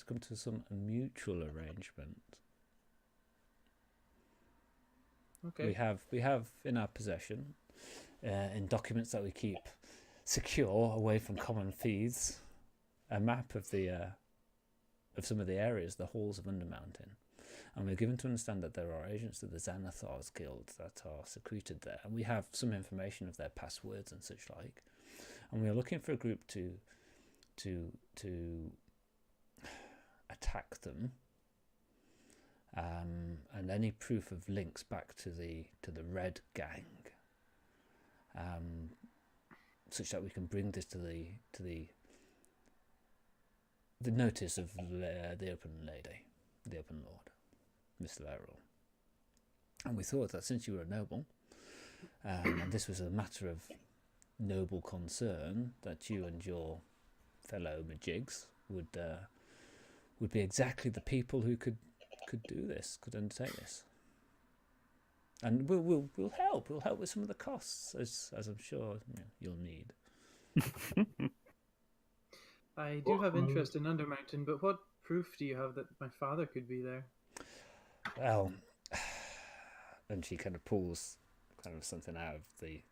come to some mutual arrangement. Okay. We have in our possession, in documents that we keep secure away from common thieves, a map of of some of the areas, the halls of Undermountain. And we're given to understand that there are agents of the Xanathar's Guild that are secreted there, and we have some information of their passwords and such like. And we are looking for a group to attack them, and any proof of links back to the Red Gang, such that we can bring this to the notice of the Open Lady, the Open Lord, Mr. Errol. And we thought that since you were a noble, and this was a matter of noble concern, that you and your fellow majigs would be exactly the people who could do this, could undertake this. And we'll help. We'll help with some of the costs, as I'm sure you'll need. I do have interest in Undermountain, but what proof do you have that my father could be there? Well, and she kind of pulls kind of something out of the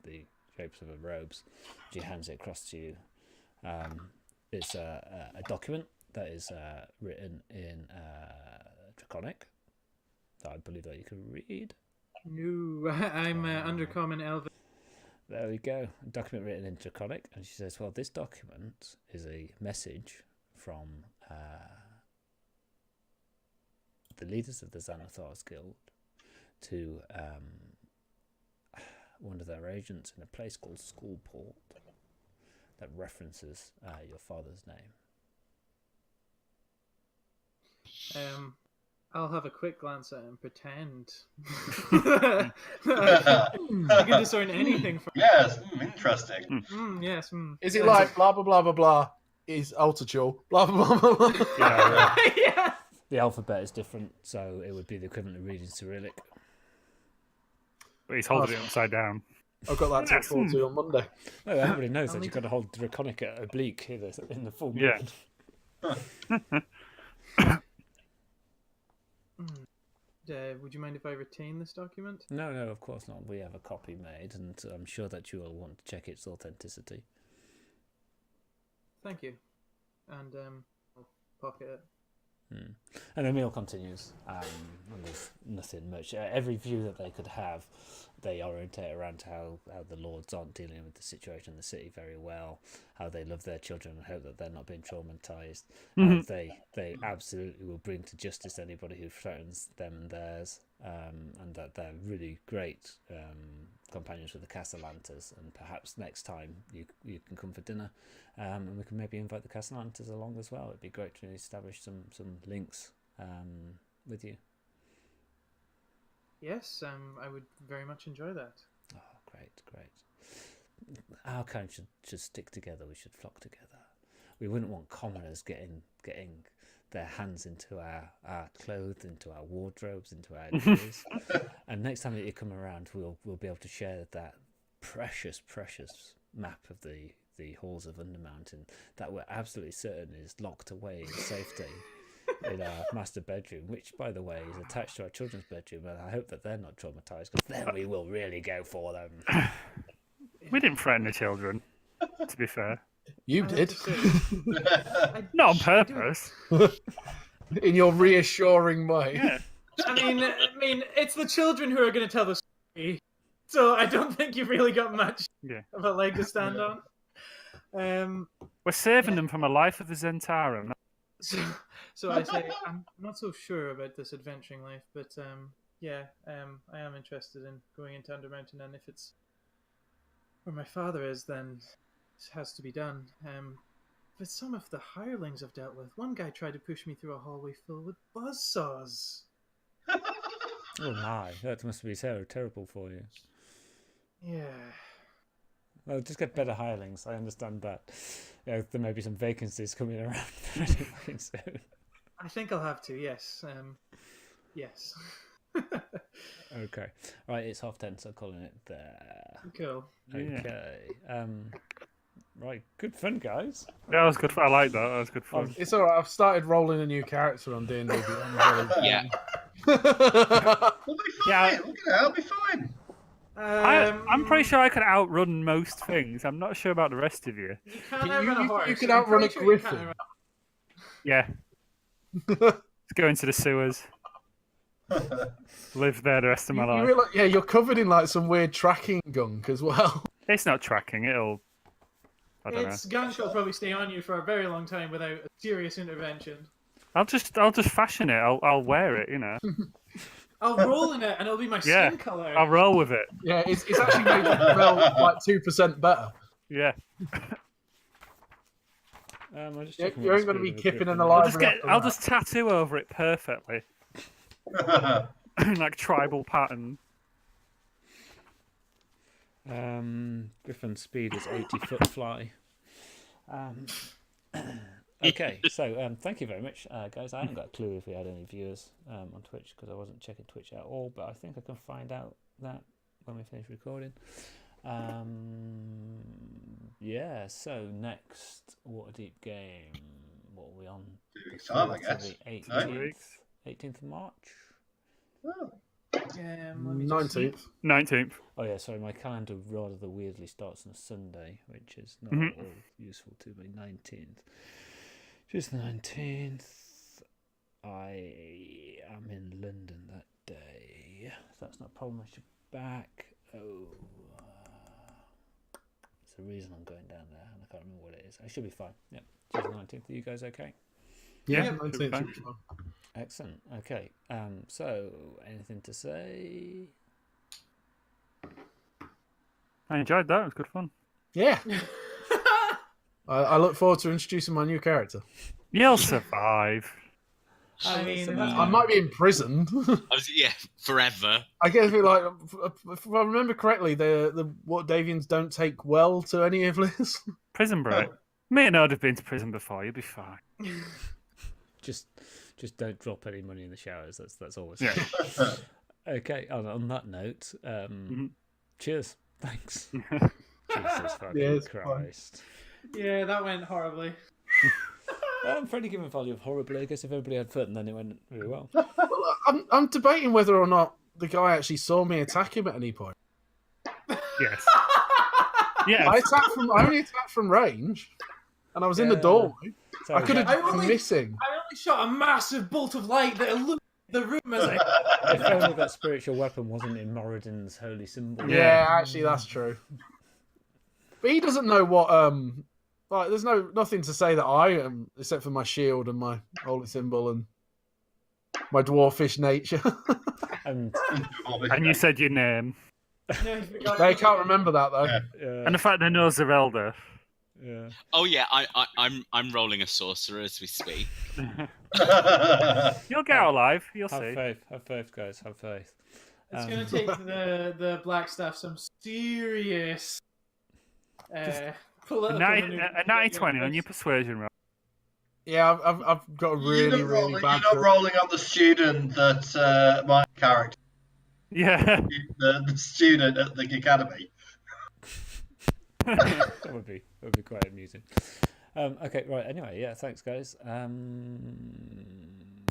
shapes of her robes. She hands it across to you. It's a document that is written in Draconic that I believe that you can read. No, I'm undercommon elven. There we go. A document written in Draconic, and she says, "Well, this document is a message from the leaders of the Xanathars Guild to one of their agents in a place called Schoolport that references your father's name." I'll have a quick glance at it and pretend. I can discern anything from. Yes, interesting. Yes. Is it like blah blah blah blah blah? Is Eltorchul blah blah blah blah? Yeah. Yeah. The alphabet is different, so it would be the equivalent of reading Cyrillic. But he's holding it upside down. I've got that to look forward to on Monday. No, everybody knows that you've got to hold Draconic at oblique in the full moon. Yeah. Would you mind if I retain this document? No, of course not. We have a copy made, and I'm sure that you will want to check its authenticity. Thank you. And I'll pocket it. And the meal continues. And there's nothing much. Every view that they could have, they orientate around how the lords aren't dealing with the situation in the city very well, how they love their children and hope that they're not being traumatized. They absolutely will bring to justice anybody who threatens them and theirs, and that they're really great companions with the Castellantas. And perhaps next time you can come for dinner, and we can maybe invite the Castellantas along as well. It'd be great to establish some links with you. Yes, I would very much enjoy that. Oh, great. Our kind should stick together. We should flock together. We wouldn't want commoners getting their hands into our clothes, into our wardrobes, into our ideas. And next time that you come around, we'll be able to share that precious map of the halls of Undermountain that we're absolutely certain is locked away in safety in our master bedroom, which, by the way, is attached to our children's bedroom, and I hope that they're not traumatized, because then we will really go for them. We didn't threaten the children, to be fair. You did. Not on purpose. In your reassuring way. Yeah. I mean, it's the children who are going to tell the story, so I don't think you've really got much of a leg to stand on. We're saving them from a life of the Zentarum. So I say I'm not so sure about this adventuring life, but I am interested in going into Undermountain, and if it's where my father is, then it has to be done. But some of the hirelings I've dealt with, one guy tried to push me through a hallway filled with buzzsaws. Oh my, that must be so terrible for you. Yeah. Well, just get better hirelings. I understand that. Yeah, there may be some vacancies coming around pretty soon. I think I'll have to. Yes. Yes. Okay. Right. It's 10:30, so calling it there. Cool. Okay. Right. Good fun, guys. Yeah, that was good. I like that. That was good fun. It's alright. I've started rolling a new character on D&D. Yeah. We'll be fine. Look at that. I'll be fine. I'm pretty sure I can outrun most things. I'm not sure about the rest of you. You can't outrun a horse. You could outrun a pretty sure you can't griffin. outrun- Yeah. Let's go into the sewers. Live there the rest of my life. You're covered in like some weird tracking gunk as well. It's not tracking. I don't know. Gunk will probably stay on you for a very long time without a serious intervention. I'll just fashion it. I'll wear it. You know. I'll roll in it, and it'll be my skin color. I'll roll with it. Yeah, it's actually made you smell like 2% better. Yeah. You ain't going to be kipping in the library. I'll just tattoo over it perfectly. Like tribal pattern. Griffin's speed is 80-foot fly. Okay, so thank you very much, guys. I haven't got a clue if we had any viewers on Twitch because I wasn't checking Twitch at all, but I think I can find out that when we finish recording. Yeah, so next Waterdeep game, what are we on? Time, I guess. The 18th of March. Oh. Let me just see. 19th. 19th. Oh yeah, sorry, my calendar rather weirdly starts on a Sunday, which is not Mhm. at all useful to me. 19th. Just the 19th. I am in London that day. So that's not a problem. I should be back. Oh, there's a reason I'm going down there, and I can't remember what it is. I should be fine. Yep. Just the 19th. Are you guys okay? Yeah, Yeah, 19th. fine. should be fine. Excellent. Okay. So anything to say? I enjoyed that. It was good fun. Yeah. I look forward to introducing my new character. You'll survive. I mean, I might be imprisoned. Forever. I guess if I remember correctly, the Davians don't take well to any of this. Prison break. Me and I'd have been to prison before. You'll be fine. Just don't drop any money in the showers. That's always Yeah. okay. On that note, cheers. Thanks. Jesus fucking Yeah, it's fine. Christ. yeah, that went horribly. For any given value of horribly, I guess if everybody had fun, then it went really well. Well, I'm debating whether or not the guy actually saw me attack him at any point. Yes. Yeah. I only attacked from range, and I was in the Yeah. doorway. So I could have I been only- missing. I only shot a massive bolt of light that illuminated the room as I. if only that spiritual weapon wasn't in Moradin's holy symbol. Yeah, actually, that's true. But he doesn't know what like. There's nothing to say that I am, except for my shield and my holy symbol and my dwarfish nature. And And you said your name. No, he forgot They to- can't remember that though. yeah, And the fact they know Zerelda. yeah. Oh yeah, I'm rolling a sorcerer as we speak. You'll get out alive. You'll Have see. faith. Have faith, guys. Have faith. It's going to take the black staff some serious political maneuvers A to natty get 20 on this. your persuasion roll. Yeah, I've got a really bad. You're not rolling on the student that my character, Yeah. the student at the academy. That would be quite amusing. Okay, right. Anyway, yeah. Thanks, guys. I'm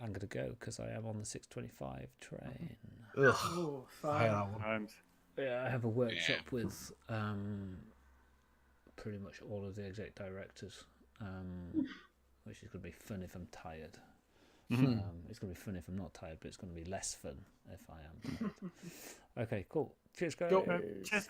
gonna go because I am on the 6:25 train. Ugh, Oh, I hate fine. that one. Times. Yeah, I have a workshop with pretty much all of the exec directors, which is gonna be fun if I'm tired. It's gonna be fun if I'm not tired, but it's gonna be less fun if I am tired. Okay, cool. Cheers, guys. Cool. Cheers,